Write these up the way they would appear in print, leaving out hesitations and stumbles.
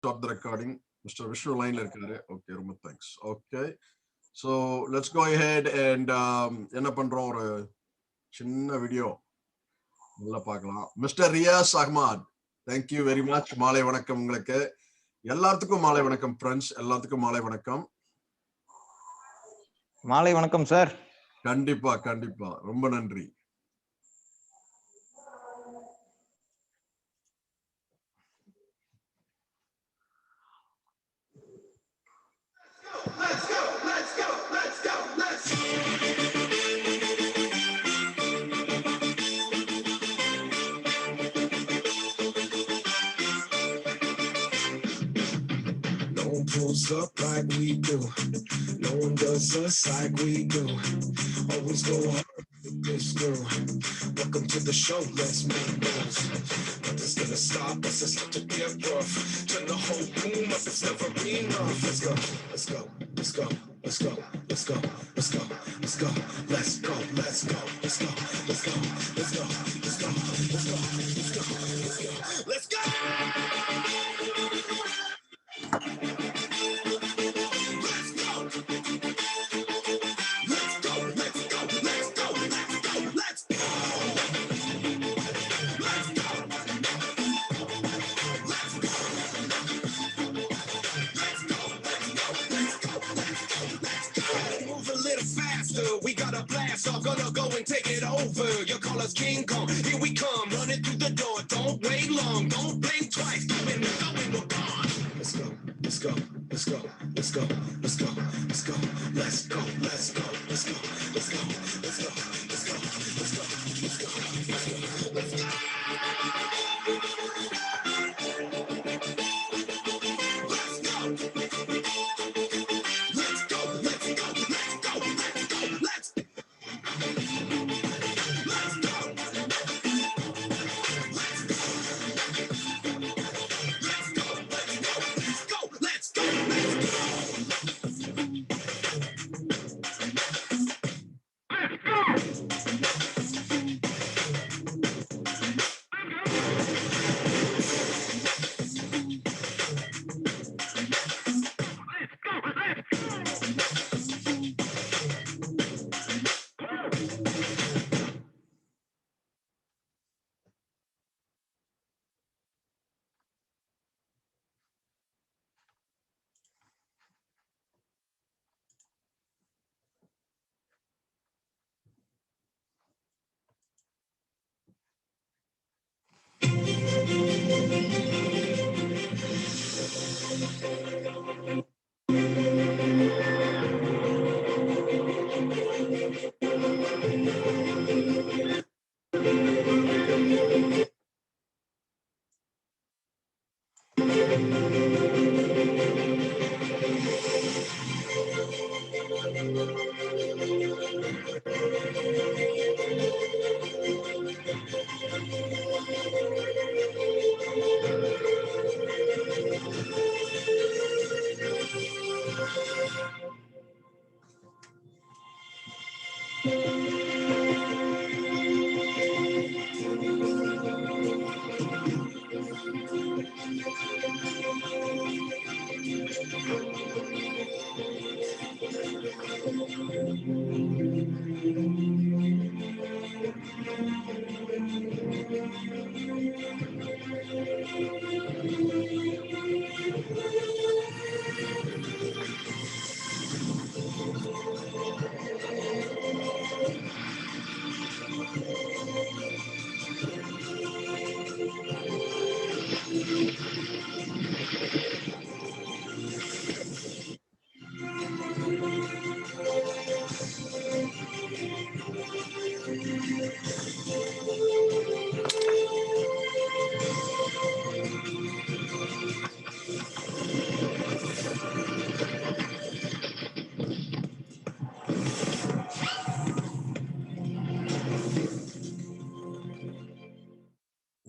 stop the recording. Mr. Vishnu line irukkaru. Okay, ரொம்ப thanks. Okay. So let's go ahead and என்ன பண்றோம் ஒரு சின்ன வீடியோ நல்லா பார்க்கலாம். Mister Riyaz Ahmed, thank you very much. மாலை வணக்கம் உங்களுக்கு எல்லாத்துக்கும் மாலை வணக்கம் ஃப்ரெண்ட்ஸ், எல்லாத்துக்கும் மாலை வணக்கம். மாலை வணக்கம் சார். கண்டிப்பா கண்டிப்பா ரொம்ப நன்றி. Pulls up like we do. No one does us like we do. Always go hard with this crew. Welcome to the show, let's make moves. Nothing's gonna stop us, it's not to get rough. Turn the whole boom up, it's never enough. Let's go, let's go, let's go, let's go, let's go, let's go, let's go, let's go, let's go, let's go, let's go, let's go, let's go, let's go, let's go, let's go, let's go. We got a blast off, gonna go and take it over. Your call us King Kong, here we come, running through the door. Don't wait long, don't blink twice. Going, we're gone. Let's go, let's go, let's go, let's go, let's go, let's go, let's go, let's go, let's go, let's go, let's go, let's go, let's go, let's go, let's go, let's go.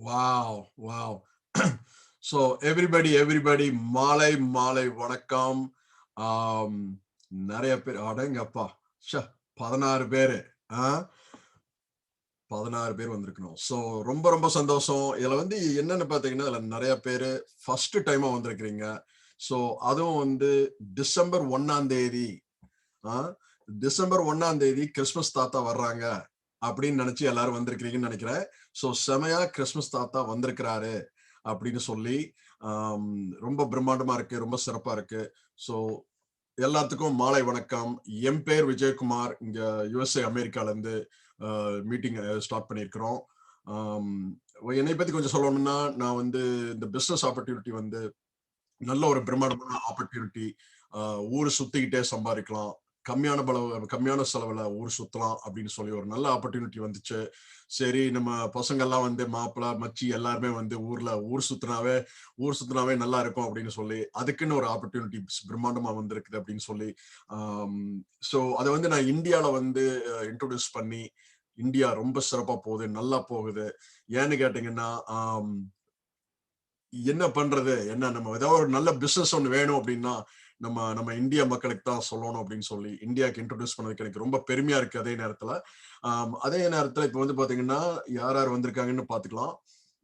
Wow, wow. So everybody, மாலை மாலை வணக்கம். நிறைய பேர் அடங்கப்பா 16 பேரு. 16 பேர் வந்திருக்கணும். So ரொம்ப ரொம்ப சந்தோஷம். இதுல வந்து என்னன்னு பாத்தீங்கன்னா, இதுல நிறைய பேரு ஃபர்ஸ்ட் டைமா வந்திருக்கிறீங்க. ஸோ அதுவும் வந்து டிசம்பர் 1ஆம் தேதி டிசம்பர் 1ஆம் தேதி கிறிஸ்துமஸ் தாத்தா வர்றாங்க அப்படின்னு நினைச்சு எல்லாரும் வந்திருக்கிறீங்கன்னு நினைக்கிறேன். ஸோ செமையா கிறிஸ்துமஸ் தாத்தா வந்திருக்கிறாரு அப்படின்னு சொல்லி ரொம்ப பிரம்மாண்டமா இருக்கு, ரொம்ப சிறப்பா இருக்கு. ஸோ எல்லாத்துக்கும் மாலை வணக்கம். என் பேர் விஜயகுமார். இங்க யுஎஸ்ஏ அமெரிக்கால இருந்து மீட்டிங் ஸ்டார்ட் பண்ணியிருக்கிறோம். என்னை பத்தி கொஞ்சம் சொல்லணும்னா, நான் வந்து இந்த பிசினஸ் ஆப்பர்ச்சுனிட்டி வந்து நல்ல ஒரு பிரம்மாண்டமான ஆப்பர்ச்சுனிட்டி. ஊர் சுத்திக்கிட்டே சம்பாதிக்கலாம், கம்மியான செலவுல ஊர் சுத்தலாம் அப்படின்னு சொல்லி ஒரு நல்ல ஆப்பர்ச்சுனிட்டி வந்துச்சு. சரி, நம்ம பசங்க எல்லாம் வந்து மாப்பிள்ளை மச்சி எல்லாருமே வந்து ஊர் சுத்தினாவே நல்லா இருக்கும் அப்படின்னு சொல்லி அதுக்குன்னு ஒரு ஆப்பர்ச்சுனிட்டி பிரம்மாண்டமா வந்திருக்குது அப்படின்னு சொல்லி ஸோ அதை வந்து நான் இந்தியால வந்து இன்ட்ரோடியூஸ் பண்ணி, இந்தியா ரொம்ப சிறப்பா போகுது, நல்லா போகுது. ஏன்னு கேட்டீங்கன்னா, என்ன பண்றது, என்ன நம்ம ஏதாவது ஒரு நல்ல பிசினஸ் ஒன்று வேணும் அப்படின்னா நம்ம இந்தியா மக்களுக்கு தான் சொல்லணும் அப்படின்னு சொல்லி இந்தியாவுக்கு இன்ட்ரோடியூஸ் பண்ணதுக்கு எனக்கு ரொம்ப பெருமையா இருக்கு. அதே நேரத்துல இப்ப வந்து பாத்தீங்கன்னா யார் யார் வந்திருக்காங்கன்னு பாத்துக்கலாம்.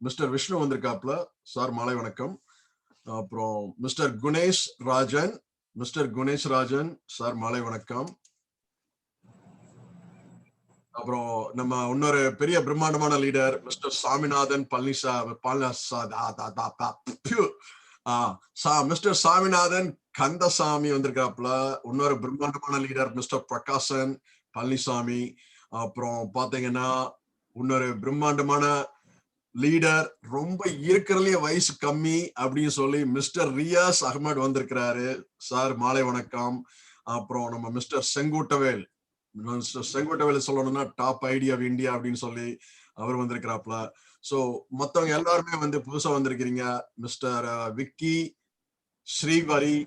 மிஸ்டர் விஷ்ணு வந்திருக்காப்ல. சார் மாலை வணக்கம். அப்புறம் மிஸ்டர் குணேஷ் ராஜன் சார் மாலை வணக்கம். அப்புறம் நம்ம இன்னொரு பெரிய பிரம்மாண்டமான leader mister Saminathan mister Saminathan Kandasamy வந்திருக்காப்ல. இன்னொரு பிரம்மாண்டமான லீடர் மிஸ்டர் பிரகாசன் பழனிசாமி. அப்புறம் பாத்தீங்கன்னா இன்னொரு பிரம்மாண்டமான லீடர், ரொம்ப இருக்கிறதுலயே வயசு கம்மி அப்படின்னு சொல்லி மிஸ்டர் ரியாஸ் அகமது வந்திருக்கிறாரு. சார் மாலை வணக்கம். அப்புறம் நம்ம மிஸ்டர் செங்கோட்டவேல் சொல்லணும்னா டாப் ஐடி ஆஃப் இந்தியா அப்படின்னு சொல்லி அவர் வந்திருக்கிறாப்ல. சோ மத்தவங்க எல்லாருமே வந்து புதுசா வந்திருக்கிறீங்க. மிஸ்டர் விக்கி, ஸ்ரீவரி,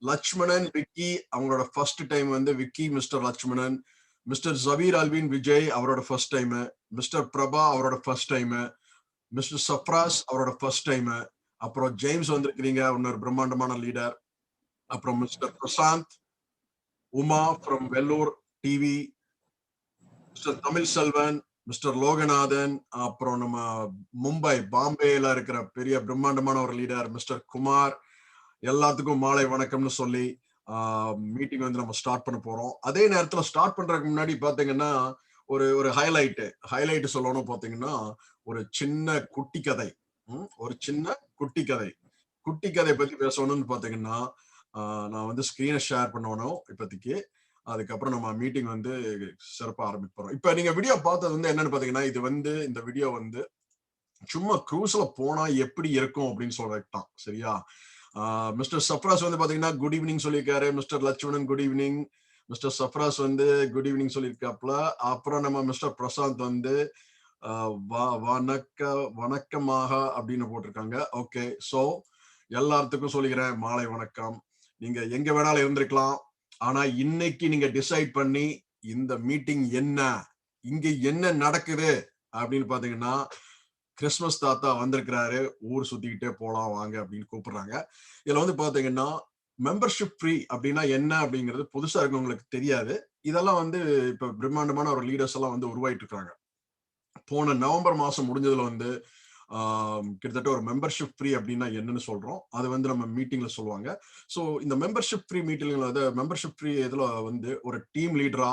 லட்சுமணன் விக்கி அவங்களோட ஃபர்ஸ்ட் டைம் வந்து Vicky, mister Lakshmanan, mister Jabir Alvin Vijay அவரோட ஃபர்ஸ்ட் டைம், மிஸ்டர் பிரபா அவரோட ஃபர்ஸ்ட் டைம், மிஸ்டர் சப்ராஸ் அவரோட ஃபர்ஸ்ட் டைம், அப்புறம் ஜேம்ஸ் வந்திருக்கிறீங்க, இன்னொரு பிரம்மாண்டமான லீடர். அப்புறம் mister Prashanth, Uma from Vellore TV, mister Tamil Selvan, mister Loganathan, அப்புறம் நம்ம பாம்பேல இருக்கிற பெரிய பிரம்மாண்டமான ஒரு லீடர் மிஸ்டர் குமார். எல்லாத்துக்கும் மாலை வணக்கம்னு சொல்லி மீட்டிங் வந்து நம்ம ஸ்டார்ட் பண்ண போறோம். அதே நேரத்துல ஸ்டார்ட் பண்றதுக்கு முன்னாடி பாத்தீங்கன்னா ஒரு ஹைலைட் சொல்லணும். பாத்தீங்கன்னா ஒரு சின்ன குட்டி கதை பத்தி பேசணும்னு பாத்தீங்கன்னா, நான் வந்து ஸ்கிரீனை ஷேர் பண்ணணும் இப்போதைக்கு. அதுக்கப்புறம் நம்ம மீட்டிங் வந்து சிறப்பா ஆரம்பிப்போம். இப்ப நீங்க வீடியோ பார்த்தது வந்து என்னன்னு பாத்தீங்கன்னா, இந்த வீடியோ வந்து சும்மா க்ரூஸ்ல போனா எப்படி இருக்கும் அப்படின்னு சொல்லிட்டான். சரியா? மிஸ்டர் சஃப்ராஸ் வந்து பாத்தீங்கன்னா குட் ஈவினிங் சொல்லியிருக்காரு. Mister Lakshmanan good evening. Mister Sarfraz வந்து குட் ஈவினிங் சொல்லியிருக்காப்ல. அப்புறம் நம்ம மிஸ்டர் பிரசாந்த் வந்து வணக்கமாக அப்படின்னு போட்டிருக்காங்க. ஓகே, சோ எல்லாத்துக்கும் சொல்லிக்கிறேன் மாலை வணக்கம். நீங்க எங்க வேணாலும் இருந்திருக்கலாம், ஆனா இன்னைக்கு நீங்க டிசைட் பண்ணி இந்த மீட்டிங் இங்க என்ன நடக்குது அப்படின்னு பாத்தீங்கன்னா, கிறிஸ்துமஸ் தாத்தா வந்திருக்கிறாரு, ஊர் சுத்திக்கிட்டே போலாம் வாங்க அப்படின்னு கூப்பிடுறாங்க. இதுல வந்து பாத்தீங்கன்னா மெம்பர்ஷிப் ஃப்ரீ அப்படின்னா என்ன அப்படிங்கிறது புதுசா இருக்கவங்களுக்கு தெரியாது. இதெல்லாம் வந்து இப்ப பிரம்மாண்டமான ஒரு லீடர்ஸ் எல்லாம் வந்து உருவாயிட்டு இருக்காங்க. போன நவம்பர் மாசம் முடிஞ்சதுல வந்து கிட்டத்தட்ட ஒரு மெம்பர்ஷிப் ஃப்ரீ அப்படின்னா என்னன்னு சொல்றோம். அது வந்து நம்ம மீட்டிங்ல சொல்லுவாங்க. ஸோ இந்த மெம்பர்ஷிப் ஃப்ரீ மெம்பர்ஷிப் ஃப்ரீ இதுல வந்து ஒரு டீம் லீடரா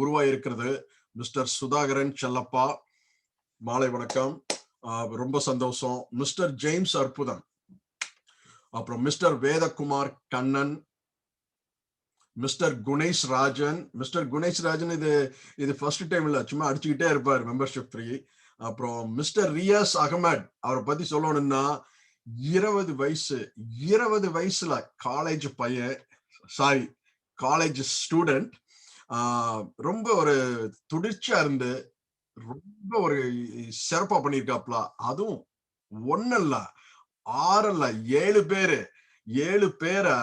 உருவாயிருக்கிறது மிஸ்டர் சுதாகரன் செல்லப்பா. மாலை வணக்கம், ரொம்ப சந்தோஷம். மிஸ்டர் ஜேம்ஸ் அற்புதம், அப்புறம் மிஸ்டர் வேதகுமார் கண்ணன், மிஸ்டர் குணேஷ் ராஜன் இது ஃபர்ஸ்ட் டைம் இல்ல, சும்மா அடிச்சுக்கிட்டே இருப்பார் மெம்பர்ஷிப் ஃப்ரீ. அப்புறம் மிஸ்டர் ரியாஸ் அகமட், அவரை பத்தி சொல்லணும்னா 20 வயசுல காலேஜ் ஸ்டூடெண்ட். ரொம்ப ஒரு துடிர்ச்சியா இருந்து ரொம்ப ஒரு சிறப்பா பண்ணியிருக்காப்ல. அதுவும் 1 இல்ல 6 இல்ல 7 பேரை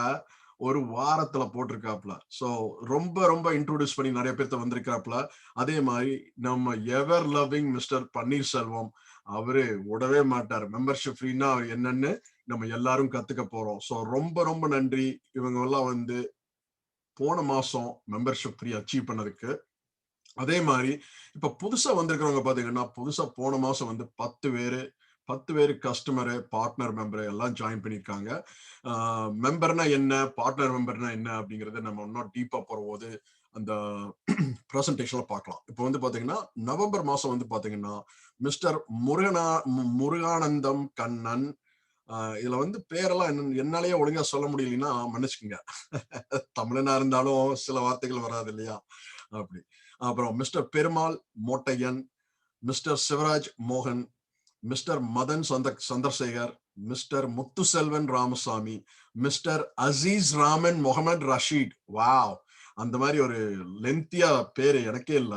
ஒரு வாரத்துல போட்டிருக்காப்ல. சோ ரொம்ப இன்ட்ரோடியூஸ் பண்ணி நிறைய பேர்த்த வந்திருக்காப்ல. அதே மாதிரி நம்ம எவர் லவ்விங் மிஸ்டர் பன்னீர்செல்வம், அவரு விடவே மாட்டார். மெம்பர்ஷிப் ஃப்ரீனா என்னன்னு நம்ம எல்லாரும் கத்துக்க போறோம். சோ ரொம்ப நன்றி. இவங்க எல்லாம் வந்து போன மாசம் மெம்பர்ஷிப் ஃப்ரீ அச்சீவ் பண்ணதுக்கு. அதே மாதிரி இப்ப புதுசா வந்திருக்கிறவங்க பாத்தீங்கன்னா, புதுசா போன மாசம் வந்து 10 பேரு கஸ்டமரு, பார்ட்னர் மெம்பர் எல்லாம் ஜாயின் பண்ணியிருக்காங்க. மெம்பர்னா என்ன, பார்ட்னர் மெம்பர்னா என்ன அப்படிங்கறத நம்ம இன்னும் டீப்பா போகும்போது அந்த பிரசன்டேஷன்ல பார்க்கலாம். இப்போ வந்து பாத்தீங்கன்னா, நவம்பர் மாசம் வந்து பாத்தீங்கன்னா, மிஸ்டர் முருகானந்தம் கண்ணன். இதுல வந்து பேரெல்லாம் என்னாலயே ஒழுங்கா சொல்ல முடியலன்னா மன்னிச்சுக்கோங்க. தமிழனா இருந்தாலும் சில வார்த்தைகள் வராது இல்லையா? அப்படி. அப்புறம் மிஸ்டர் பெருமாள் மோட்டையன், மிஸ்டர் சிவராஜ் மோகன், mister Madan Chandrasekar, mister Muthuselvan Ramasamy, mister Azeez Raman Mohammed Rasheed. Wow, அந்த மாதிரி ஒரு லென்த்தியா பேரு எனக்கே இல்ல.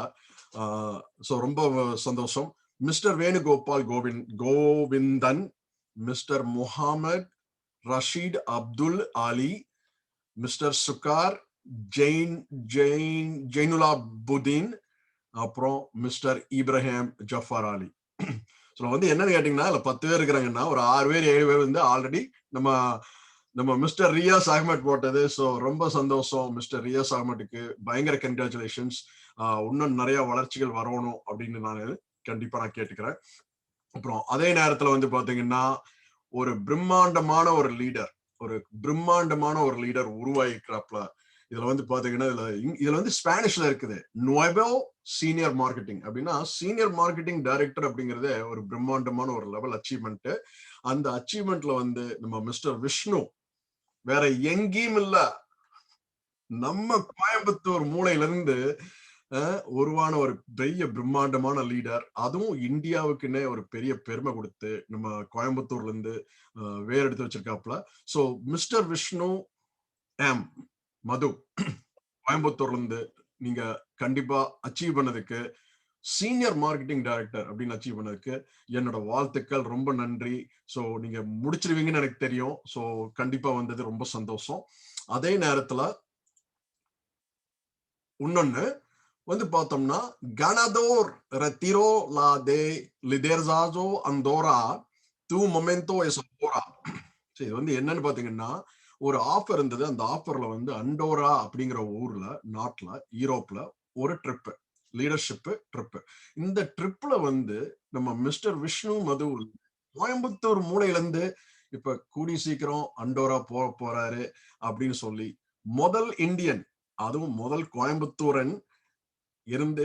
சோ ரொம்ப சந்தோஷம். மிஸ்டர் வேணுகோபால் கோவிந்தன், மிஸ்டர் முகமது ரஷீத் அப்துல் அலி, மிஸ்டர் சுகார் ஜெயினுலா புதீன், அப்புறம் மிஸ்டர் இப்ராஹிம் ஜஃபார் அலி. வந்து என்னன்னு கேட்டீங்கன்னா, 10 பேர் இருக்கிறாங்கன்னா ஒரு 6 பேர் 7 பேர் வந்து ஆல்ரெடி நம்ம மிஸ்டர் ரியாஸ் அகமட் போட்டது. ஸோ ரொம்ப சந்தோஷம் மிஸ்டர் ரியாஸ் அகமட்டுக்கு, பயங்கர கங்க்ராச்சுலேஷன்ஸ். இன்னும் நிறைய வளர்ச்சிகள் வரணும் அப்படின்னு நான் கண்டிப்பா நான் கேட்டுக்கிறேன். அப்புறம் அதே நேரத்துல வந்து பாத்தீங்கன்னா, ஒரு பிரம்மாண்டமான ஒரு லீடர் உருவாகிக்கிறாப்ல. இதுல வந்து பாத்தீங்கன்னா, இதுல வந்து ஸ்பானிஷ்ல இருக்குது நுவோ சீனியர் மார்க்கெட்டிங் அப்படின்னா, சீனியர் மார்க்கெட்டிங் டைரக்டர் அப்படிங்கறதே ஒரு பிரம்மாண்டமான ஒரு லெவல் அச்சீவ்மெண்ட். அந்த அச்சீவ்மெண்ட்ல வந்து நம்ம மிஸ்டர் விஷ்ணு வேற எங்கேயும் இல்ல, நம்ம கோயம்புத்தூர் மூலையில இருந்து உருவான ஒரு பெரிய பிரம்மாண்டமான லீடர். அதுவும் இந்தியாவுக்குன்னே ஒரு பெரிய பெருமை கொடுத்து நம்ம கோயம்புத்தூர்ல இருந்து வேற எடுத்து வச்சிருக்காப்ல. சோ மிஸ்டர் விஷ்ணு எம் மது கோயம்புத்தூர்ல இருந்து நீங்க கண்டிப்பா அச்சீவ் பண்ணதுக்கு, சீனியர் மார்க்கெட்டிங் டைரக்டர் அப்படின்னு அச்சீவ் பண்ணதுக்கு என்னோட வாழ்த்துக்கள். ரொம்ப நன்றி. சோ நீங்க முடிச்சிருவீங்கன்னு எனக்கு தெரியும். சோ கண்டிப்பா வந்தது ரொம்ப சந்தோஷம். அதே நேரத்துல இன்னொன்னு வந்து பார்த்தோம்னா, ganador retiró la de liderazgo Andorra, tu momento es ahora. சரி, வந்து என்னன்னு பாத்தீங்கன்னா, ஒரு ஆஃபர் இருந்தது. அந்த ஆஃபர்ல வந்து அண்டோரா அப்படிங்கிற ஊர்ல, நாட்டுல, யூரோப்ல ஒரு ட்ரிப், லீடர்ஷிப் ட்ரிப். இந்த ட்ரிப்ல வந்து நம்ம மிஸ்டர் விஷ்ணு மது கோயம்புத்தூர் மூலையில இருந்து இப்ப கூடி சீக்கிரம் அண்டோரா போறாரு அப்படின்னு சொல்லி, முதல் இந்தியன், அதுவும் முதல் கோயம்புத்தூரன் இருந்து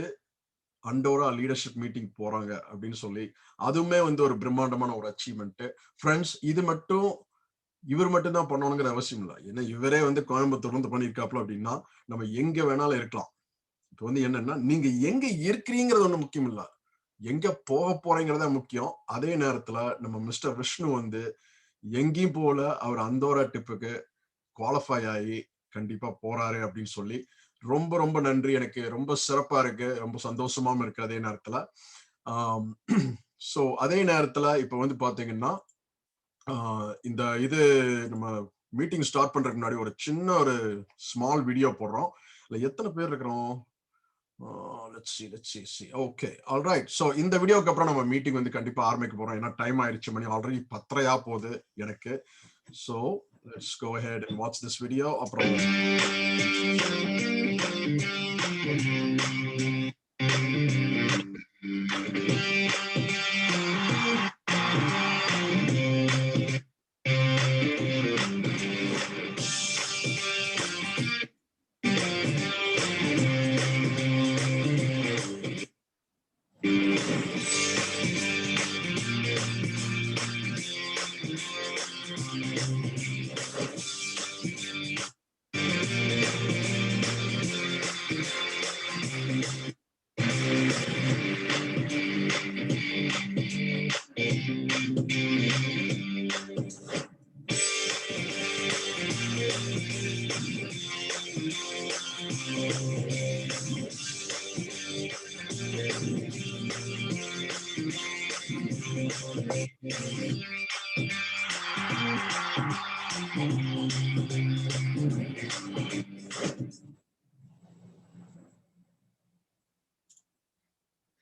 அண்டோரா லீடர்ஷிப் மீட்டிங் போறாங்க அப்படின்னு சொல்லி, அதுவுமே வந்து ஒரு பிரம்மாண்டமான ஒரு அச்சீவ்மெண்ட். ஃப்ரெண்ட்ஸ், இவர் மட்டும் தான் பண்ணணுங்கிற அவசியம் இல்லை. ஏன்னா இவரே வந்து கோயம்புத்தூர்ல இருந்து பண்ணியிருக்காப்ல அப்படின்னா, நம்ம எங்க வேணாலும் இருக்கலாம். இப்போ வந்து என்னன்னா, நீங்க எங்க இருக்கிறீங்கிறது ஒண்ணு முக்கியம் இல்ல, எங்க போக போறீங்கிறதா முக்கியம். அதே நேரத்துல நம்ம மிஸ்டர் விஷ்ணு வந்து எங்கேயும் போல, அவர் அந்தோரா டிப்புக்கு குவாலிஃபை ஆகி கண்டிப்பா போறாரு அப்படின்னு சொல்லி, ரொம்ப ரொம்ப நன்றி. எனக்கு ரொம்ப சிறப்பா இருக்கு, ரொம்ப சந்தோஷமாவும் இருக்கு அதே நேரத்துல. சோ அதே நேரத்துல இப்ப வந்து பாத்தீங்கன்னா, இந்த இது நம்ம மீட்டிங் ஸ்டார்ட் பண்றதுக்கு முன்னாடி ஒரு சின்ன ஒரு ஸ்மால் வீடியோ போடுறோம். எத்தனை பேர் இருக்கிறோம்? let's see. Okay, all right. So இந்த வீடியோக்கு அப்புறம் நம்ம மீட்டிங் வந்து கண்டிப்பா ஆரம்பிக்க போறோம். ஏன்னா டைம் ஆயிடுச்சு, மணி ஆல்ரெடி 10:30 போகுது எனக்கு. So let's go ahead and watch this video. அப்புறம்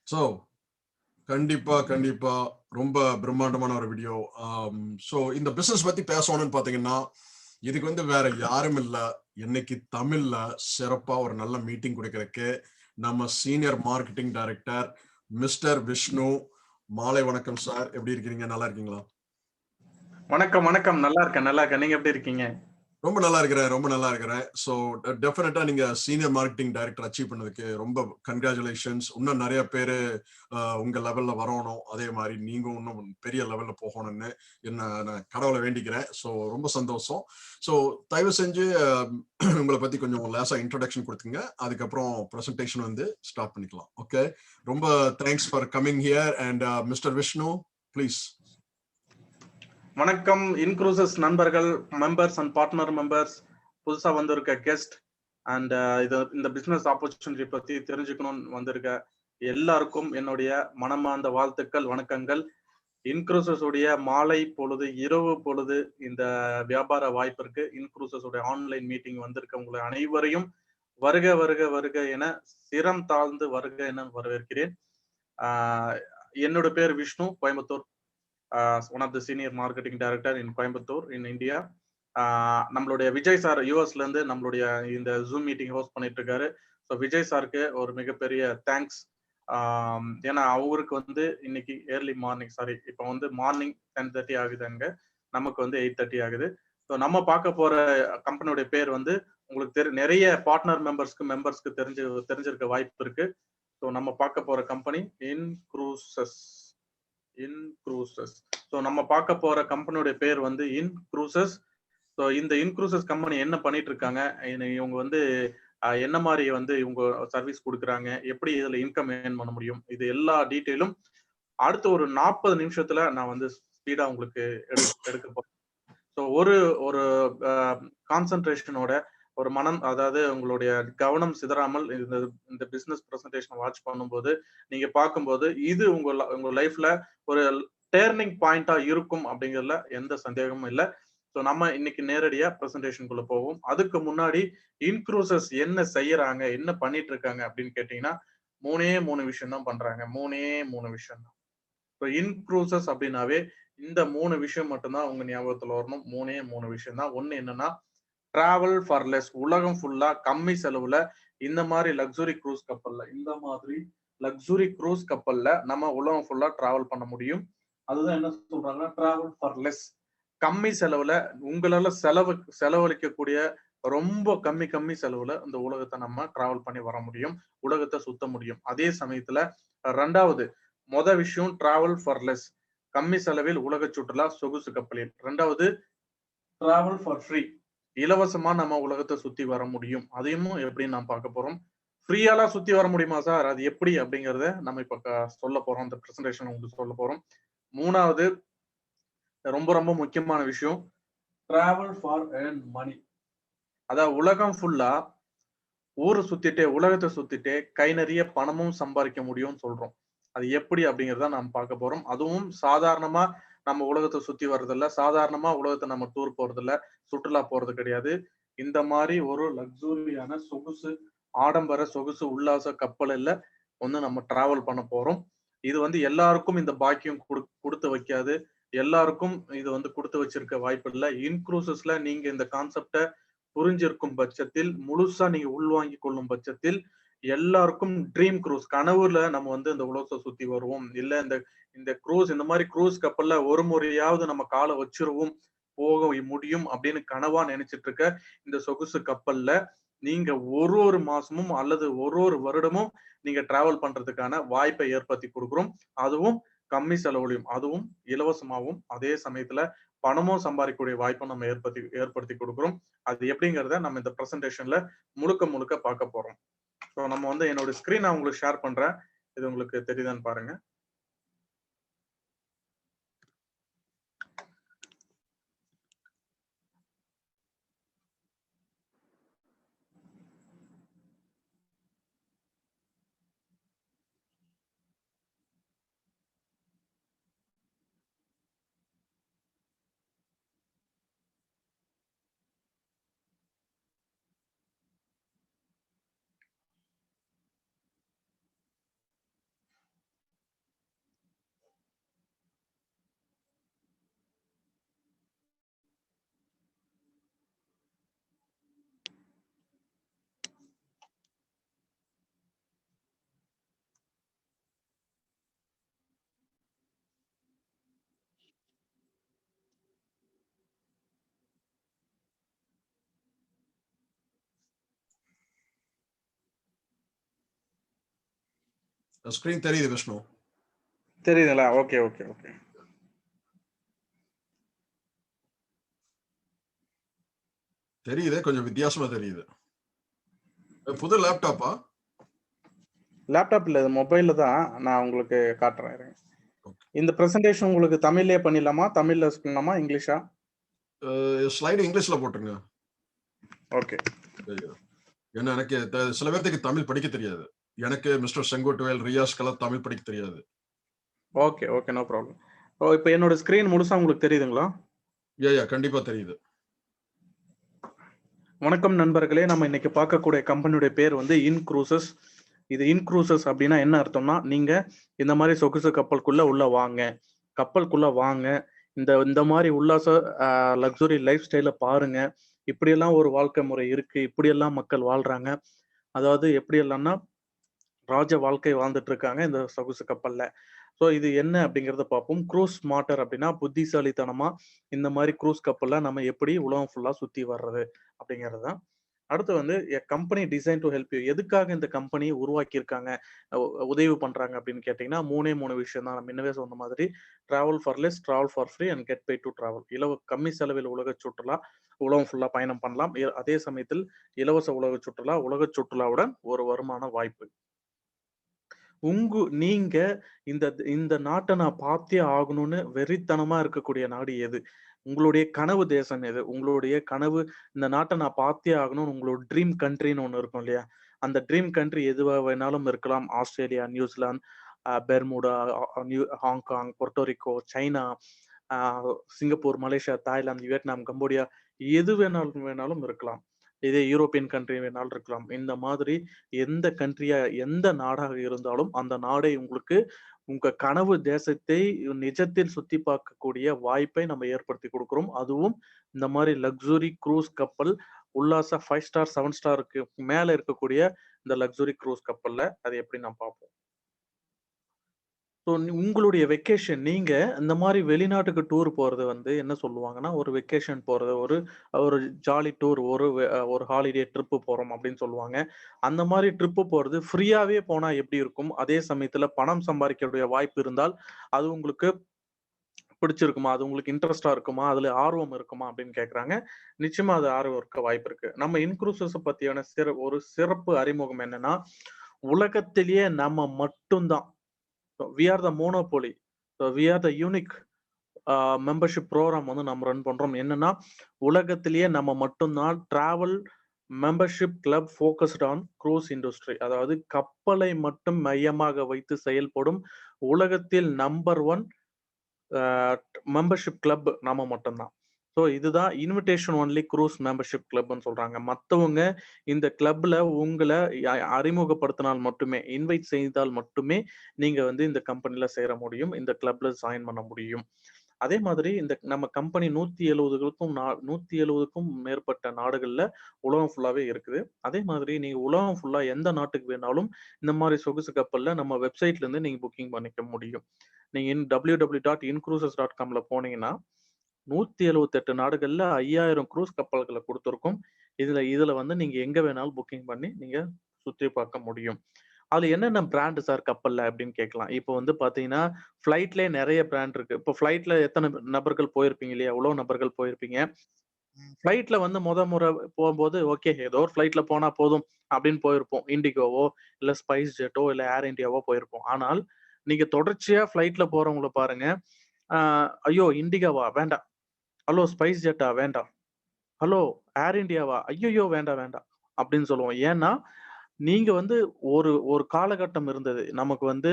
ஸோ கண்டிப்பா ரொம்ப பிரம்மாண்டமான ஒரு வீடியோ. ஸோ இந்த பிசினஸ் பத்தி பேசணும்னு பாத்தீங்கன்னா, இதுக்கு வந்து வேற யாரும் இல்ல, இன்னைக்கு தமிழ்ல சிறப்பா ஒரு நல்ல மீட்டிங் கொடுக்கறதுக்கு நம்ம senior marketing director mister Vishnu. மாலை வணக்கம் சார், எப்படி இருக்கீங்க? நல்லா இருக்கீங்களா? வணக்கம் வணக்கம், நல்லா இருக்கேன். நீங்க எப்படி இருக்கீங்க? ரொம்ப நல்லா இருக்கிறேன். ஸோ டெஃபினட்டா நீங்க சீனியர் மார்க்கெட்டிங் டைரக்டர் அச்சீவ் பண்ணதுக்கு ரொம்ப கங்க்ராச்சுலேஷன்ஸ். இன்னும் நிறைய பேர் உங்க லெவல்ல வரணும், அதே மாதிரி நீங்க இன்னும் பெரிய லெவல்ல போகணும்னு நான் கடவுளை வேண்டிக்கிறேன். ஸோ ரொம்ப சந்தோஷம். ஸோ தயவு செஞ்சு உங்களை பத்தி கொஞ்சம் லேசா இன்ட்ரோடக்ஷன் கொடுத்துங்க, அதுக்கப்புறம் ப்ரெசன்டேஷன் வந்து ஸ்டார்ட் பண்ணிக்கலாம். ஓகே, ரொம்ப thanks for coming here. And mister Vishnu, please. வணக்கம் இன்க்ரூசஸ் நண்பர்கள், மெம்பர்ஸ் அண்ட் பார்ட்னர் மெம்பர்ஸ், புதுசா வந்திருக்க கெஸ்ட் அண்ட் இந்த பிசினஸ் ஆப்பர்ச்சுனிட்டி பத்தி தெரிஞ்சுக்கணும்னு வந்திருக்க எல்லாருக்கும் என்னுடைய மனமார்ந்த வாழ்த்துக்கள், வணக்கங்கள். இன்க்ரூசஸ் உடைய மாலை பொழுது, இரவு பொழுது இந்த வியாபார வாய்ப்பிற்கு இன்க்ரூசஸ் உடைய ஆன்லைன் மீட்டிங் வந்திருக்க உங்களை அனைவரையும் வருக வருக வருக என சிரம் தாழ்ந்து வருக என வரவேற்கிறேன். என்னோட பேர் Vishnu, Coimbatore, one of the senior marketing director in Coimbatore in India. நம்மளுடைய விஜய் சார் யூஎஸ்ல இருந்து நம்மளுடைய இந்த ஜூம் மீட்டிங் ஹோஸ்ட் பண்ணிட்டு இருக்காரு. ஸோ விஜய் சாருக்கு ஒரு மிகப்பெரிய தேங்க்ஸ். ஏன்னா அவருக்கு வந்து இன்னைக்கு ஏர்லி மார்னிங், சாரி இப்போ வந்து மார்னிங் 10:30 ஆகுது, அங்க நமக்கு வந்து 8:30 ஆகுது. ஸோ நம்ம பார்க்க போற கம்பெனியோட பேர் வந்து உங்களுக்கு நிறைய பார்ட்னர் மெம்பர்ஸ்க்கு தெரிஞ்சிருக்க வாய்ப்பு இருக்கு. ஸோ நம்ம பார்க்க போற கம்பெனி இன்க்ரூசஸ். ஸோ நம்ம பார்க்க போற கம்பெனியோட பேர் வந்து இன்க்ரூசஸ். ஸோ இந்த இன்க்ரூசஸ் கம்பெனி என்ன பண்ணிட்டு இருக்காங்க, இவங்க வந்து என்ன மாதிரி வந்து இவங்க சர்வீஸ் கொடுக்குறாங்க, எப்படி இதுல இன்கம் ஏர்ன் பண்ண முடியும், இது எல்லா டீட்டெயிலும் அடுத்த ஒரு 40 நிமிஷத்துல நான் வந்து ஸ்பீடா உங்களுக்கு எடுக்க போறேன். ஸோ ஒரு கான்சன்ட்ரேஷனோட, ஒரு மனம், அதாவது உங்களுடைய கவனம் சிதறாமல் இந்த பிசினஸ் பிரசன்டேஷன் வாட்ச் பண்ணும்போது, நீங்க பார்க்கும்போது இது உங்க லைஃப்ல ஒரு டேர்னிங் பாயிண்டா இருக்கும் அப்படிங்கிறதுல எந்த சந்தேகமும் இல்லை. ஸோ நம்ம இன்னைக்கு நேரடியா பிரசன்டேஷனுக்குள்ள போவோம். அதுக்கு முன்னாடி இன்க்ரூசஸ் என்ன செய்யறாங்க, என்ன பண்ணிட்டு இருக்காங்க அப்படின்னு கேட்டீங்கன்னா, மூணு விஷயம் தான் பண்றாங்க. மூணு விஷயம் தான். ஸோ இன்க்ரூசஸ் அப்படின்னாவே இந்த 3 விஷயம் மட்டும்தான் உங்க ஞாபகத்துல வரணும். மூணு விஷயம் தான். ஒண்ணு என்னன்னா, டிராவல் ஃபார் லெஸ். உலகம் ஃபுல்லா கம்மி செலவுல இந்த மாதிரி லக்ஸுரி க்ரூஸ் கப்பல்ல நம்ம உலகம் ஃபுல்லா டிராவல் பண்ண முடியும். அதுதான் என்ன சொல்றாங்கன்னா, டிராவல் ஃபார் லெஸ். கம்மி செலவுல உங்களால செலவழிக்கக்கூடிய ரொம்ப கம்மி செலவுல இந்த உலகத்தை நம்ம டிராவல் பண்ணி வர முடியும், உலகத்தை சுத்த முடியும். அதே சமயத்துல ரெண்டாவது விஷயம் டிராவல் ஃபார் லெஸ், கம்மி செலவில் உலக சுற்றுலா சொகுசு கப்பலில். ரெண்டாவது டிராவல் ஃபார் ஃப்ரீ, இலவசமா நம்ம உலகத்தை சுத்தி வர முடியும். அதையும் எப்படின்னு நான் பார்க்க போறோம். ஃப்ரீயாலாம் சுத்தி வர முடியுமா சார், அது எப்படி அப்படிங்கறத நம்ம இப்ப சொல்ல போறோம், இந்த பிரசன்டேஷன் உங்களுக்கு சொல்ல போறோம். மூணாவது ரொம்ப ரொம்ப முக்கியமான விஷயம், டிராவல் ஃபார் ஏர்ன் மணி. அதாவது உலகம் ஃபுல்லா உலகத்தை சுத்திட்டே கை நிறைய பணமும் சம்பாதிக்க முடியும்னு சொல்றோம். அது எப்படி அப்படிங்கறத நம்ம பார்க்க போறோம். அதுவும் சாதாரணமா நம்ம உலகத்தை சுத்தி வர்றதில்ல, சாதாரணமா உலகத்தை நம்ம டூர் போறதில்ல, சுற்றுலா போறது கிடையாது. இந்த மாதிரி ஒரு லக்ஸூரியான சொகுசு, ஆடம்பர சொகுசு உல்லாச கப்பல்ல வந்து நம்ம டிராவல் பண்ண போறோம். இது வந்து எல்லாருக்கும் இந்த பாக்கியம் கொடுத்து வைக்காது, எல்லாருக்கும் இது வந்து கொடுத்து வச்சிருக்க வாய்ப்பு இல்லை. இன்க்ரூசஸ்ல நீங்க இந்த கான்செப்டை புரிஞ்சிருக்கும் பட்சத்தில், முழுசா நீங்க உள்வாங்கி கொள்ளும் பட்சத்தில், எல்லாருக்கும் ட்ரீம் க்ரூஸ், கனவுல நம்ம வந்து இந்த உலகத்தை சுத்தி வருவோம், இல்ல இந்த க்ரூஸ், இந்த மாதிரி க்ரூஸ் கப்பல்ல ஒரு முறையாவது நம்ம காலை வச்சிருவோம், போக முடியும் அப்படின்னு கனவா நினைச்சிட்டு இருக்க இந்த சொகுசு கப்பல்ல நீங்க ஒரு மாசமும் அல்லது ஒரு வருடமும் நீங்க டிராவல் பண்றதுக்கான வாய்ப்பை ஏற்படுத்தி கொடுக்குறோம். அதுவும் கம்மி செலவுலையும், அதுவும் இலவசமாகவும், அதே சமயத்துல பணமும் சம்பாதிக்கக்கூடிய வாய்ப்பை நம்ம ஏற்படுத்தி கொடுக்குறோம். அது எப்படிங்கிறத நம்ம இந்த பிரசன்டேஷன்ல முழுக்க பார்க்க போறோம். ஸோ நம்ம வந்து என்னோட ஸ்கிரீன் நான் உங்களுக்கு ஷேர் பண்றேன், இது உங்களுக்கு தெரியுதான்னு பாருங்க. ஸ்கிரீன் தெரியுது விஷ்ணு. தெரியுதுங்களா? Okay okay okay. தெரியுது, கொஞ்சம் வித்தியாசமா தெரியுது. புது லேப்டாப்பா? லேப்டாப் இல்ல, இது மொபைல்ல தான். நான் உங்களுக்கு காட்டுறேன் இருங்க. ஓகே. இந்த பிரசன்டேஷன் உங்களுக்கு தமிழ்லயே பண்ணிடலாமா? தமிழ்ல பண்ணலாமா? இங்கிலீஷா? ஸ்லைடு இங்கிலீஷ்ல போட்டுருங்க. ஓகே. ஏன்னா எனக்கு சில பேர்த்துக்கு தமிழ் படிக்க தெரியாது. எனக்கு மிஸ்டர் செங்கோட்டைவேல், ரியாஸ்கெல்லாம் தமிழ் படிக்க தெரியாது. Okay okay, no problem. இப்போ என்னோட ஸ்கிரீன் முழுசா உங்களுக்கு தெரியுதுங்களா? கண்டிப்பா தெரியுது. வணக்கம் நண்பர்களே, நம்ம இன்னைக்கு பார்க்கக்கூடிய கம்பெனியுடைய பேர் வந்து இன்க்ரூசஸ். இது இன்க்ரூசஸ் அப்படின்னா என்ன அர்த்தம்னா, நீங்க இந்த மாதிரி சொகுசு கப்பலுக்குள்ள உள்ள வாங்க, கப்பலுக்குள்ள வாங்க, இந்த இந்த மாதிரி உல்லாச லக்ஸுரி லைஃப் ஸ்டைல பாருங்க. இப்படியெல்லாம் ஒரு வாழ்க்கை முறை இருக்கு, இப்படியெல்லாம் மக்கள் வாழ்றாங்க. அதாவது எப்படி எல்லாம்னா ராஜ வாழ்க்கை வாழ்ந்துட்டு இருக்காங்க இந்த சொகுசு கப்பல்ல. ஸோ இது என்ன அப்படிங்கிறத பார்ப்போம். க்ரூஸ் மாட்டர் அப்படின்னா புத்திசாலித்தனமா இந்த மாதிரி க்ரூஸ் கப்பல்ல நம்ம எப்படி உலகம் ஃபுல்லா சுத்தி வர்றது அப்படிங்கிறது தான். அடுத்து வந்து company design to help you. எதுக்காக இந்த கம்பெனி உருவாக்கியிருக்காங்க, உதவி பண்றாங்க அப்படின்னு கேட்டீங்கன்னா, 3 விஷயம் தான். நம்ம முன்னவே சொன்ன மாதிரி travel for less, travel for free and get pay to travel. கம்மி செலவில் உலக சுற்றுலா, உலகம் ஃபுல்லா பயணம் பண்ணலாம். அதே சமயத்தில் இலவச உலக சுற்றுலா, உலக சுற்றுலாவுடன் ஒரு வருமான வாய்ப்பு. நீங்க இந்த இந்த நாட்டை நான் பார்த்தே ஆகணும்னு வெறித்தனமா இருக்கக்கூடிய நாடு எது? உங்களுடைய கனவு தேசம் எது? உங்களுடைய கனவு, இந்த நாட்டை நான் பார்த்தே ஆகணும்னு உங்களோட ட்ரீம் கண்ட்ரின்னு ஒண்ணு இருக்கும் இல்லையா? அந்த ட்ரீம் கண்ட்ரி எதுவா வேணாலும் இருக்கலாம். Australia, New Zealand, Bermuda, Hong Kong, Puerto Rico, China, Singapore, Malaysia, Thailand, Vietnam, Cambodia, எது வேணாலும் இருக்கலாம். இதே யூரோப்பியன் கண்ட்ரி வேணாலும் இருக்கலாம். இந்த மாதிரி எந்த கண்ட்ரியா, எந்த நாடாக இருந்தாலும் அந்த நாடை உங்களுக்கு உங்க கனவு தேசத்தை நிஜத்தில் சுத்தி பார்க்கக்கூடிய வாய்ப்பை நம்ம ஏற்படுத்தி கொடுக்கிறோம். அதுவும் இந்த மாதிரி லக்ஸுரி க்ரூஸ் கப்பல், உல்லாச 5 ஸ்டார் 7 ஸ்டாருக்கு மேல இருக்கக்கூடிய இந்த லக்ஸுரி க்ரூஸ் கப்பல்ல அது எப்படி நான் பார்ப்போம். ஸோ உங்களுடைய வெக்கேஷன், நீங்க இந்த மாதிரி வெளிநாட்டுக்கு டூர் போறது வந்து என்ன சொல்லுவாங்கன்னா, ஒரு வெக்கேஷன் போறது, ஒரு ஒரு ஜாலி டூர், ஒரு ஹாலிடே ட்ரிப் போறோம் அப்படின்னு சொல்லுவாங்க. அந்த மாதிரி ட்ரிப் போறது ஃப்ரீயாவே போனா எப்படி இருக்கும்? அதே சமயத்துல பணம் சம்பாதிக்கக்கூடிய வாய்ப்பு இருந்தால், அது உங்களுக்கு பிடிச்சிருக்குமா? அது உங்களுக்கு இன்ட்ரெஸ்ட்டா இருக்குமா? அதுல ஆர்வம் இருக்குமா? அப்படின்னு கேட்கறாங்க. நிச்சயமா அது ஆர்வம் இருக்க வாய்ப்பு இருக்கு. நம்ம இன்க்ரூசஸ் பத்தியான ஒரு சிறப்பு அறிமுகம் என்னன்னா, உலகத்திலேயே நம்ம மட்டும் தான். We are the monopoly. We are the unique membership program வந்து நம்ம ரன் பண்றோம். என்னன்னா, உலகத்திலேயே நம்ம மட்டும்தான் travel membership club focused on cruise industry. அதாவது கப்பலை மட்டும் மையமாக வைத்து செயல்படும் உலகத்தில் நம்பர் 1 மெம்பர்ஷிப் கிளப் நாம மட்டும்தான். ஸோ இதுதான் இன்விடேஷன் ஒன்லி க்ரூஸ் மெம்பர்ஷிப் கிளப்னு சொல்றாங்க. மத்தவங்க இந்த கிளப்ல உங்கள அறிமுகப்படுத்தினால் மட்டுமே, இன்வைட் செய்தால் மட்டுமே நீங்க வந்து இந்த கம்பெனில சேர முடியும். இந்த கிளப்ல ஜாயின் பண்ண முடியும். அதே மாதிரி இந்த நம்ம கம்பெனி 170க்கும் மேற்பட்ட நாடுகள்ல உலகம் ஃபுல்லாவே இருக்குது. அதே மாதிரி நீங்க உலகம் ஃபுல்லா எந்த நாட்டுக்கு வேணாலும் இந்த மாதிரி சொகுசு கப்பல்ல நம்ம வெப்சைட்ல இருந்து நீங்க புக்கிங் பண்ணிக்க முடியும். நீங்க www.incruises.comல போனீங்கன்னா 178 நாடுகள்ல 5000 க்ரூஸ் கப்பல்கள குடுத்திருக்கோம். இதுல வந்து நீங்க எங்க வேணாலும் புக்கிங் பண்ணி நீங்க சுத்தி பார்க்க முடியும். அதுல என்னென்ன பிராண்ட் சார் கப்பல்ல அப்படின்னு கேட்கலாம். இப்போ வந்து பாத்தீங்கன்னா, ஃப்ளைட்லயே நெறைய பிராண்ட் இருக்கு. இப்போ ஃப்ளைட்ல எத்தன நபர்கள் போயிருப்பீங்க இல்லையா? எவ்வளோ நபர்கள் போயிருப்பீங்க. ஃப்ளைட்ல வந்து முறை போம்போது, ஓகே ஏதோ ஒரு ஃப்ளைட்ல போனா போதும் அப்படின்னு போயிருப்போம். இண்டிகோவோ, இல்ல ஸ்பைஸ் ஜெட்டோ, இல்ல ஏர் இந்தியாவோ போயிருப்போம். ஆனால், நீங்க தொடர்ச்சியா ஃப்ளைட்ல போறவங்கள பாருங்க. அ ஐயோ! இண்டிகாவா? வேண்டாம். ஹலோ ஸ்பைஸ் ஜெட்டா? வேண்டாம். ஹலோ ஏர் இந்தியாவா? ஐய்யய்யோ! வேண்டாம், வேண்டாம். அப்படின்னு சொல்லுவோம். ஏன்னா, நீங்க வந்து ஒரு ஒரு காலகட்டம் இருந்தது. நமக்கு வந்து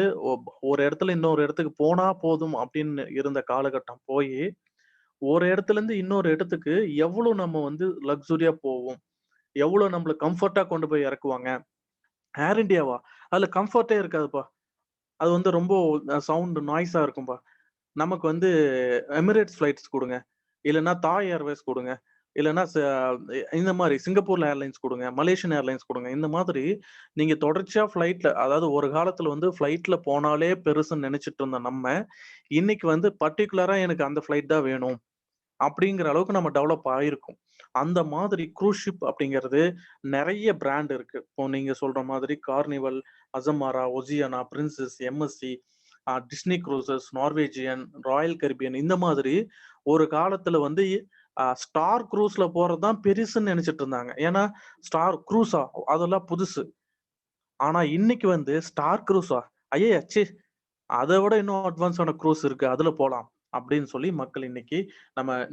ஒரு இடத்துல இன்னொரு இடத்துக்கு போனா போதும் அப்படின்னு இருந்த காலகட்டம் போயி, ஒரு இடத்துலருந்து இன்னொரு இடத்துக்கு எவ்வளோ நம்ம வந்து லக்ஸூரியா போவோம். எவ்வளோ நம்மள கம்ஃபர்ட்டா கொண்டு போய் இறக்குவாங்க. ஏர் இந்தியாவா? அதுல கம்ஃபர்ட்டே இருக்காதுப்பா. அது வந்து ரொம்ப சவுண்ட் நாய்ஸா இருக்கும்பா. நமக்கு வந்து எமிரேட்ஸ் ஃப்ளைட்ஸ் குடுங்க. இல்லன்னா தாய் ஏர்வேஸ் குடுங்க. இல்லன்னா இந்த மாரி சிங்கப்பூர்ல ஏர்லைன்ஸ் குடுங்க. மலேசியன் ஏர்லைன்ஸ் குடுங்க. இந்த மாதிரி நீங்க தொடர்ச்சியா ஃப்ளைட்ல, அதாவது ஒரு காலத்துல வந்து ஃப்ளைட்ல போனாலே பெருசுன்னு நெனச்சுட்டு இருந்த நம்ம, இன்னைக்கு வந்து பர்ட்டிகுலரா எனக்கு அந்த ஃப்ளைட் தான் வேணும். அப்படிங்கிற அளவுக்கு நம்ம டெவலப் ஆயிருக்கும். அந்த மாதிரி க்ரூஸ் ஷிப் அப்படிங்கிறது நிறைய பிராண்ட் இருக்கு. இப்போ நீங்க சொல்ற மாதிரி Carnival, Azamara, Oceania, Princess, MSC, Disney cruises, Norwegian, Royal Caribbean இந்த மாதிரி ஒரு காலத்துல வந்து ஸ்டார் குரூஸ்ல போறதுதான் பெருசுன்னு நினைச்சிட்டு இருந்தாங்க. ஏன்னா ஸ்டார் குரூஸா அதெல்லாம் புதுசு. ஆனா இன்னைக்கு வந்து ஸ்டார் குரூஸா ஐயே ச்சே அதை விட இன்னும் அட்வான்ஸான க்ரூஸ் இருக்கு அதுல போலாம் அப்படின்னு சொல்லி மக்கள் இன்னைக்கு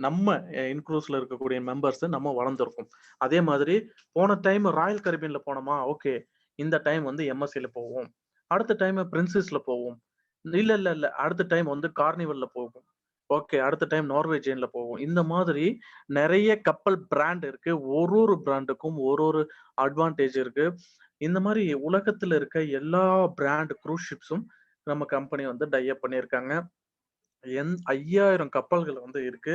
நம்ம இன்க்ரூஸ்ல இருக்கக்கூடிய மெம்பர்ஸ் நம்ம வளர்ந்துருக்கோம். அதே மாதிரி போன டைம் ராயல் கரிபியன்ல போனோமா, ஓகே இந்த டைம் வந்து எம்எஸ்சில போவோம், அடுத்த டைம் பிரின்சஸ்ல போவோம், இல்ல இல்ல இல்ல அடுத்த டைம் வந்து கார்னிவல்ல போவோம், ஓகே அடுத்த டைம் நார்வேஜியன்ல போவோம். இந்த மாதிரி நிறைய கப்பல் பிராண்ட் இருக்கு. ஒரு ஒரு பிராண்டுக்கும் ஒரு ஒரு அட்வான்டேஜ் இருக்கு. இந்த மாதிரி உலகத்துல இருக்க எல்லா பிராண்ட் க்ரூஸ் ஷிப்ஸும் நம்ம கம்பெனி வந்து டை அப் பண்ணியிருக்காங்க. 5000 கப்பல்கள் வந்து இருக்கு.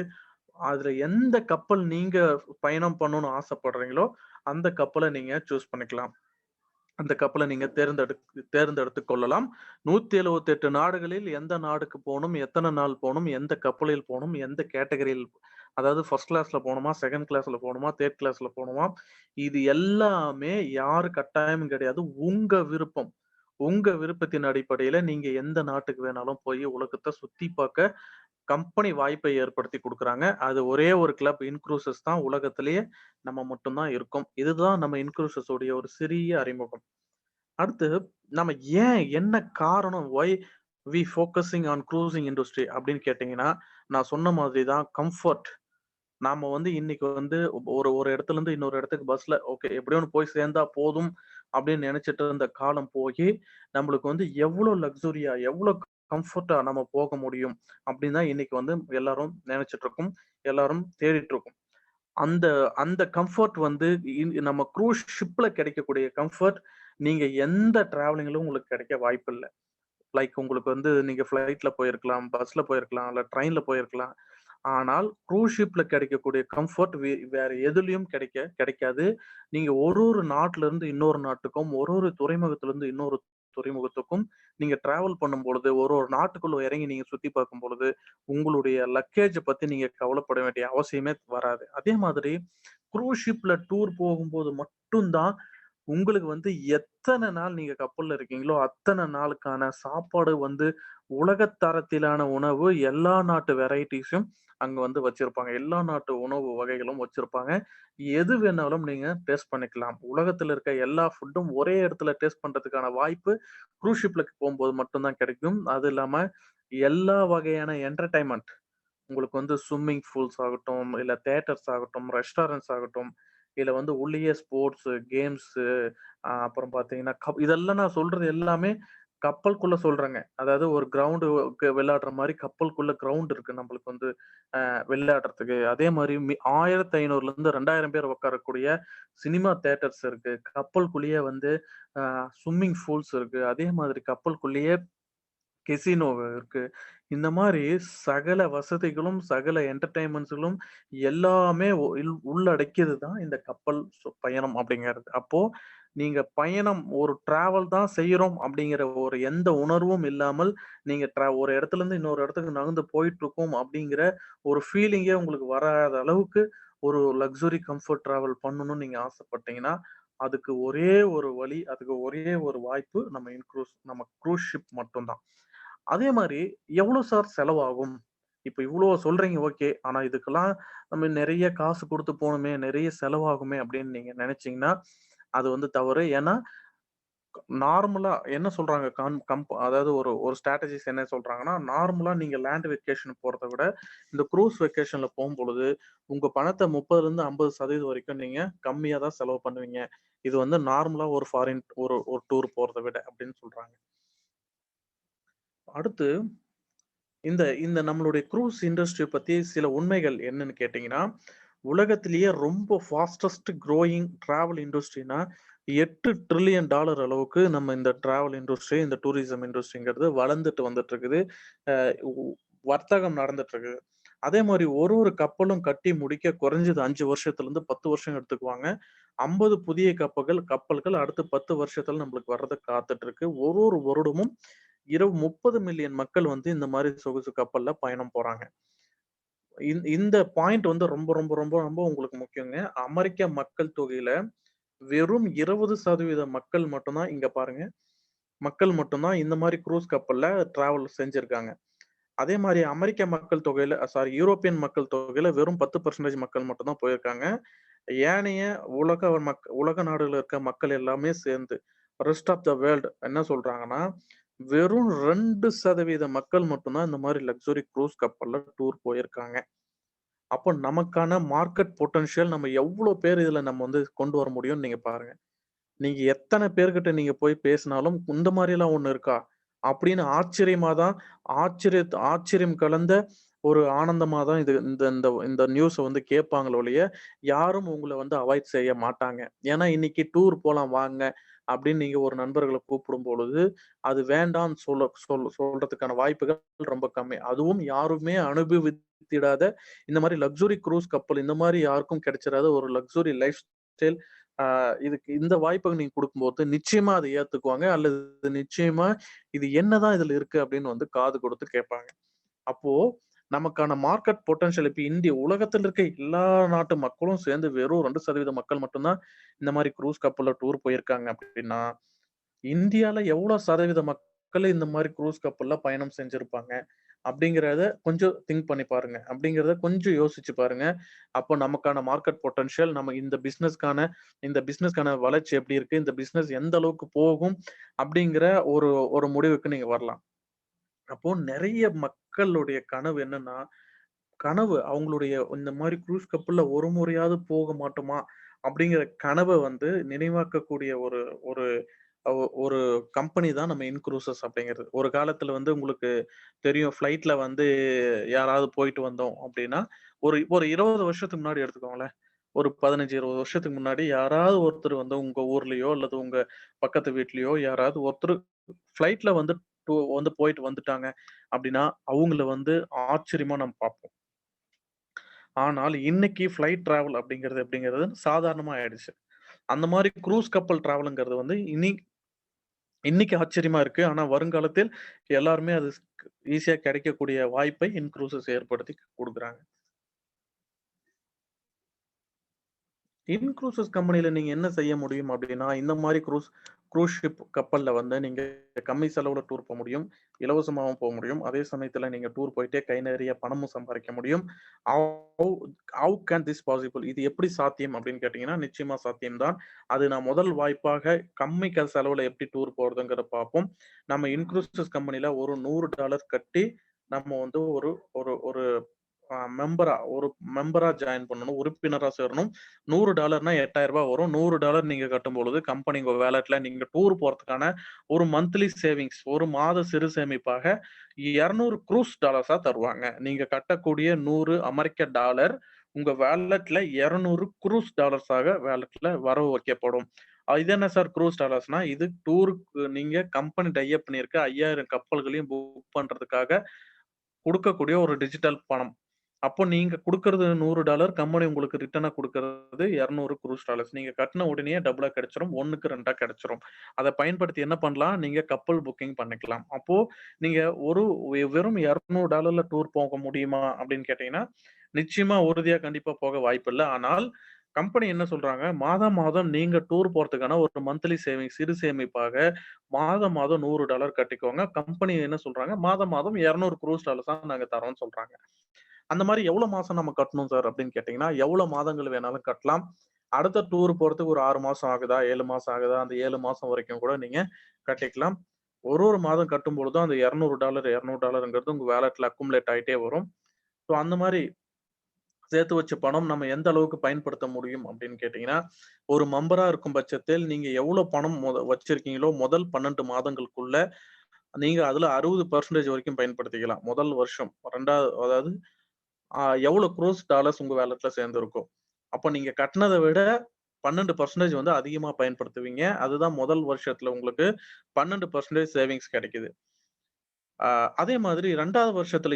அதுல எந்த கப்பல் நீங்க பயணம் பண்ணணும்னு ஆசைப்படுறீங்களோ அந்த கப்பலை நீங்க சூஸ் பண்ணிக்கலாம். அந்த கப்பலை நீங்க தேர்ந்தெடுத்துக் கொள்ளலாம். 178 நாடுகளில் எந்த நாடுக்கு போகணும், எத்தனை நாள் போகணும், எந்த கப்பலில் போகணும், எந்த கேட்டகரியில், அதாவது ஃபர்ஸ்ட் கிளாஸ்ல போகணுமா, செகண்ட் கிளாஸ்ல போகணுமா, தேர்ட் கிளாஸ்ல போகணுமா, இது எல்லாமே யாரு கட்டாயமும் கிடையாது. உங்க விருப்பம். உங்க விருப்பத்தின் அடிப்படையில நீங்க எந்த நாட்டுக்கு வேணாலும் போய் உலகத்தை சுத்தி பார்க்க கம்பெனி வாய்ப்பை ஏற்படுத்தி குடுக்குறாங்க. அது ஒரே ஒரு கிளப் இன்க்ரூசஸ் தான் உலகத்திலேயே நம்ம மட்டும் தான் இருக்கோம். இதுதான் நம்ம இன்க்ரூசஸ் உடைய ஒரு சிறிய அறிமுகம். அடுத்து நம்ம என்ன காரணம் we focusing on cruising industry அப்படின்னு கேட்டீங்கன்னா, நான் சொன்ன மாதிரி தான் கம்ஃபர்ட். நாம வந்து இன்னைக்கு வந்து ஒரு ஒரு இடத்துல இருந்து இன்னொரு இடத்துக்கு பஸ்ல ஓகே எப்படியோ ஒண்ணு போய் சேர்ந்தா போதும் அப்படின்னு நினைச்சிட்டு இருந்த காலம் போய் நம்மளுக்கு வந்து எவ்வளவு லக்ஸுரியா எவ்வளவு கம்ஃபர்ட்டா நம்ம போக முடியும் அப்படின்னு தான் இன்னைக்கு வந்து எல்லாரும் நினைச்சிட்டு இருக்கோம், எல்லாரும் தேடிட்டு இருக்கோம். அந்த அந்த கம்ஃபர்ட் வந்து நம்ம க்ரூஸ் ஷிப்ல கிடைக்கக்கூடிய கம்ஃபர்ட் நீங்க எந்த டிராவலிங்லும் உங்களுக்கு கிடைக்க வாய்ப்பு இல்லை. லைக் உங்களுக்கு வந்து நீங்க ஃபிளைட்ல போயிருக்கலாம், பஸ்ல போயிருக்கலாம், இல்ல ட்ரெயின்ல போயிருக்கலாம். ஆனால் க்ரூஸ் ஷிப்ல கிடைக்கக்கூடிய கம்ஃபர்ட் வேற எதுலயும் கிடைக்காது. நீங்க ஒரு ஒரு நாட்டுல இருந்து இன்னொரு நாட்டுக்கும், ஒரு ஒரு துறைமுகத்துல இருந்து இன்னொரு துறைமுகத்துக்கும் நீங்க டிராவல் பண்ணும் பொழுது, ஒரு ஒரு நாட்டுக்குள்ள இறங்கி நீங்க சுத்தி பார்க்கும் பொழுது, உங்களுடைய லக்கேஜ் பத்தி நீங்க கவலைப்பட வேண்டிய அவசியமே வராது. அதே மாதிரி க்ரூஸ் ஷிப்ல டூர் போகும்போது மட்டும் தான் உங்களுக்கு வந்து எத்தனை நாள் நீங்க கப்பல்ல இருக்கீங்களோ, அத்தனை நாளுக்கான சாப்பாடு வந்து உலகத்தரத்திலான உணவு எல்லா நாட்டு வெரைட்டீஸும் அங்க வந்து வச்சிருப்பாங்க. எல்லா நாட்டு உணவு வகைகளும் வச்சிருப்பாங்க. எது வேணாலும் நீங்க டேஸ்ட் பண்ணிக்கலாம். உலகத்துல இருக்க எல்லா ஃபுட்டும் ஒரே இடத்துல டேஸ்ட் பண்றதுக்கான வாய்ப்பு க்ரூஸ் ஷிப்ல போம்போது மட்டும் தான் கிடைக்கும். அது இல்லாம எல்லா வகையான என்டர்டெயின்மென்ட் உங்களுக்கு வந்து ஸ்விம்மிங் பூல்ஸ் ஆகட்டும், இல்ல தியேட்டர்ஸ் ஆகட்டும், ரெஸ்டாரண்ட்ஸ் ஆகட்டும், இல்ல வந்து உள்ளேயே ஸ்போர்ட்ஸ், கேம்ஸ் அப்புறம் பார்த்தீங்கன்னா, இதெல்லாம் நான் சொல்றது எல்லாமே கப்பலுக்குள்ள சொல்றேங்க. அதாவது ஒரு கிரவுண்ட் விளையாடுற மாரி கப்பலுக்குள்ள கிரவுண்ட் இருக்கு நம்மளுக்கு வந்து விளையாடுறதுக்கு. அதே மாரி 1500ல 2000 பேர் உட்காரக்கூடிய சினிமா தியேட்டர்ஸ் இருக்கு. கப்பலுக்குள்ளேயே வந்து அ ஸ்விம்மிங் பூல்ஸ் இருக்கு. அதே மாதிரி கப்பலுக்குள்ளேயே கெசினோ இருக்கு. இந்த மாரி சகல வசதிகளும், சகல என்டர்டெயின்மென்ட்ஸ்களும் எல்லாமே உள்ளடக்கியது தான் இந்த கப்பல் பயணம் அப்படிங்கிறது. அப்போ நீங்க பயணம் ஒரு டிராவல் தான் செய்றோம் அப்படிங்கிற ஒரு எந்த உணர்வும் இல்லாமல், நீங்க ஒரு இடத்துல இருந்து இன்னொரு இடத்துக்கு நகர்ந்து போயிட்டு இருக்கோம் அப்படிங்கிற ஒரு ஃபீலிங்கே உங்களுக்கு வராத அளவுக்கு ஒரு லக்ஸுரி கம்ஃபர்ட் டிராவல் பண்ணணும்னு நீங்க ஆசைப்பட்டீங்கன்னா, அதுக்கு ஒரே ஒரு வழி, அதுக்கு ஒரே ஒரு வாய்ப்பு நம்ம க்ரூஸ் ஷிப் மட்டும் தான். அதே மாரி எவ்வளோ சார் செலவாகும்? இப்ப இவ்ளோ சொல்றீங்க ஓகே. ஆனா இதுக்கெல்லாம் நம்ம நெறைய காசு குடுத்து போணுமே, நெறைய செலவாகுமே அப்படின்னு நீங்க நெனச்சீங்கன்னா, அது வந்து தவறு. ஏன்னா, நார்மலா என்ன சொல்றாங்க அதாவது ஒரு ஒரு ஸ்ட்ராட்டஜிஸ் என்ன சொல்றாங்கன்னா, நார்மலா நீங்க லேண்ட் வெக்கேஷன் போறத விட, இந்த க்ரூஸ் வெக்கேஷன்ல போம்பொழுது, உங்க பணத்த 30லிருந்து 50% வரைக்கும் நீங்க கம்மியா தான் செலவு பண்ணுவீங்க. இது வந்து நார்மலா ஒரு ஃபாரின் ஒரு ஒரு டூர் போறத விட அப்படின்னு சொல்றாங்க. அடுத்து இந்த இந்த நம்மளுடைய க்ரூஸ் இண்டஸ்ட்ரி பத்தி சில உண்மைகள் என்னன்னு கேட்டீங்கன்னா, உலகத்திலேயே ரொம்ப ஃபாஸ்டஸ்ட் குரோயிங் டிராவல் இண்டஸ்ட்ரினா $8 டிரில்லியன் அளவுக்கு நம்ம இந்த டிராவல் இண்டஸ்ட்ரி, இந்த டூரிசம் இண்டஸ்ட்ரிங்கிறது வளர்ந்துட்டு வந்துட்டு இருக்குது. அ உ வர்த்தகம் நடந்துட்டு இருக்குது. அதே மாரி ஒரு ஒரு கப்பலும் கட்டி முடிக்க குறைஞ்சது 5 வருஷத்துலருந்து 10 வருஷம் எடுத்துக்குவாங்க. 50 புதிய கப்பல்கள் அடுத்து 10 வருஷத்துல நம்மளுக்கு வர்றதுக்கு காத்துட்டு இருக்கு. ஒரு ஒரு வருடமும் 30 மில்லியன் மக்கள் வந்து இந்த மாரி சொகுசு கப்பல்ல பயணம் போறாங்க. இந்த பாயிண்ட் வந்து ரொம்ப ரொம்ப ரொம்ப ரொம்ப உங்களுக்கு முக்கியங்க. அமெரிக்க மக்கள் தொகையில வெறும் 20% மக்கள் மட்டும் தான் இங்க பாருங்க. மக்கள் மட்டும் தான் இந்த மாரி குரூஸ் கப்பல்ல டிராவல் செஞ்சிருக்காங்க. அதே மாரி அமெரிக்க மக்கள் தொகையில யூரோப்பியன் மக்கள் தொகையில வெறும் 10% மக்கள் மட்டும் தான் போயிருக்காங்க. ஏனைய உலக நாடுகள்ல இருக்க மக்கள் எல்லாமே சேர்ந்து ரெஸ்ட் ஆஃப் த வேர்ல்ட் என்ன சொல்றாங்கன்னா, வெறும் 2% மக்கள் மட்டும் தான் இந்த மாரி லக்ஸுரி குரூஸ் கப்பல்ல டூர் போயிருக்காங்க. அப்போ நமக்கான மார்க்கெட் பொட்டன்ஷியல் நம்ம எவ்ளோ பேர் இதுல நம்ம வந்து கொண்டு வர முடியும்னு நீங்க பாருங்க. நீங்க எத்தன பேர்கிட்ட நீங்க போய் பேசினாலும், "இந்த மாரிலாம் ஒண்ணு இருக்கா?" அப்படின்னு ஆச்சரியமா தான் ஆச்சரியம் கலந்த ஒரு ஆனந்தமா தான் இது இந்த இந்த இந்த நியூஸ வந்து கேட்பாங்களே ஒழிய, யாரும் உங்கள வந்து அவாய்ட் செய்ய மாட்டாங்க. ஏன்னா, "இன்னைக்கு டூர் போலாம் வாங்க" அப்படின்னு நீங்க ஒரு நண்பர்கள கூப்பிடும் பொழுது, அது வேண்டான்னு சொல்றதுக்கான வாய்ப்புகள் ரொம்ப கம்மி. அதுவும் யாருமே அனுபவித்திடாத இந்த மாரி லக்ஸுரி குரூஸ் கப்பல் இந்த மாரி யாருக்கும் கிடைச்சிராத ஒரு லக்ஸுரி லைஃப் ஸ்டைல். ஆ இதுக்கு இந்த வாய்ப்ப நீங்க குடுக்கும்போது, நிச்சயமா அத ஏத்துக்குவாங்க. அல்லது நிச்சயமா இது என்னதான் இதுல இருக்கு அப்படின்னு வந்து காது குடுத்து கேட்பாங்க. அப்போ நமக்கான மார்க்கெட் பொட்டன்ஷியல் இப்ப உலகத்துல இருக்க எல்லா நாட்டு மக்களும் சேர்ந்து வெறும் 2% மக்கள் மட்டும் தான் இந்த மாரி குரூஸ் கப்பல்ல டூர் போயிருக்காங்க அப்படின்னா, இந்தியால எவ்வளோ சதவீத மக்கள் இந்த மாரி குரூஸ் கப்பல்ல பயணம் செஞ்சிருப்பாங்க? அப்படிங்கிறத கொஞ்சம் திங்க் பண்ணி பாருங்க. அப்படிங்கிறத கொஞ்சம் யோசிச்சு பாருங்க. அப்போ நமக்கான மார்க்கெட் பொட்டன்ஷியல் நம்ம இந்த பிசினஸ்க்கான வளர்ச்சி எப்படி இருக்கு? இந்த பிசினஸ் எந்த அளவுக்கு போகும்? அப்படிங்கிற ஒரு ஒரு முடிவுக்கு நீங்க வரலாம். அப்போ நெறைய மக்களுடைய கனவு என்னன்னா, அவங்களுடைய இந்த மாரி குரூஸ் கப்பல்ல ஒரு முறையாவது போக மாட்டோமா? அப்படிங்கிற கனவ வந்து நினைவாக்கக்கூடிய ஒரு ஒரு ஒரு கம்பெனி தான் நம்ம இன்க்ரூசஸ் அப்படிங்கிறது. ஒரு காலத்துல வந்து உங்களுக்கு தெரியும் ஃப்ளைட்ல வந்து யாராவது போயிட்டு வந்தோம் அப்படின்னா, ஒரு ஒரு 20 வருஷத்துக்கு முன்னாடி எடுத்துக்கோங்களேன். ஒரு 15, 20 வருஷத்துக்கு முன்னாடி யாராவது ஒருத்தர் வந்து உங்க ஊர்லயோ அல்லது உங்க பக்கத்து வீட்லயோ யாராவது ஒருத்தர் ஃப்ளைட்ல வந்து வந்து போயிட்டு வந்துட்டாங்க அப்படின்னா, அவங்கள வந்து ஆச்சரியமா நம்ம பார்ப்போம். ஆனால் இன்னைக்கு ஃப்ளைட் டிராவல் அப்படிங்கிறது சாதாரணமா ஆயிடுச்சு. அந்த மாரி குரூஸ் கப்பல் டிராவல்ங்கிறது வந்து இன்னைக்கு ஆச்சரியமா இருக்கு. ஆனா வருங்காலத்தில் எல்லாருமே அது ஈஸியா கிடைக்கக்கூடிய வாய்ப்பை இன்க்ரூசஸ் ஏற்படுத்தி குடுக்குறாங்க. இன்க்ரூசஸ் கம்பெனில நீங்க என்ன செய்ய முடியும் அப்டின்னா, இந்த மாரி க்ரூஸ் ஷிப் கப்பல்ல வந்து நீங்க கம்மி செலவுல டூர் போ முடியும். இலவசமாவும் போ முடியும். அதே சமயத்துல நீங்க டூர் போயிட்டே கை நெறைய பணமும் சம்பாரிக்க முடியும். How how can this possible? இது எப்படி சாத்தியம் அப்டின்னு கேட்டீங்கன்னா, நிச்சயமா சாத்தியம் தான். அது நான் முதல் வாய்ப்பாக கம்மி செலவுல எப்படி டூர் போறதுங்கிறத பார்ப்போம். நம்ம இன்க்ரூசஸ் கம்பெனில ஒரு $100 கட்டி நம்ம வந்து ஒரு ஒரு ஒரு மெம்பரா ஜாயின் பண்ணணும். உறுப்பினரா சேரணும். $100னா ரூ. 8,000 வரும். $100 நீங்க கட்டும்பொழுது கம்பெனி உங்க வாலெட்ல நீங்க டூர் போறதுக்கான ஒரு மந்த்லி சேவிங்ஸ், ஒரு மாத சிறு சேமிப்பாக 200 குரூஸ் டாலர்ஸா தருவாங்க. நீங்க கட்டக்கூடிய 100 அமெரிக்க டாலர் உங்க வாலெட்ல 200 குரூஸ் டாலர்ஸாக வாலெட்ல வரவு வைக்கப்படும். இது என்ன சார் குரூஸ் டாலர்ஸ்னா, இது டூருக்கு நீங்க கம்பெனி டை அப் பண்ணியிருக்க 5000 கப்பல்களையும் புக் பண்றதுக்காக குடுக்கக்கூடிய ஒரு டிஜிட்டல் பணம். அப்போ நீங்க குடுக்குறது $100 கம்பெனி உங்களுக்கு ரிட்டர்னா குடுக்குறது 200 குரூஸ் டாலர்ஸ். நீங்க கட்டுன உடனேயே டபுளா கிடைச்சிரும். 1க்கு 2ஆ கிடைச்சிரும். அத பயன்படுத்தி என்ன பண்ணலாம்? நீங்க கப்பல் புக்கிங் பண்ணிக்கலாம். அப்போ நீங்க ஒரு வெறும் $200ல டூர் போக முடியுமா? அப்படின்னு கேட்டீங்கன்னா, நிச்சயமா உறுதியா கண்டிப்பா போக வாய்ப்பில்ல. ஆனால் கம்பெனி என்ன சொல்றாங்க, மாதம் மாதம் நீங்க டூர் போறதுக்கான ஒரு மந்த்லி சேவிங்ஸ் சிறு சேமிப்பாக மாதம் மாதம் $100 கட்டிக்கோங்க. கம்பெனி என்ன சொல்றாங்க, மாதம் மாதம் 200 குரூஸ் டாலர்ஸா நாங்க தர்றோம்ன்னு சொல்றாங்க. அந்த மாரி எவ்வளோ மாசம் நம்ம கட்டணும் சார் அப்படின்னு கேட்டீங்கன்னா, எவ்வளோ மாதங்கள் வேணாலும் கட்டலாம். அடுத்த டூர் போறதுக்கு ஒரு 6 மாசம் ஆகுதா? 7 மாசம் ஆகுதா? அந்த 7 மாசம் வரைக்கும் கூட நீங்க கட்டிக்கலாம். ஒரு மாதம் கட்டும்பொழுதும் அந்த $200 உங்க வாலெட்ல அக்குமுலேட் ஆயிட்டே வரும். ஸோ அந்த மாரி சேர்த்து வச்ச பணம் நம்ம எந்த அளவுக்கு பயன்படுத்த முடியும் அப்படின்னு கேட்டீங்கன்னா, ஒரு மெம்பரா இருக்கும் பட்சத்தில் நீங்க எவ்வளோ பணம் வச்சிருக்கீங்களோ முதல் 12 மாதங்களுக்குள்ள நீங்க அதுல 60% வரைக்கும் பயன்படுத்திக்கலாம். முதல் வருஷம். 2வது அதாவது ஆ எவ்வளோ குரோஸ் டாலர்ஸ் உங்க வாலெட்ல சேர்ந்திருக்கும். அப்ப நீங்க கட்டுனத விட 12% வந்து அதிகமா பயன்படுத்துவீங்க. அதுதான் முதல் வருஷத்துல உங்களுக்கு 12% சேவிங்ஸ் கிடைக்குது. ஆ அதே மாதிரி 2வது வருஷத்துல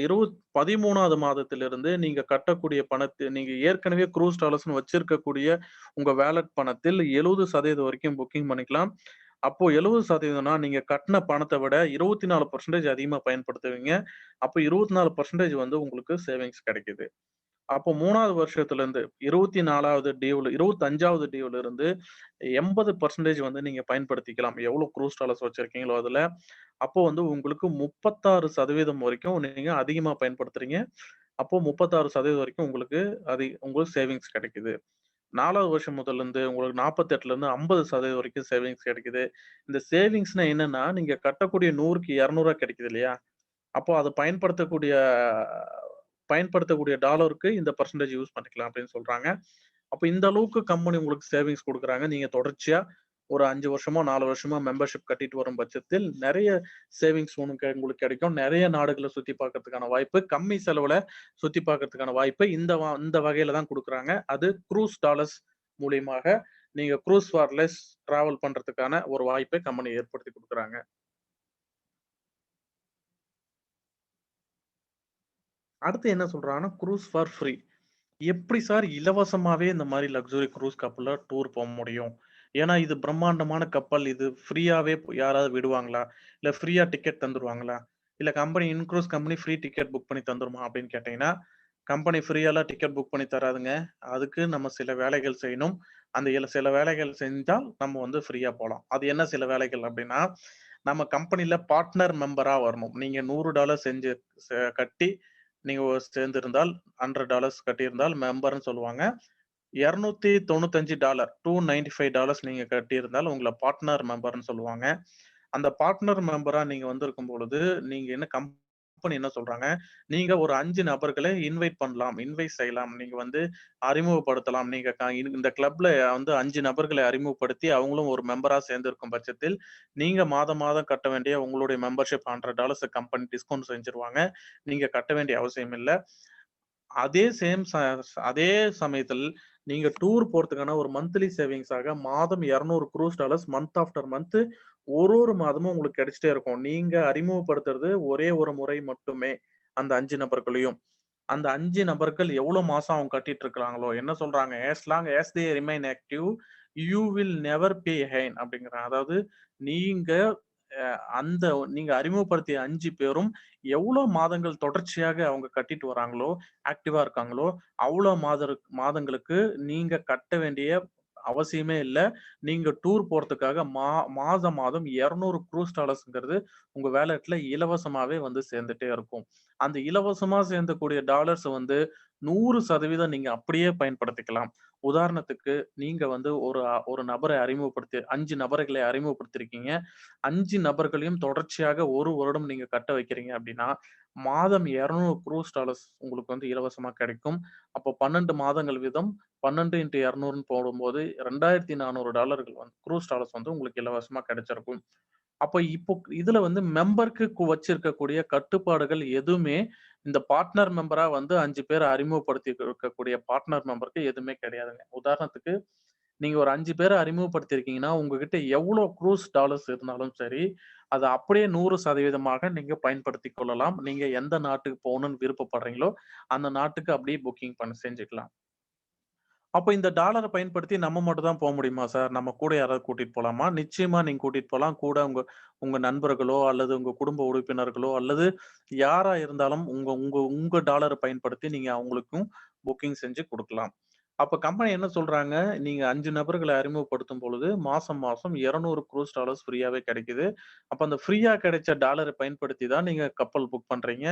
13வது மாதத்திலிருந்து நீங்க கட்டக்கூடிய நீங்க ஏற்கனவே குரூஸ் டாலர்ஸ்ன்னு வச்சிருக்கக்கூடிய உங்க வாலெட் பணத்தில் 70% வரைக்கும் புக்கிங் பண்ணிக்கலாம். அப்போ 70% நீங்க கட்டுன பணத்த விட 24% அதிகமா பயன்படுத்துவீங்க. அப்போ 24% வந்து உங்களுக்கு சேவிங்ஸ் கிடைக்குது. அப்போ 3வது வருஷத்துலருந்து 24வது டியூல 25வது டியூல இருந்து 80% வந்து நீங்க பயன்படுத்திக்கலாம். எவ்வளோ க்ரூஸ் டாலர்ஸ் வச்சிருக்கீங்களோ அதுல. அப்போ வந்து உங்களுக்கு 36% வரைக்கும் நீங்க அதிகமா பயன்படுத்துறீங்க. அப்போ 36% வரைக்கும் உங்களுக்கு சேவிங்ஸ் கிடைக்குது. 4வது வருஷம் முதல்லருந்து உங்களுக்கு 48லருந்து 50% வரைக்கும் சேவிங்ஸ் கிடைக்குது. இந்த சேவிங்ஸ்னா என்னன்னா, நீங்க கட்டக்கூடிய 100க்கு 200 கிடைக்குது இல்லையா? அப்போ அத பயன்படுத்தக்கூடிய டாலருக்கு இந்த பெர்சன்டேஜ் யூஸ் பண்ணிக்கலாம் அப்படின்னு சொல்றாங்க. அப்ப இந்த அளவுக்கு கம்பெனி உங்களுக்கு சேவிங்ஸ் குடுக்குறாங்க. நீங்க தொடர்ச்சியா ஒரு 5 வருஷமோ, 4 வருஷமோ மெம்பர்ஷிப் கட்டிட்டு வரும் பட்சத்தில் நெறைய சேவிங்ஸ் உங்களுக்கு கிடைக்கும். நெறைய நாடுகள சுத்தி பார்க்கறதுக்கான வாய்ப்பு, கம்மி செலவுல சுத்தி பார்க்கறதுக்கான வாய்ப்பு இந்த வகையில தான் குடுக்குறாங்க. அது க்ரூஸ் டாலர்ஸ் மூலியமாக நீங்க க்ரூஸ் ஃபார் லெஸ் டிராவல் பண்றதுக்கான ஒரு வாய்ப்பை கம்பெனி ஏற்படுத்தி குடுக்குறாங்க. அடுத்து என்ன சொல்றாங்கன்னா, க்ரூஸ் ஃபார் ஃப்ரீ. எப்படி சார் இலவசமாவே இந்த மாரி லக்ஸுரி க்ரூஸ் கப்பல்ல டூர் போ முடியும்? ஏன்னா இது பிரம்மாண்டமான கப்பல். இது ஃப்ரீயாவே யாராவது விடுவாங்களா? இல்ல ஃப்ரீயா டிக்கெட் தந்துருவாங்களா? இல்ல இன்க்ரூஸ் கம்பெனி ஃப்ரீ டிக்கெட் புக் பண்ணி தந்துருமா? அப்படின்னு கேட்டீங்கன்னா, கம்பெனி ஃப்ரீயாலாம் டிக்கெட் புக் பண்ணி தராதுங்க. அதுக்கு நம்ம சில வேலைகள் செய்யணும். அந்த சில வேலைகள் செஞ்சால் நம்ம வந்து ஃப்ரீயா போலாம். அது என்ன சில வேலைகள் அப்படின்னா, நம்ம கம்பெனில பார்ட்னர் மெம்பரா வரணும். நீங்க $100 செஞ்சு கட்டி நீங்க சேர்ந்திருந்தால் $100 கட்டியிருந்தால் மெம்பர்ன்னு சொல்லுவாங்க. $295 $295 நீங்க கட்டியிருந்தால் உங்கள பார்ட்னர் மெம்பர்ன்னு சொல்லுவாங்க. அந்த பார்ட்னர் மெம்பரா நீங்க வந்திருக்கும் பொழுது, நீங்க கம்பெனி என்ன சொல்றாங்க, நீங்க ஒரு 5 நபர்களை இன்வைட் செய்யலாம். நீங்க வந்து அறிமுகப்படுத்தலாம். நீங்க இந்த கிளப்ல வந்து 5 நபர்களை அறிமுகப்படுத்தி, அவங்களும் ஒரு மெம்பரா சேர்ந்திருக்கும் பட்சத்தில், நீங்க மாதம் மாதம் கட்ட வேண்டிய உங்களுடைய மெம்பர்ஷிப் $100 கம்பெனி டிஸ்கவுண்ட் செஞ்சுருவாங்க. நீங்க கட்ட வேண்டிய அவசியம் இல்ல. அதே சேம் ச அதே சமயத்தில் நீங்க டூர் போறதுக்கான ஒரு மந்த்லி சேவிங்ஸாக மாதம் 200 cruise dollars month after month ஒரு மாதமும் உங்களுக்கு கிடைச்சிட்டே இருக்கும். நீங்க அறிமுகப்படுத்துறது ஒரே ஒரு முறை மட்டுமே. அந்த 5 நபர்களையும். அந்த 5 நபர்கள் எவ்வளவு மாசம் அவங்க கட்டிட்டு இருக்கிறாங்களோ, என்ன சொல்றாங்க? "As long as they remain active, you will never pay again" அப்படிங்கிறாங்க. அதாவது நீங்க அ அந்த நீங்க அறிமுகப்படுத்திய 5 பேரும் எவ்வளவு மாதங்கள் தொடர்ச்சியாக அவங்க கட்டிட்டு வராங்களோ, ஆக்டிவா இருக்காங்களோ, அவ்வளோ மாதங்களுக்கு நீங்க கட்ட வேண்டிய அவசியமே இல்ல. நீங்க டூர் போறதுக்காக மாதம் மாதம் 200 க்ரூஸ் டாலர்ஸ்ங்கிறது உங்க வாலெட்ல இலவசமாவே வந்து சேர்ந்துட்டே இருக்கும். அந்த இலவசமா சேர்ந்தக்கூடிய டாலர்ஸ் வந்து 100% நீங்க அப்படியே பயன்படுத்திக்கலாம். உதாரணத்துக்கு நீங்க வந்து ஒரு நபரை 5 நபர்களை அறிமுகப்படுத்தியிருக்கீங்க. 5 நபர்களையும் தொடர்ச்சியாக 1 வருடம் நீங்க கட்ட வைக்கிறீங்க அப்படின்னா, மாதம் 200 க்ரூஸ் டாலர்ஸ் உங்களுக்கு வந்து இலவசமா கிடைக்கும். அப்போ 12 மாதங்கள் வீதம் 12 x 200ன்னு போடும்போது $2400 வந்து க்ரூஸ் டாலர்ஸ் வந்து உங்களுக்கு இலவசமா கிடைச்சிருக்கும். அப்ப இப்போ இதுல வந்து மெம்பருக்கு வச்சிருக்கக்கூடிய கட்டுப்பாடுகள் எதுவுமே இந்த பார்ட்னர் மெம்பரா வந்து 5 பேர அறிமுகப்படுத்தி இருக்கக்கூடிய பார்ட்னர் மெம்பருக்கு எதுவுமே கிடையாதுங்க. உதாரணத்துக்கு நீங்க ஒரு 5 பேர அறிமுகப்படுத்தியிருக்கீங்கன்னா, உங்ககிட்ட எவ்வளோ க்ரூஸ் டாலர்ஸ் இருந்தாலும் சரி, அத அப்படியே 100% நீங்க பயன்படுத்திக் கொள்ளலாம். நீங்க எந்த நாட்டுக்கு போகணும்னு விருப்பப்படுறீங்களோ, அந்த நாட்டுக்கு அப்படியே புக்கிங் செஞ்சுக்கலாம். அப்ப இந்த டாலர பயன்படுத்தி நம்ம மட்டும் தான் முடியுமா சார்? நம்ம கூட யாராவது கூட்டிட்டு போலாமா? நிச்சயமா நீங்க கூட்டிட்டு போலாம். கூட உங்க உங்க நண்பர்களோ, அல்லது உங்க குடும்ப உறுப்பினர்களோ, அல்லது யாரா இருந்தாலும் உங்க உங்க உங்க டாலர பயன்படுத்தி நீங்க அவங்களுக்கும் புக்கிங் செஞ்சு குடுக்கலாம். அப்ப கம்பெனி என்ன சொல்றாங்க, நீங்க 5 நபர்கள அறிமுகப்படுத்தும் பொழுது, மாசம் மாசம் 200 க்ரூஸ் டாலர்ஸ் ஃப்ரீயாவே கிடைக்குது. அப்ப அந்த ஃப்ரீயா கிடைச்ச டாலர பயன்படுத்தி தான் நீங்க கப்பல் புக் பண்றீங்க.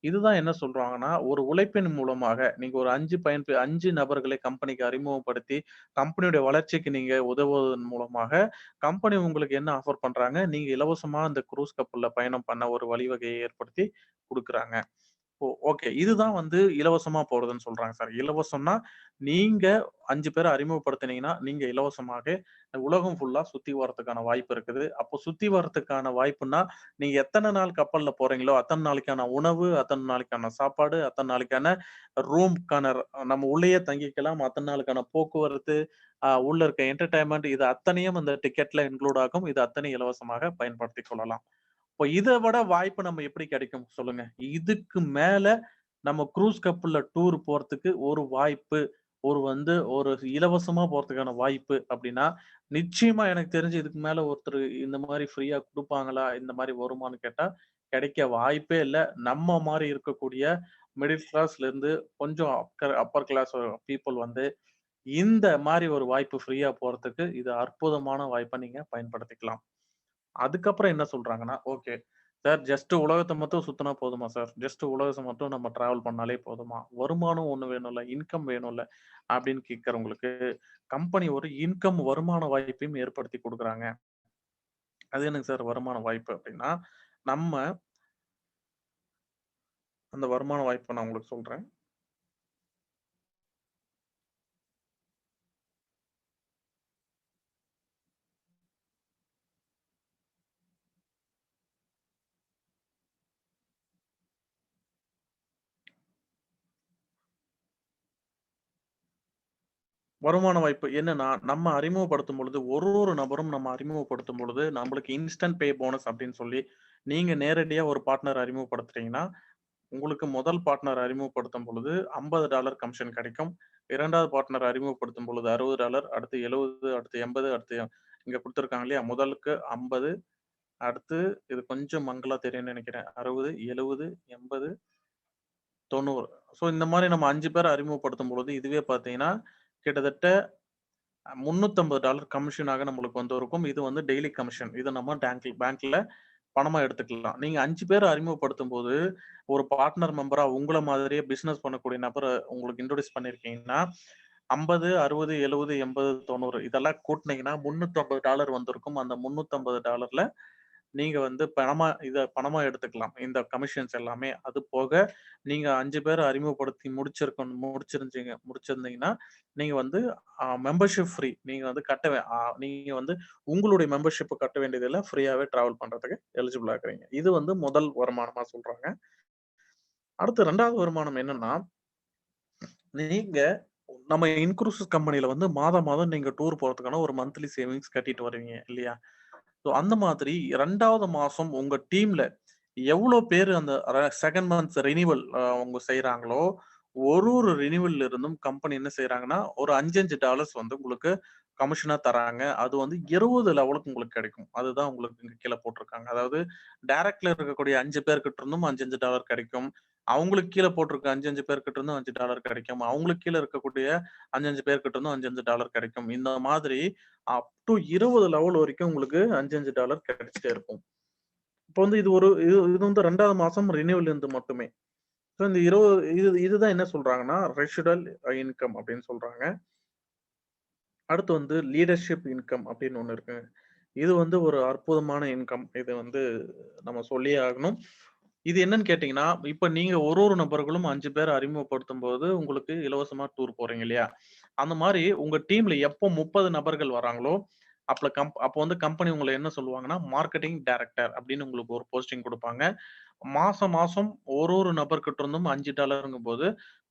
இதுதான் என்ன சொல்றாங்கன்னா, ஒரு உழைப்பின் மூலமாக நீங்க ஒரு 5 நபர்களை கம்பெனிக்கு அறிமுகப்படுத்தி, கம்பெனியுடைய வளர்ச்சிக்கு நீங்க உதவுவதன் மூலமாக, கம்பெனி உங்களுக்கு என்ன ஆஃபர் பண்றாங்க, நீங்க இலவசமா அந்த குரூஸ் கப்பல்ல பயணம் பண்ண ஒரு வழிவகையை ஏற்படுத்தி குடுக்குறாங்க. ஓகே. இதுதான் வந்து இலவசமா போறதுன்னு சொல்றாங்க சார். இலவசம்னா, நீங்க 5 பேர அறிமுகப்படுத்தினீங்கன்னா, நீங்க இலவசமாக உலகம் ஃபுல்லா சுத்தி வரதுக்கான வாய்ப்பு இருக்குது. அப்போ சுத்தி வரதுக்கான வாய்ப்புன்னா, நீங்க எத்தன நாள் கப்பல்ல போறீங்களோ, அத்தன நாளைக்கான உணவு, அத்தன நாளைக்கான சாப்பாடு, அத்தன நாளைக்கான ரூம்க்கான நம்ம உள்ளேயே தங்கிக்கலாம். அத்தன நாளுக்கான போக்குவரத்து, உள்ள இருக்க என்டர்டெயின்மென்ட் இது அத்தனையும் அந்த டிக்கெட்ல இன்க்ளூட் ஆகும். இது அத்தனையும் இலவசமாக பயன்படுத்திக் கொள்ளலாம். இப்ப இத விட வாய்ப்பு நம்ம எப்படி கிடைக்கும் சொல்லுங்க? இதுக்கு மேல நம்ம க்ரூஸ் கப்பல்ல டூர் போறதுக்கு ஒரு வாய்ப்பு ஒரு இலவசமா போறதுக்கான வாய்ப்பு அப்படின்னா, நிச்சயமா எனக்கு தெரிஞ்சு இதுக்கு மேல ஒருத்தர் இந்த மாரி ஃப்ரீயா குடுப்பாங்களா? இந்த மாரி வருமான்னு கேட்டா, கிடைக்க வாய்ப்பே இல்ல. நம்ம மாரி இருக்கக்கூடிய மிடில் கிளாஸ்ல இருந்து கொஞ்சம் அப்பர் கிளாஸ் பீப்பிள் வந்து இந்த மாரி ஒரு வாய்ப்பு ஃப்ரீயா போறதுக்கு இது அற்புதமான வாய்ப்பா நீங்க பயன்படுத்திக்கலாம். அதுக்கப்புறம் என்ன சொல்றாங்கன்னா, ஓகே. சார் ஜஸ்ட் உலகத்த மட்டும் சுத்துனா போதுமா சார்? ஜஸ்ட் உலகத்த மட்டும் நம்ம டிராவல் பண்ணாலே போதுமா? வருமானம் ஒண்ணு வேணும்ல, இன்கம் வேணும்ல அப்படின்னு கேட்கிறவங்களுக்கு, கம்பெனி ஒரு வருமான வாய்ப்பையும் ஏற்படுத்தி குடுக்குறாங்க. அது என்னங்க சார் வருமான வாய்ப்பு அப்படின்னா, நம்ம அந்த வருமான வாய்ப்ப நான் உங்களுக்கு சொல்றேன். வருமான வாய்ப்பு என்னன்னா, நம்ம அறிமுகப்படுத்தும் பொழுது, ஒரு நபரும் நம்ம அறிமுகப்படுத்தும் பொழுது, நம்மளுக்கு இன்ஸ்டன்ட் பே போனஸ் அப்படின்னு சொல்லி, நீங்க நேரடியா ஒரு பார்ட்னர் அறிமுகப்படுத்துறீங்கன்னா, உங்களுக்கு முதல் பார்ட்னர் அறிமுகப்படுத்தும் பொழுது $50 கமிஷன் கிடைக்கும். 2வது பார்ட்னர் அறிமுகப்படுத்தும் பொழுது $60, அடுத்து 70, அடுத்து 80, அடுத்து இங்க குடுத்திருக்காங்க இல்லையா? முதலுக்கு 50, அடுத்து இது கொஞ்சம் மங்கலா தெரியும்னு நெனைக்கிறேன். 60, 70, 80, 90. ஸோ இந்த மாரி நம்ம 5 பேர அறிமுகப்படுத்தும் பொழுது, இதுவே பார்த்தீங்கன்னா, கிட்டத்தட்ட $350 கமிஷனாக நம்மளுக்கு வந்து இருக்கும். இது வந்து டெய்லி கமிஷன். இத நம்ம பேங்க்ல பணமா எடுத்துக்கலாம். நீங்க 5 பேர அறிமுகப்படுத்தும்போது, ஒரு பார்ட்னர் மெம்பரா உங்கள மாதிரியே பிசினஸ் பண்ணக்கூடிய நபர உங்களுக்கு இன்ட்ரோடியூஸ் பண்ணியிருக்கீங்கன்னா, 50, 60, 70, 80, 90 இதெல்லாம் கூட்டுனீங்கன்னா $350 வந்திருக்கும். அந்த $350ல நீங்க வந்து பணமா எடுத்துக்கலாம். இந்த கமிஷன்ஸ் எல்லாமே. அது போக நீங்க 5 பேர அறிமுகப்படுத்தி முடிச்சிருந்தீங்கன்னா, நீங்க வந்து மெம்பர்ஷிப் ஃப்ரீ. நீங்க வந்து கட்ட வே அ நீங்க வந்து உங்களுடைய மெம்பர்ஷிப் கட்ட வேண்டியதில்ல. ஃப்ரீயாவே டிராவல் பண்றதுக்கு எலிஜிபிளா இருக்கிறீங்க. இது வந்து முதல் வருமானமா சொல்றாங்க. அடுத்து 2வது வருமானம் என்னன்னா, நீங்க நம்ம இன்க்ரூசிவ் கம்பெனில வந்து மாதம் மாதம் நீங்க டூர் போறதுக்கான ஒரு மந்த்லி சேவிங்ஸ் கட்டிட்டு வருவீங்க இல்லையா? ஸோ அந்த மாதிரி 2வது மாசம் உங்க டீம்ல எவ்வளோ பேரு அந்த 2ண்ட் மந்த்ஸ் ரினிவல் அவங்க செய்றாங்களோ, ஒரு ரினிவல்ல இருந்தும் கம்பெனி என்ன செய்றாங்கன்னா, ஒரு $5 வந்து உங்களுக்கு கமிஷனா தராங்க. அது வந்து 20 லெவலுக்கு உங்களுக்கு கிடைக்கும். அதுதான் உங்களுக்கு இங்க கீழ போட்டிருக்காங்க. அதாவது டைரக்ட்ல இருக்கக்கூடிய 5 பேர்கிட்ட இருந்தும் $5 கிடைக்கும். அவங்களுக்கு கீழ போட்டிருக்க 5 பேர்கிட்ட இருந்தும் $5 கிடைக்கும். அவங்களுக்கு கீழ இருக்கக்கூடிய 5 பேர்கிட்ட இருந்தும் $5 கிடைக்கும். இந்த மாதிரி அப் டூ 20 லெவல் வரைக்கும் உங்களுக்கு $5 கிடைச்சுட்டே இருக்கும். இப்ப வந்து இது வந்து 2வது மாசம் ரினிவல் இருந்து மட்டுமே. ஸோ இந்த 20 இதுதான் என்ன சொல்றாங்கன்னா, ரெசிடுவல் இன்கம் அப்படின்னு சொல்றாங்க. அடுத்து வந்து லீடர்ஷிப் இன்கம் அப்படின்னு ஒண்ணு இருக்குங்க. இது வந்து ஒரு அற்புதமான இன்கம். இது வந்து நம்ம சொல்லியே ஆகணும். இது என்னன்னு கேட்டீங்கன்னா, இப்ப நீங்க ஒரு நபர்களும் 5 பேர அறிமுகப்படுத்தும்போது, உங்களுக்கு இலவசமா டூர் போறீங்க இல்லையா? அந்த மாரி உங்க டீம்ல எப்போ 30 நபர்கள் வராங்களோ, அப்ப வந்து கம்பெனி உங்கள என்ன சொல்லுவாங்கன்னா, மார்க்கெட்டிங் டைரக்டர் அப்படின்னு உங்களுக்கு ஒரு போஸ்டிங் குடுப்பாங்க. மாசம் மாசம் நபர்கிட்ட இருந்தும் $5ங்கும்போது,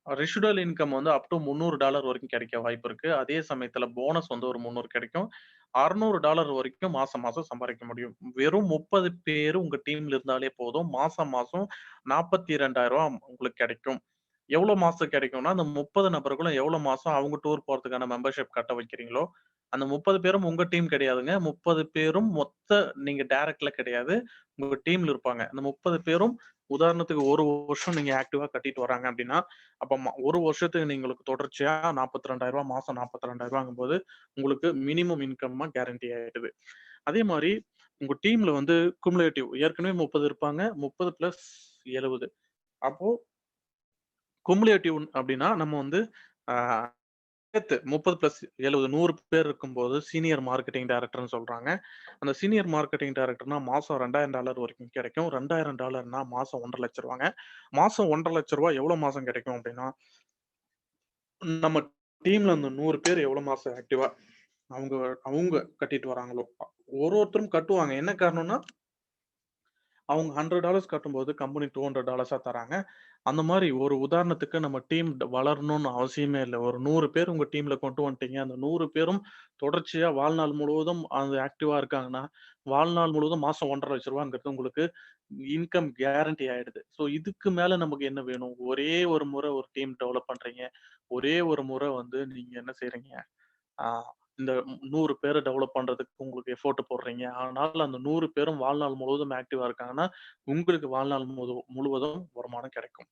ரெசிடுவல் இன்கம் வந்து அப் டூ $300 வரைக்கும் கிடைக்க வாய்ப்பு இருக்கு. அதே சமயத்துல போனஸ் வந்து ஒரு 300 கிடைக்கும். $600 வரைக்கும் மாசம் மாசம் சம்பாரிக்க முடியும். வெறும் 30 பேரு உங்க டீம்ல இருந்தாலே போதும். மாசம் மாசம் $42,000 உங்களுக்கு கிடைக்கும். எவ்வளோ மாசம் கிடைக்கும்னா, அந்த 30 நபர்களும் எவ்வளோ மாசம் அவங்க டூர் போறதுக்கான மெம்பர்ஷிப் கட்ட வைக்கிறீங்களோ, அந்த 30 பேரும் உங்க டீம் கிடையாதுங்க. 30 பேரும் நீங்க டைரக்ட்ல கிடையாது. உங்க டீம்ல இருப்பாங்க. அந்த 30 பேரும் உதாரணத்துக்கு 1 வருஷம் நீங்க ஆக்டிவா கட்டிட்டு வராங்க அப்டின்னா, அப்ப 1 வருஷத்துக்கு நீங்களுக்கு தொடர்ச்சியா $42,000 மாசம் $42,000ங்கும்போது, உங்களுக்கு மினிமம் இன்கம்மா கேரண்டி ஆயிடுது. அதே மாரி உங்க டீம்ல வந்து குமுலேட்டிவ் ஏற்கனவே 30 இருப்பாங்க. 30 பிளஸ் 70 அப்போ குமுலேட்டிவ் அப்டின்னா நம்ம வந்து ஆ சேர்த்து 30 பிளஸ் 70 100 பேர் இருக்கும்போது சீனியர் மார்க்கெட்டிங் டைரக்டர்ன்னு சொல்றாங்க. அந்த சீனியர் மார்க்கெட்டிங் டைரக்டர்னா மாசம் $2,000 வரைக்கும் கிடைக்கும். $2,000னா மாசம் ₹1,50,000 மாசம் ₹1,50,000 எவ்வளோ மாசம் கிடைக்கும் அப்டின்னா, நம்ம டீம்ல அந்த 100 பேர் எவ்வளோ மாசம் ஆக்டிவா அவங்க அவங்க கட்டிட்டு வராங்களோ, ஒருத்தரும் கட்டுவாங்க. என்ன காரணம்னா, அவங்க $100 கட்டும்போது கம்பெனி $200 தராங்க. அந்த மாரி ஒரு உதாரணத்துக்கு நம்ம டீம் வளரணும்னு அவசியமே இல்ல. ஒரு 100 பேர் உங்க டீம்ல கொண்டு வந்துட்டீங்க. அந்த 100 பேரும் தொடர்ச்சியா வாழ்நாள் முழுவதும் அது ஆக்டிவா இருக்காங்கன்னா, வாழ்நாள் முழுவதும் மாசம் $1,50,000ங்கிறது உங்களுக்கு இன்கம் கேரண்டி ஆயிடுது. ஸோ இதுக்கு மேல நமக்கு என்ன வேணும்? ஒரே ஒரு முறை ஒரு டீம் டெவலப் பண்றீங்க. ஒரே ஒரு முறை வந்து நீங்க என்ன செய்றீங்க? ஆ இந்த 100 பேர டெவலப் பண்றதுக்கு உங்களுக்கு எஃபோர்ட் போடுறீங்க. ஆனால் அந்த 100 பேரும் வாழ்நாள் முழுவதும் ஆக்டிவா இருக்காங்கன்னா, உங்களுக்கு வாழ்நாள் முழுவதும் வருமானம் கிடைக்கும்.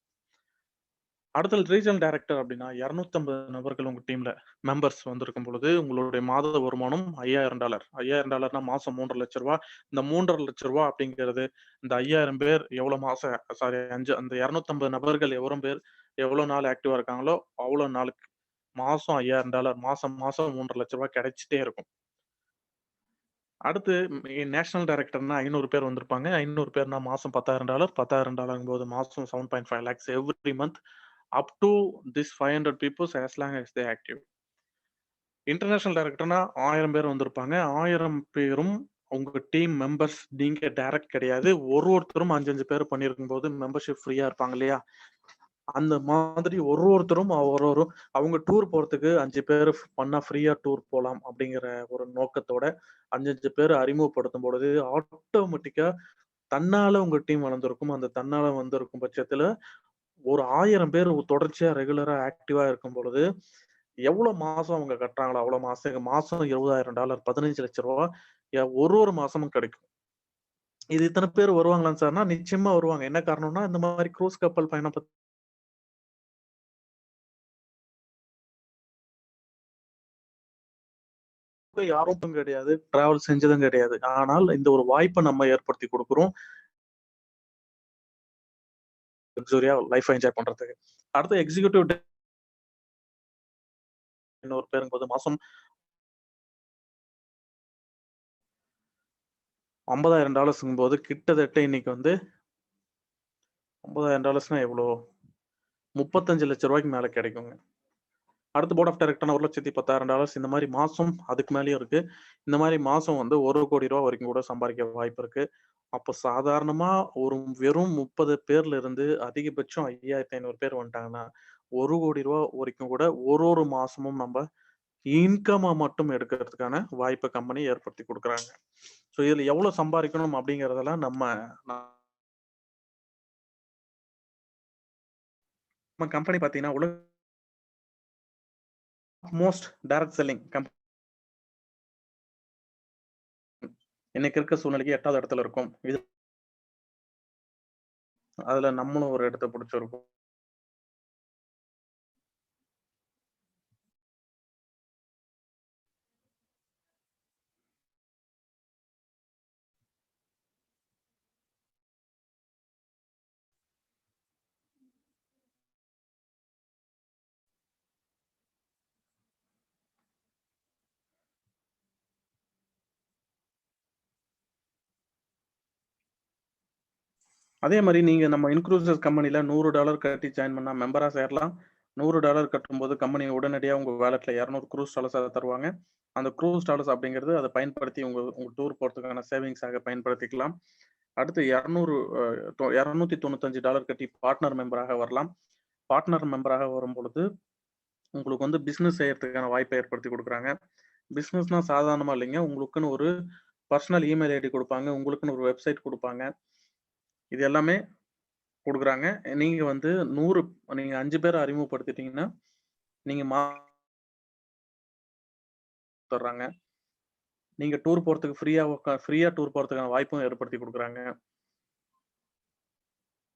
அடுத்தது ரீஜனல் டைரக்டர் அப்டின்னா 250 நபர்கள் உங்க டீம்ல மெம்பர்ஸ் வந்திருக்கும் பொழுது, உங்களுடைய மாத வருமானம் $5,000. $5,000னா மாசம் ரூ. 3,00,000. இந்த ரூ. 3,50,000 அப்படிங்கிறது இந்த 5,000 பேர் எவ்வளோ மாசம் சாரி 5 அந்த 250 நபர்கள் எவ்வளோ நாள் ஆக்டிவா இருக்காங்களோ, அவ்வளோ நாளுக்கு மாசம் $5,000 மாசம் மாசம் ரூ. 3,00,000 கிடைச்சிட்டே இருக்கும். அடுத்து நேஷனல் டைரக்டர்னா 500 பேர் வந்திருப்பாங்க. 500 பேர்னா மாசம் $10,000 $10,000ங்கும்போது மாசம் 7.5 lakhs every month up to this 500 peoples as long as they active. International டைரக்டர்னா 1000 பேர் வந்திருப்பாங்க. 1000 பேரும் உங்க டீம் மெம்பர்ஸ். நீங்க டைரக்ட் கிடையாது. ஒருத்தரும் 5, 5 பேர் பண்ணியிருக்கும்போது மெம்பர்ஷிப் ஃப்ரீயா இருப்பாங்க இல்லையா? அந்த மாதிரி ஒருத்தரும் அவங்க டூர் போறதுக்கு 5 பேர் பண்ணா ஃப்ரீயா டூர் போலாம் அப்படிங்கிற ஒரு நோக்கத்தோட 5, 5 பேர் அறிமுகப்படுத்தும் பொழுது ஆட்டோமேட்டிக்கா தன்னால உங்க டீம் வளர்ந்திருக்கும். அந்த தன்னால வந்திருக்கும் பட்சத்துல ஒரு 1000 பேர் தொடர்ச்சியா ரெகுலரா ஆக்டிவா இருக்கும் பொழுது, எவ்வளோ மாசம் அவங்க கட்டுறாங்களோ, அவ்வளோ மாசம் $20,000 $15,00,000 ஒரு மாசமும் கிடைக்கும். இது இத்தன பேர் வருவாங்களான்னு சார்னா, நிச்சயமா வருவாங்க. என்ன காரணம்னா, இந்த மாரி குரூஸ் கப்பல் பயணம் யாரும் கிடையாது. டிராவல் செஞ்சதும் கிடையாது. ஆனால் இந்த ஒரு வாய்ப்ப நம்ம ஏற்படுத்தி குடுக்குறோம். லக்ஸூரியா லைஃப்ப என்ஜாய் பண்றதுக்கு. அடுத்து எக்ஸிக்யூட்டிவ் இன்னொரு பேருங்கும்போது மாசம் $50,000ங்கும்போது கிட்டத்தட்ட இன்னைக்கு வந்து $50,000னா எவ்வளோ? $35,00,000 மேல கிடைக்குங்க. அடுத்து போர்ட் ஆஃப் டைரக்டர்னா $1,10,000 இந்த மாரி மாசம் அதுக்கு மேலயும் இருக்கு. இந்த மாரி மாசம் வந்து $1,00,00,000 வரைக்கும் கூட சம்பாதிக்க வாய்ப்பு இருக்கு. அப்ப சாதாரணமா ஒரு வெறும் 30 பேர்ல இருந்து அதிகபட்சம் 5,500 பேர் வந்துட்டாங்கன்னா, $1,00,00,000 வரைக்கும் கூட ஒரு மாசமும் நம்ப இன்கம்ம மட்டும் எடுக்கிறதுக்கான வாய்ப்ப கம்பெனி ஏற்படுத்தி குடுக்குறாங்க. ஸோ இதுல எவ்வளோ சம்பாரிக்கணும் அப்படிங்கிறதெல்லாம் நம்ம கம்பெனி பார்த்தீங்கன்னா, மோஸ்ட் டைரக்ட் செல்லிங் இன்னைக்கு இருக்க சூழ்நிலைக்கு 8வது இடத்துல இருக்கும். அதுல நம்மளும் ஒரு இடத்த பிடிச்சிருக்கோம். அதே மாரி நீங்க நம்ம இன்க்ளூசிவ் கம்பெனில $100 கட்டி ஜாயின் பண்ணா மெம்பரா சேரலாம். $100 கட்டும்போது கம்பெனி உடனடியா உங்க வாலெட்ல 200 க்ரூஸ் டாலர்ஸா தருவாங்க. அந்த க்ரூஸ் டாலர்ஸ் அப்படிங்கிறது அத பயன்படுத்தி உங்க உங்க டூர் போறதுக்கான சேவிங்ஸாக பயன்படுத்திக்கலாம். அடுத்து $295 கட்டி பார்ட்னர் மெம்பராக வரலாம். பார்ட்னர் மெம்பராக வரும்பொழுது, உங்களுக்கு வந்து பிசினஸ் செய்யறதுக்கான வாய்ப்பை ஏற்படுத்தி குடுக்குறாங்க. பிசினஸ்னா சாதாரணமா இல்லைங்க. உங்களுக்குன்னு ஒரு பர்சனல் இமெயில் ஐடி குடுப்பாங்க. உங்களுக்குன்னு ஒரு வெப்சைட் குடுப்பாங்க. இது எல்லாமே குடுக்குறாங்க. நீங்க வந்து 5 பேர அறிமுகப்படுத்திட்டீங்கன்னா, நீங்க தர்றாங்க. நீங்க டூர் போறதுக்கு ஃப்ரீயா டூர் போறதுக்கான வாய்ப்பும் ஏற்படுத்தி குடுக்குறாங்க.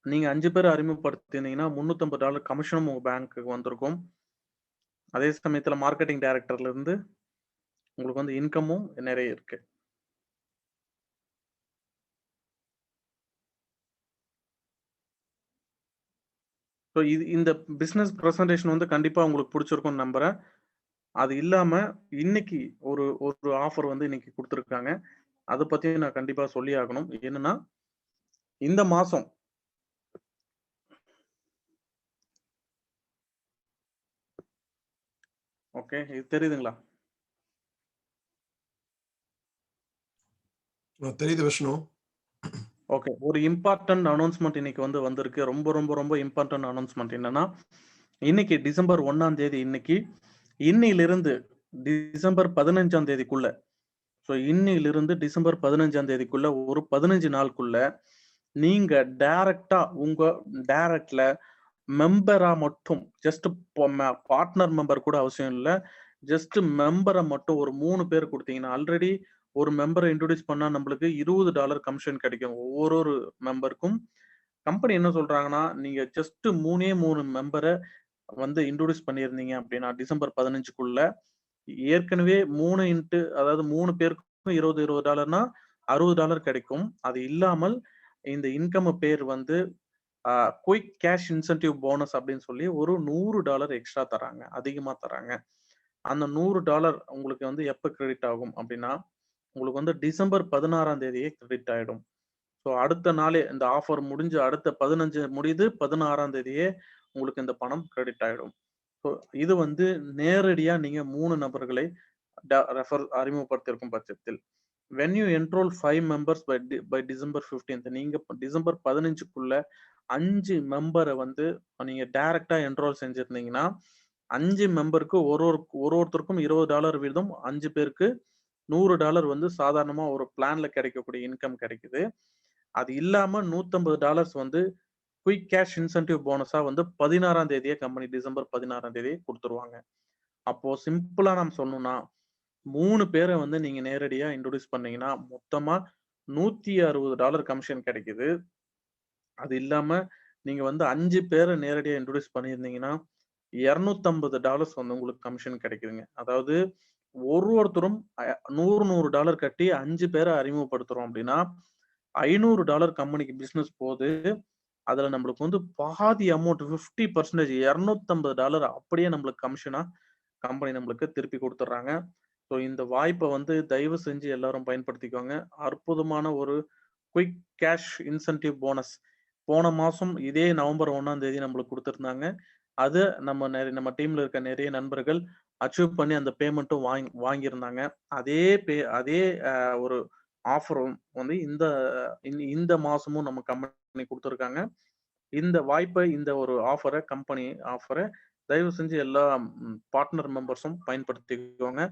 நீங்க 5 பேர அறிமுகப்படுத்தினீங்கன்னா, $350 கமிஷனும் உங்க பேங்க்குக்கு வந்திருக்கும். அதே சமயத்துல மார்க்கெட்டிங் டைரக்டர்ல இருந்து உங்களுக்கு வந்து இன்கமும் நெறைய இருக்கு. ஸோ இந்த பிசினஸ் பிரசன்டேஷன் வந்து கண்டிப்பா உங்களுக்கு புடிச்சிருக்கும்னு நம்புறேன். அது இல்லாம இன்னைக்கு ஒரு ஒரு ஆஃபர் வந்து இன்னைக்கு குடுத்துருக்காங்க. அத பத்தியும் நான் கண்டிப்பா சொல்லியே ஆகணும். என்னன்னா, இந்த மாசம் ஓகே. இது தெரியுதுங்களா? தெரியுது விஷ்ணு. ஓகே. ஒரு இம்பார்ட்டன்ட் அனௌன்ஸ்மெண்ட் இன்னைக்கு வந்திருக்கு. ரொம்ப ரொம்ப ரொம்ப இம்பார்ட்டன்ட் அனௌன்ஸ்மெண்ட் என்னன்னா, இன்னைக்கு டிசம்பர் 1ஆம் தேதி இன்னையிலிருந்து டிசம்பர் 15ஆம் தேதிக்குள்ள, ஸோ இன்னையிலிருந்து டிசம்பர் 15ஆம் தேதிக்குள்ள ஒரு 15 நாளுக்குள்ள நீங்க டைரக்ட்ல மெம்பரா மட்டும் ஜஸ்ட் பார்ட்னர் மெம்பர் கூட அவசியம் இல்ல. ஜஸ்ட் மெம்பரை மட்டும் ஒரு 3 பேர் கொடுத்தீங்கன்னா, ஆல்ரெடி ஒரு மெம்பரை இன்ட்ரோடியூஸ் பண்ணா நம்மளுக்கு $20 கமிஷன் கிடைக்கும். ஒவ்வொரு மெம்பருக்கும். கம்பெனி என்ன சொல்றாங்கன்னா, நீங்க ஜஸ்ட் 3 மெம்பரை இன்ட்ரோடியூஸ் பண்ணியிருந்தீங்க அப்படின்னா டிசம்பர் 15க்குள்ள ஏற்கனவே 3 பேருக்கும் $20 $60 கிடைக்கும். அது இல்லாமல் இந்த இன்கம் பேர் குயிக் கேஷ் இன்சென்டிவ் போனஸ் அப்படின்னு சொல்லி ஒரு $100 எக்ஸ்ட்ரா தராங்க, அதிகமா தராங்க. அந்த $100 உங்களுக்கு எப்ப கிரெடிட் ஆகும் அப்படின்னா, உங்களுக்கு டிசம்பர் 16ஆம் தேதியே கிரெடிட் ஆயிடும். ஸோ அடுத்த நாளே இந்த ஆஃபர் முடிஞ்சு அடுத்த 15 முடியுது, 16ஆம் தேதியே உங்களுக்கு இந்த பணம் கிரெடிட் ஆயிடும். ஸோ இது நேரடியா நீங்க 3 நபர்களை அறிமுகப்படுத்தியிருக்கும் பட்சத்தில் when you enroll 5 members by December 15th, நீங்க டிசம்பர் 15க்குள்ள 5 மெம்பரை நீங்க டைரக்டா என்ரோல் செஞ்சிருந்தீங்கன்னா 5 மெம்பருக்கு ஒருத்தருக்கும் $20 வீதம், 5 பேருக்கு $100 சாதாரணமா ஒரு பிளான்ல கிடைக்கக்கூடிய இன்கம் கிடைக்குது. அது இல்லாம $150 குயிக் கேஷ் இன்சென்டிவ் போனஸா 16ஆம் தேதியே கம்பெனி டிசம்பர் 16ஆம் தேதி கொடுத்துருவாங்க. அப்போ சிம்பிளா நம்ம சொல்லணும்னா 3 பேரை நீங்க நேரடியா இன்ட்ரோடியூஸ் பண்ணீங்கன்னா மொத்தமா $160 கமிஷன் கிடைக்குது. அது இல்லாம நீங்க 5 பேரை நேரடியா இன்ட்ரோடியூஸ் பண்ணியிருந்தீங்கன்னா $250 உங்களுக்கு கமிஷன் கிடைக்குதுங்க. அதாவது ஒருத்தரும் $100 கட்டி 5 பேரை அறிமுகப்படுத்துறோம் அப்படின்னா $500 கம்பெனிக்கு பிசினஸ் போகுது. அதுல நம்மளுக்கு பாதி அமௌண்ட் 50% $250 அப்படியே நம்மளுக்கு கமிஷனா கம்பெனி நம்மளுக்கு திருப்பி கொடுத்துட்றாங்க. ஸோ இந்த வாய்ப்பை தயவு செஞ்சு எல்லாரும் பயன்படுத்திக்கோங்க. அற்புதமான ஒரு குயிக் கேஷ் இன்சென்டிவ் போனஸ் போன மாசம் இதே நவம்பர் 1ஆம் தேதி நம்மளுக்கு கொடுத்துருந்தாங்க. அது நம்ம டீம்ல இருக்க நிறைய நண்பர்கள் அச்சீவ் பண்ணி அந்த பேமெண்ட்டும் வாங்கியிருந்தாங்க. அதே ஒரு ஆஃபரும் இந்த மாசமும் நம்ம கம்பெனி கொடுத்துருக்காங்க. இந்த வாய்ப்பை, இந்த ஒரு கம்பெனி ஆஃபரை தயவு செஞ்சு எல்லா பார்ட்னர் மெம்பர்ஸும் பயன்படுத்திக்கோங்க.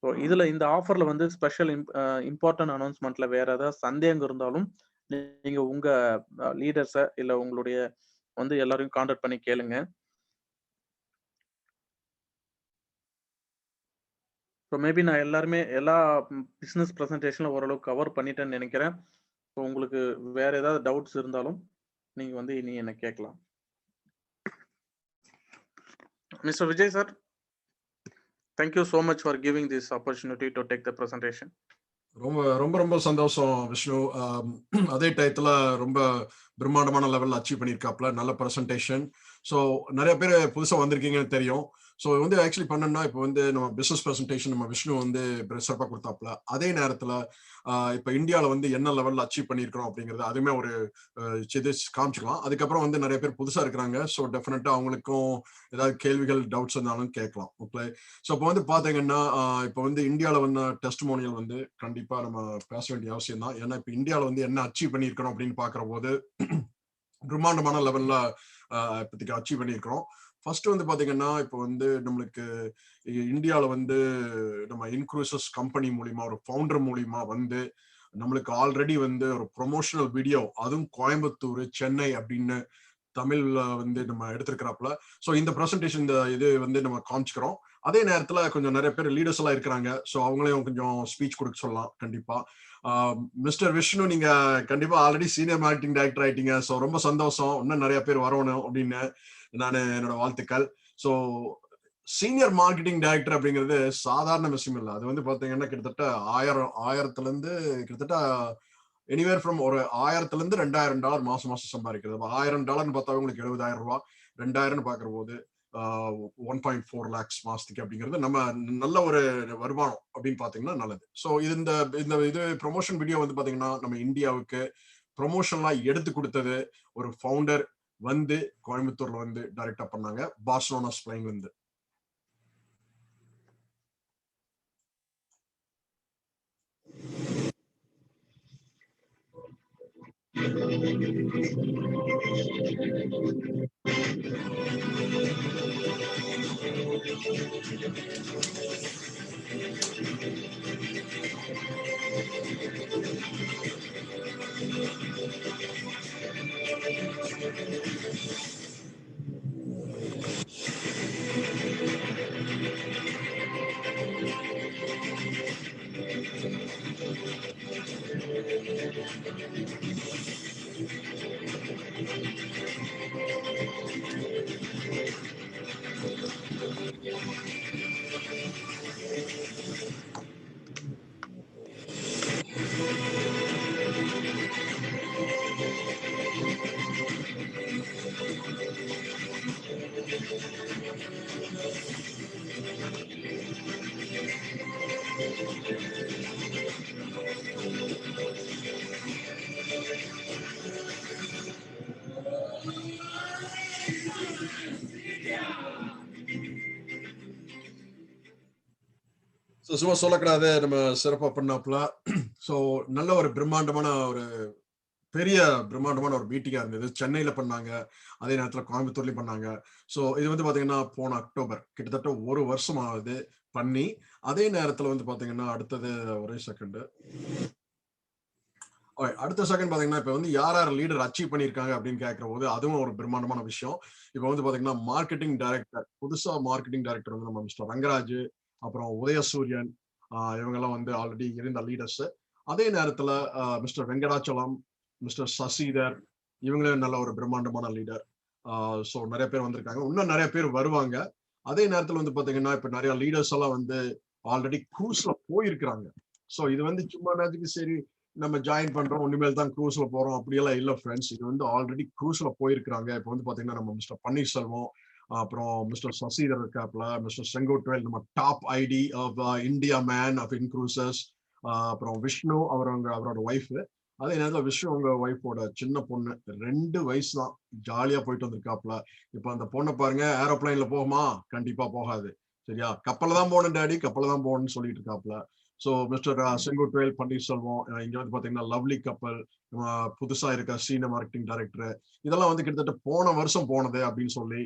ஸோ இதுல இந்த ஆஃபர்ல ஸ்பெஷல் இம்பார்ட்டன்ட் அனௌன்ஸ்மெண்ட்ல வேற ஏதாவது சந்தேகம் இருந்தாலும் நீங்க உங்க லீடர்ஸை இல்ல உங்களுடைய எல்லாரையும் கான்டாக்ட் பண்ணி கேளுங்க. ஸோ மேபி நான் எல்லா பிசினஸ் ப்ரெசன்டேஷன்ல ஓரளவுக்கு கவர் பண்ணிட்டேன்னு நினைக்கிறேன். ஸோ உங்களுக்கு வேற ஏதாவது டவுட்ஸ் இருந்தாலும் நீங்க இனி என்ன கேட்கலாம். Mr. Vijay sir, thank you so much for giving this opportunity to take the presentation. ரொம்ப ரொம்ப ரொம்ப சந்தோஷம் விஷ்ணு. அதே டயத்துல ரொம்ப பிரம்மாண்டமான லெவல்ல அச்சீவ் பண்ணியிருக்காப்ல. நல்ல ப்ரெசன்டேஷன். ஸோ நிறைய பேர் புதுசா வந்திருக்கீங்கன்னு தெரியும். ஸோ ஆக்சுவலி பண்ணோம்னா இப்போ நம்ம பிசினஸ் ப்ரெசன்டேஷன் நம்ம விஷ்ணு சிறப்பாக கொடுத்தாப்ல. அதே நேரத்துல இப்போ இந்தியாவில் என்ன லெவல்ல அச்சீவ் பண்ணியிருக்கிறோம் அப்படிங்கிறது அதுவுமே ஒரு இது காமிச்சுக்கலாம். அதுக்கப்புறம் நிறைய பேர் புதுசா இருக்கிறாங்க. ஸோ டெஃபினட்டா அவங்களுக்கும் ஏதாவது கேள்விகள் டவுட்ஸ் இருந்தாலும் கேட்கலாம். ஓகே. ஸோ இப்போ பாத்தீங்கன்னா இப்போ இந்தியாவில் டெஸ்டிமோனியல் கண்டிப்பா நம்ம பேச வேண்டிய அவசியம் தான். ஏன்னா இப்போ இந்தியாவில் என்ன அச்சீவ் பண்ணியிருக்கிறோம் அப்படின்னு பாக்குற போது பிரம்மாண்டமான லெவல்ல இப்போதைக்கு அச்சீவ் பண்ணியிருக்கிறோம். ஃபர்ஸ்ட் பாத்தீங்கன்னா இப்போ நம்மளுக்கு இந்தியாவில் நம்ம இன்க்ரூசஸ் கம்பெனி மூலியமா ஒரு ஃபவுண்டர் மூலியமா நம்மளுக்கு ஆல்ரெடி ஒரு ப்ரொமோஷனல் வீடியோ, அதுவும் கோயம்புத்தூர், சென்னை அப்படின்னு தமிழ்ல நம்ம எடுத்திருக்கிறாப்ல. ஸோ இந்த ப்ரெசன்டேஷன் இது நம்ம காமிச்சுக்கிறோம். அதே நேரத்துல கொஞ்சம் நிறைய பேர் லீடர்ஸ் எல்லாம் இருக்கிறாங்க. ஸோ அவங்களையும் கொஞ்சம் ஸ்பீச் கொடுக்க சொல்லலாம். கண்டிப்பா மிஸ்டர் விஷ்ணு, நீங்க கண்டிப்பா ஆல்ரெடி சீனியர் மார்க்கெட்டிங் டைரக்டர் ஆயிட்டீங்க. ஸோ ரொம்ப சந்தோஷம். இன்னும் நிறைய பேர் வரணும் அப்படின்னு என்னோட வாழ்த்துக்கள். ஸோ சீனியர் மார்க்கெட்டிங் டைரக்டர் அப்படிங்கிறது சாதாரண விஷயம் இல்லை. அது பாத்தீங்கன்னா கிட்டத்தட்ட ஆயிரத்துல இருந்து கிட்டத்தட்ட எனிவேர் ஃப்ரம் ஒரு $1000 மாசம் சம்பாதிக்கிறது. $1000 பார்த்தா உங்களுக்கு $70,000, 2000 பாக்குற போது 1.4 lakhs மாசத்துக்கு அப்படிங்கிறது நம்ம நல்ல ஒரு வருமானம் அப்படின்னு பாத்தீங்கன்னா நல்லது. ஸோ இது ப்ரொமோஷன் வீடியோ பாத்தீங்கன்னா நம்ம இந்தியாவுக்கு ப்ரொமோஷன்லாம் எடுத்து கொடுத்தது ஒரு ஃபவுண்டர் கோயம்புத்தூர்ல டைரக்டா பண்ணாங்க. பார்சலோனா ஸ்பெயின்ல ஸோ சும்மா சொல்லக்கூடாது, நம்ம சிறப்பா பண்ணாப்புல. ஸோ நல்ல ஒரு பிரம்மாண்டமான ஒரு பெரிய பிரம்மாண்டமான ஒரு மீட்டிங்கா இருந்தது. சென்னையில பண்ணாங்க, அதே நேரத்துல கோயம்புத்தூர்லயும் பண்ணாங்க. ஸோ இது வந்து பாத்தீங்கன்னா போன அக்டோபர், கிட்டத்தட்ட 1 வருஷம் ஆகுது பண்ணி. அதே நேரத்துல வந்து பாத்தீங்கன்னா அடுத்தது ஒரே செகண்ட், அடுத்த செகண்ட் பாத்தீங்கன்னா இப்ப வந்து யார் யார் லீடர் அச்சீவ் பண்ணியிருக்காங்க அப்படின்னு கேட்கிற போது அதுவும் ஒரு பிரம்மாண்டமான விஷயம். இப்ப வந்து பாத்தீங்கன்னா மார்க்கெட்டிங் டைரக்டர், புதுசா மார்க்கெட்டிங் டைரக்டர் வந்து நம்ம மிஸ்டர் ரங்கராஜ், அப்புறம் உதயசூரியன், இவங்க எல்லாம் வந்து ஆல்ரெடி இருந்த லீடர்ஸ். அதே நேரத்துல மிஸ்டர் வெங்கடாச்சலம், மிஸ்டர் சசிதர், இவங்களும் நல்ல ஒரு பிரம்மாண்டமான லீடர். ஸோ நிறைய பேர் வந்திருக்காங்க, இன்னும் நிறைய பேர் வருவாங்க. அதே நேரத்துல வந்து பாத்தீங்கன்னா இப்ப நிறைய லீடர்ஸ் எல்லாம் வந்து ஆல்ரெடி க்ரூஸ்ல போயிருக்கிறாங்க. ஸோ இது வந்து சும்மா நேரத்துக்கு சரி நம்ம ஜாயின் பண்றோம், இனிமேல் தான் க்ரூஸ்ல போறோம் அப்படியெல்லாம் இல்ல ஃப்ரெண்ட்ஸ். இது வந்து ஆல்ரெடி க்ரூஸ்ல போயிருக்கிறாங்க. இப்போ வந்து பாத்தீங்கன்னா நம்ம மிஸ்டர் பன்னீர்செல்வம், அப்புறம் மிஸ்டர் சசிதர் இருக்காப்ல, மிஸ்டர் செங்கோட்வேல், நம்ம top ID of India man of in cruises, அப்புறம் விஷ்ணு அவரோட ஒய்ஃப். அதே நேரத்தில் விஷ்ணு அவங்க ஒய்ஃபோட சின்ன பொண்ணு, 2 வயசு தான், ஜாலியா போயிட்டு வந்திருக்காப்ல. இப்ப அந்த பொண்ணை பாருங்க, ஏரோப்ளைன்ல போகுமா? கண்டிப்பா போகாது. சரியா? கப்பல்ல தான் போகணும் டாடி, கப்பல்ல தான் போகணும்னு சொல்லிட்டு இருக்காப்ல. ஸோ மிஸ்டர் செங்கோட்வேல், பன்னீர்செல்வம், இங்க வந்து பாத்தீங்கன்னா லவ்லி கப்பல், புதுசா இருக்க சீனியர் மார்க்கெட்டிங் டைரக்டர், இதெல்லாம் வந்து கிட்டத்தட்ட போன வருஷம் போனது அப்படின்னு சொல்லி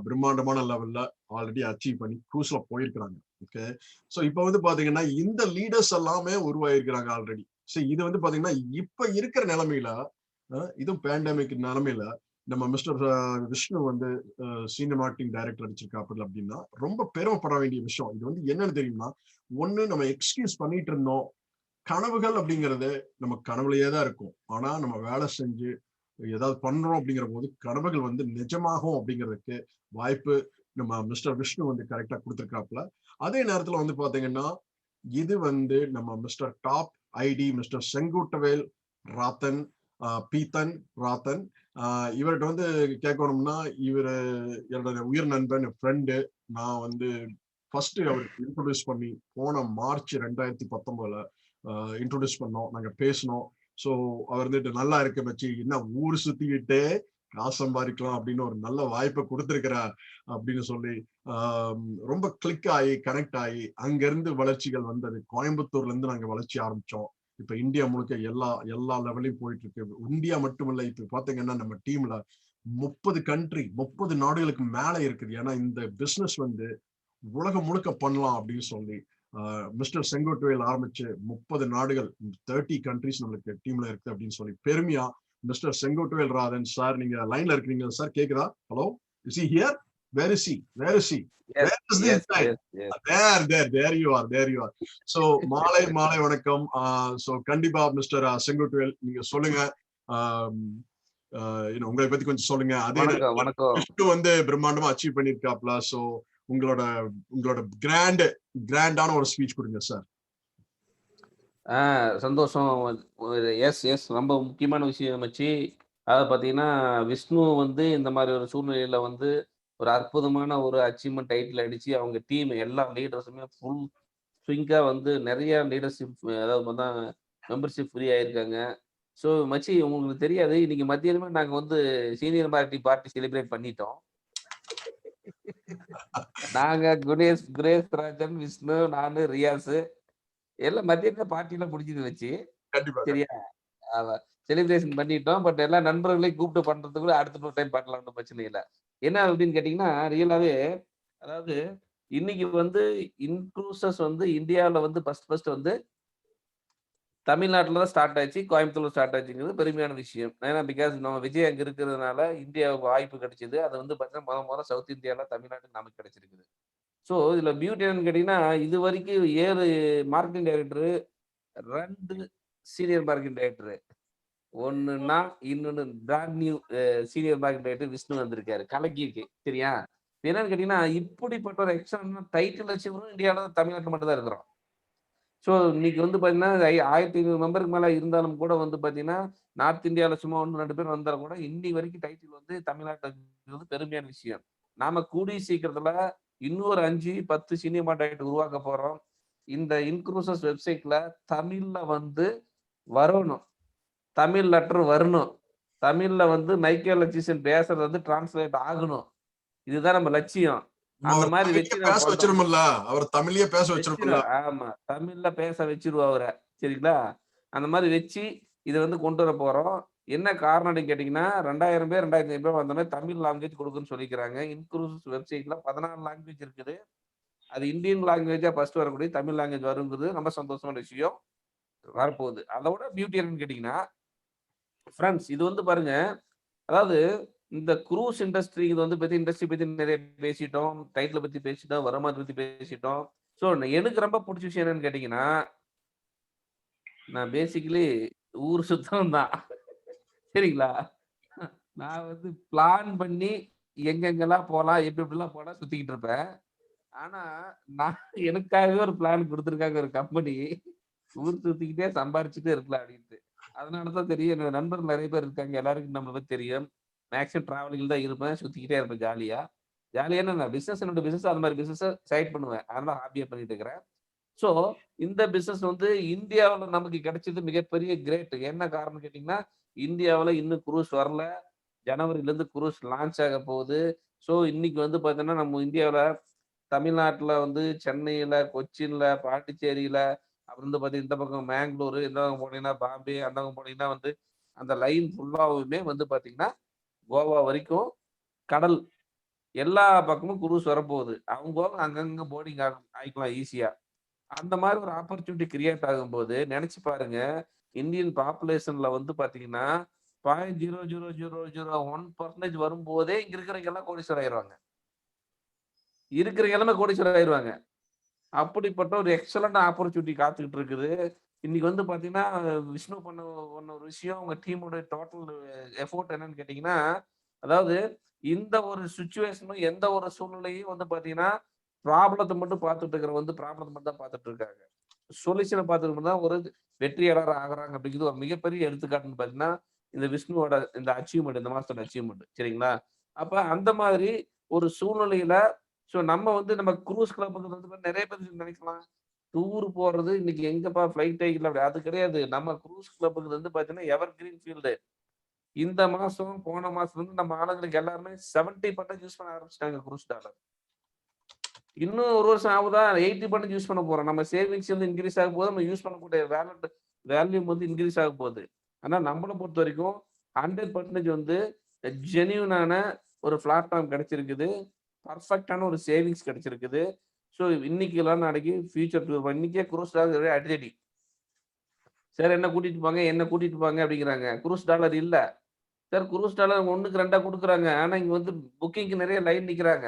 பிரம்மாண்டமான லெவல்ல ஆல்ரெடி அச்சீவ் பண்ணி க்ரூஸ்ல போயிருக்கிறாங்க. ஓகே, ஸோ இப்போ வந்து பாத்தீங்கன்னா இந்த லீடர்ஸ் எல்லாமே உருவாயிருக்கிறாங்க ஆல்ரெடி. ஸோ இது வந்து பாத்தீங்கன்னா இப்ப இருக்கிற நிலைமையில, இதுவும் பேண்டமிக் நிலைமையில நம்ம மிஸ்டர் விஷ்ணு வந்து சீனியர் மார்க்கெட்டிங் டைரக்டர் அடிச்சிருக்காப்புல அப்படின்னா ரொம்ப பெருமைப்பட வேண்டிய விஷயம். இது வந்து என்னன்னு தெரியுமா, ஒண்ணு நம்ம எக்ஸ்கியூஸ் பண்ணிட்டு இருந்தோம். கனவுகள் அப்படிங்கிறது நம்ம கனவுலயே தான் இருக்கும். ஆனா நம்ம வேலை செஞ்சு ஏதாவது பண்றோம் அப்படிங்கிற போது கனவுகள் வந்து நிஜமாகும் அப்படிங்கிறதுக்கு வாய்ப்பு நம்ம மிஸ்டர் விஷ்ணு வந்து கரெக்டா கொடுத்துருக்காப்புல. அதே நேரத்துல வந்து பாத்தீங்கன்னா இது வந்து நம்ம மிஸ்டர் டாப் ஐடி மிஸ்டர் செங்குட்டவேல் ராத்தன், பீத்தன் ராத்தன், இவர்கிட்ட வந்து கேட்கணும்னா இவரு என்னோட உயிர் நண்பன், ஃப்ரெண்டு. நான் வந்து ஃபர்ஸ்ட் அவருக்கு இன்ட்ரோடியூஸ் பண்ணி போன மார்ச் 2019 இன்ட்ரோடியூஸ் பண்ணோம், நாங்க பேசினோம். ஸோ அவர் வந்துட்டு நல்லா இருக்க மச்சி, என்ன ஊர் சுத்திக்கிட்டே காசு சம்பாதிக்கலாம் அப்படின்னு ஒரு நல்ல வாய்ப்பை கொடுத்துருக்கிற அப்படின்னு சொல்லி ரொம்ப கிளிக் ஆகி கனெக்ட் ஆகி அங்கிருந்து வளர்ச்சிகள் வந்தது. கோயம்புத்தூர்ல இருந்து நாங்க வளர்ச்சி ஆரம்பிச்சோம். இப்ப இந்தியா முழுக்க எல்லா லெவலையும் போயிட்டு இருக்கு. இந்தியா மட்டுமில்ல, இப்ப பாத்தீங்கன்னா நம்ம டீம்ல 30 நாடுகளுக்கு மேல இருக்குது. ஏன்னா இந்த பிசினஸ் வந்து உலகம் முழுக்க பண்ணலாம் அப்படின்னு சொல்லி மிஸ்டர் செங்கோட்வேல் ஆரம்பிச்சு 30 நாடுகள், 30 கண்ட்ரிஸ் நம்மளுக்கு டீம்ல இருக்கு அப்படின்னு சொல்லி பெருமையா மிஸ்டர் செங்கோட்வேல் ராதன் சார், நீங்க லைன்ல இருக்கீங்க சார், கேக்குதா? Hello, is he here? Where is he? Where is he? Where is this guy? there you are. So மாலை வணக்கம். சோ கண்டிப்பா மிஸ்டர் செங்கோட்வேல் நீங்க சொல்லுங்க, உங்களை பத்தி கொஞ்சம் சொல்லுங்க. அதே வணக்கம். வந்து பிரம்மாண்டமா அச்சீவ் பண்ணிருக்காப்ல. சோ உங்களோட கிராண்டான ஒரு ஸ்பீச் கொடுங்க சார். சந்தோஷம். எஸ் ரொம்ப முக்கியமான விஷயம் வச்சு, அதை பார்த்தீங்கன்னா விஷ்ணு வந்து இந்த மாதிரி ஒரு சூழ்நிலையில வந்து ஒரு அற்புதமான ஒரு அச்சீவ்மெண்ட் டைட்டில் அடிச்சு அவங்க டீம் எல்லா லீடர்ஸுமே ஃபுல் ஸ்விங்கா வந்து நிறைய லீடர்ஷிப், அதாவது பார்த்தா மெம்பர்ஷிப் ஃப்ரீ ஆயிருக்காங்க. ஸோ மச்சி, உங்களுக்கு தெரியாது, இன்னைக்கு மத்தியானமே நாங்கள் வந்து சீனியர் மார்க்கெட்டிங் பார்ட்டி செலிப்ரேட் பண்ணிட்டோம். நாங்க குரேஷ் ராஜன், விஷ்ணு, நானு, ரியாஸ் எல்லாம் மத்தியான பார்ட்டிலாம் முடிஞ்சது வச்சு. சரியா? செலிப்ரேஷன் பண்ணிட்டோம். பட் எல்லா நண்பர்களையும் கூப்பிட்டு பண்றதுக்குள்ள அடுத்த ஒரு டைம் பண்ணலாம்னு பிரச்சனை இல்ல. என்ன அப்படின்னு கேட்டீங்கன்னா, ரியலாவே அதாவது இன்னைக்கு வந்து இன்க்ரூசஸ் வந்து இந்தியாவுல வந்து ஃபர்ஸ்ட் வந்து தமிழ்நாட்டுல தான் ஸ்டார்ட் ஆச்சு. கோயம்புத்தூர்ல ஸ்டார்ட் ஆச்சுங்கிறது பெருமையான விஷயம். ஏன்னா பிகாஸ் நம்ம விஜய் அங்க இருக்கிறதுனால இந்தியாவுக்கு வாய்ப்பு கிடைச்சது. அது வந்து பார்த்தீங்கன்னா, மொத சவுத் இந்தியால தமிழ்நாட்டுக்கு நமக்கு கிடைச்சிருக்குது. ஸோ இதுல பியூட்டி என்னன்னு கேட்டீங்கன்னா, இதுவரைக்கும் 7 marketing director, 2 senior marketing director. ஒண்ணுன்னா இன்னொன்னு brand new senior marketing director Vishnu வந்திருக்காரு. கலக்கியிருக்கு. சரியா? என்னன்னு கேட்டீங்கன்னா, இப்படிப்பட்ட ஒரு எக்ஸ்ட்ரான டைட்டில் வச்சவரும் இந்தியாவுல தமிழ்நாட்டுல மட்டும் தான் இருக்கிறோம். ஸோ இன்னைக்கு வந்து பார்த்தீங்கன்னா, 1500 மெம்பருக்கு மேல இருந்தாலும் கூட வந்து பார்த்தீங்கன்னா, நார்த் இந்தியால சும்மா 1, 2 பேர் வந்தா கூட இன்னி வரைக்கும் டைட்டில் வந்து தமிழ்நாட்டுல இருக்கிறது பெருமையான விஷயம். நாம கூடிய சீக்கிரத்துல இன்னொரு 5, 10 சினிமா டைரக்டர் உருவாக்க போறோம். இந்த இன்க்ரூசஸ் வெப்சைட்ல தமிழ்ல வந்து வரணும். தமிழ் லெட்டர் வரணும். தமிழ்ல வந்து மைக்கேல் அச்சிசன் பேசுறது வந்து டிரான்ஸ்லேட் ஆகணும். இதுதான் நம்ம லட்சியம். நம்ம அந்த அவர் மாதிரி தமிழ்லயே வச்சு நம்ம பேச பண்றோம். வச்சிருமில்ல, அவர் தமிழ்லயே பேச வச்சிருமில்ல. ஆமா. தமிழ்ல பேச வச்சிருவோம் அவர. சரிங்களா? அந்த மாரி வச்சு இத வந்து கொண்டு வர போறோம். என்ன காரணம் அப்படின்னு கேட்டீங்கன்னா, 2000 பேர், 2500 பேர் வந்த மாரி தமிழ் லாங்குவேஜ் குடுக்குன்னு சொல்லிக்கிறாங்க. இன்க்ளூசிவ் வெப்சைட்ல 14 லாங்குவேஜ் இருக்குது. அது இந்தியன் லாங்குவேஜா ஃபர்ஸ்ட் வரக்கூடிய தமிழ் லாங்குவேஜ் வருங்கிறது ரொம்ப சந்தோஷமான விஷயம். வரப்போகுது. அதோட பியூட்டி என்னன்னு கேட்டீங்கன்னா, ஃபிரெண்ட்ஸ் இது வந்து பாருங்க, அதாவது இந்த குரூஸ் இண்டஸ்ட்ரி இது வந்து பத்தி இண்டஸ்ட்ரி பத்தி நெறைய பேசிட்டோம். டைட்டில பத்தி பேசிட்டோம். வருமானத்த பத்தி பேசிட்டோம். ஸோ எனக்கு ரொம்ப புடிச்ச விஷயம் என்னன்னு கேட்டீங்கன்னா, நான் பேசிக்கலி ஊர் சுத்தம் தான். சரிங்களா? நான் வந்து பிளான் பண்ணி எங்கெங்கெல்லாம் போலாம், எப்படி எப்படிலாம் போலாம் சுத்திக்கிட்டு இருப்பேன். ஆனா, நான் எனக்காகவே ஒரு பிளான் குடுத்துருக்காங்க ஒரு கம்பெனி. ஊர் சுத்திக்கிட்டே சம்பாரிச்சுட்டே இருக்கலாம் அப்படின்ட்டு. அதனால தான் தெரியும். என்னோட நண்பர்கள் நெறைய பேர் இருக்காங்க. எல்லாருக்கும் நம்மள பத்தி தெரியும். மேக்ஸிமம் டிராவலிங்ல தான் இருப்பேன். சுத்திக்கிட்டே இருப்பேன் ஜாலியா. ஜாலியானா நான் என்னோட பிசினஸ் அந்த மாரி பிசினஸ சைட் பண்ணுவேன். அதெல்லாம் ஹாப்பியா பண்ணிட்டு இருக்கிறேன். ஸோ இந்த பிசினஸ் வந்து இந்தியாவுல நமக்கு கிடைச்சது மிகப்பெரிய கிரேட். என்ன காரணம்னு கேட்டீங்கன்னா, இந்தியாவுல இன்னும் குரூஸ் வரல. ஜனவரிலருந்து குரூஸ் லான்ச் ஆக போகுது. ஸோ இன்னைக்கு வந்து பார்த்தீங்கன்னா, நம்ம இந்தியாவுல தமிழ்நாட்டுல வந்து சென்னையில, கொச்சின்ல, பாண்டிச்சேரியில, அப்புறம் வந்து பார்த்தீங்கன்னா, இந்த பக்கம் மேங்களூரு, இந்த பக்கம் போனீங்கன்னா பாம்பே, அந்த பக்கம் போனீங்கன்னா வந்து அந்த லைன் ஃபுல்லாவுமே வந்து பார்த்தீங்கன்னா, கோவா வரைக்கும் கடல் எல்லா பக்கமும் குரூஸ் வரப்போகுது. அவங்கவங்க அங்கங்க போர்டிங் ஆயிக்கலாம் ஈஸியா. அந்த மாரி ஒரு ஆப்பர்ச்சுனிட்டி கிரியேட் ஆகும்போது, நெனச்சு பாருங்க. இந்தியன் பாப்புலேஷன்ல வந்து பாத்தீங்கன்னா, 0.00001% வரும்போதே இங்க இருக்கிறவங்க எல்லாம் கோடீஸ்வரர் ஆயிருவாங்க. இருக்கிறவங்க எல்லாமே கோடீஸ்வரர் ஆயிருவாங்க. அப்படிப்பட்ட ஒரு எக்ஸலன்ட் ஆப்பர்ச்சுனிட்டி காத்துக்கிட்டு இருக்குது. இன்னைக்கு வந்து பாத்தீங்கன்னா, விஷ்ணு பண்ண பண்ண ஒரு விஷயம், உங்க டீமோட டோட்டல் எஃபோர்ட் என்னன்னு கேட்டீங்கன்னா, அதாவது இந்த ஒரு சிச்சுவேஷனும், எந்த ஒரு சூழ்நிலையும் வந்து பாத்தீங்கன்னா, ப்ராப்ளத்த மட்டும் பாத்துட்டு இருக்கிறவங்க வந்து ப்ராப்ளத்த மட்டும் தான் பாத்துட்டு இருக்காங்க. சொல்யூஷன பாத்துட்டு தான் ஒரு வெற்றியாளர் ஆகுறாங்க அப்படிங்கிறது ஒரு மிகப்பெரிய எடுத்துக்காட்டுன்னு பார்த்தீங்கன்னா, இந்த விஷ்ணுவோட இந்த அச்சீவ்மென்ட் இந்த மாசத்தோட அச்சீவ்மென்ட் சரிங்களா? அப்ப அந்த மாதிரி ஒரு சூழ்நிலையில நம்ம வந்து நம்ம குரூஸ் கிளப்ங்கிறது வந்து நெறைய பேர் நினைக்கலாம். டூர் போறது இன்னைக்கு எங்கப்பா ஃப்ளைட் டிக்கெட்ல அப்படி அது கிடையாது. நம்ம குரூஸ் கிளப்ங்கிறது வந்து பார்த்தீங்கன்னா, எவர் கிரீன் ஃபீல்டு. இந்த மாசம், போன மாசம் வந்து நம்ம ஆளுங்களுக்கு எல்லாருமே 70% யூஸ் பண்ண ஆரம்பிச்சுட்டாங்க குரூஸ் டாலர். இன்னும் 1 வருஷம் ஆகுதா 80% யூஸ் பண்ண போறோம். நம்ம சேவிங்ஸ் வந்து இன்கிரீஸ் ஆகும்போது, நம்ம யூஸ் பண்ணக்கூடிய வேல்யூம் வந்து இன்கிரீஸ் ஆக போகுது. ஆனா நம்மள பொறுத்தவரைக்கும் 100% வந்து ஜென்யூனான ஒரு பிளாட்ஃபார்ம் கிடைச்சிருக்குது. பெர்ஃபெக்ட்டான ஒரு சேவிங்ஸ் கிடைச்சிருக்குது. ஸோ இன்னைக்கு இல்ல நாளைக்கு ஃபியூச்சர் டூர் இன்னைக்கே குரூஸ் டாலர் ஒரே அடிதடி. சார் என்ன கூட்டிட்டு போங்க, என்ன கூட்டிட்டு போங்க அப்படிங்கிறாங்க. குரூஸ் டாலர் இல்ல. சார் குரூஸ் டாலர் 1க்கு 2 குடுக்குறாங்க. ஆனா இங்க வந்து புக்கிங்க்கு நெறைய லைன் நிக்கிறாங்க.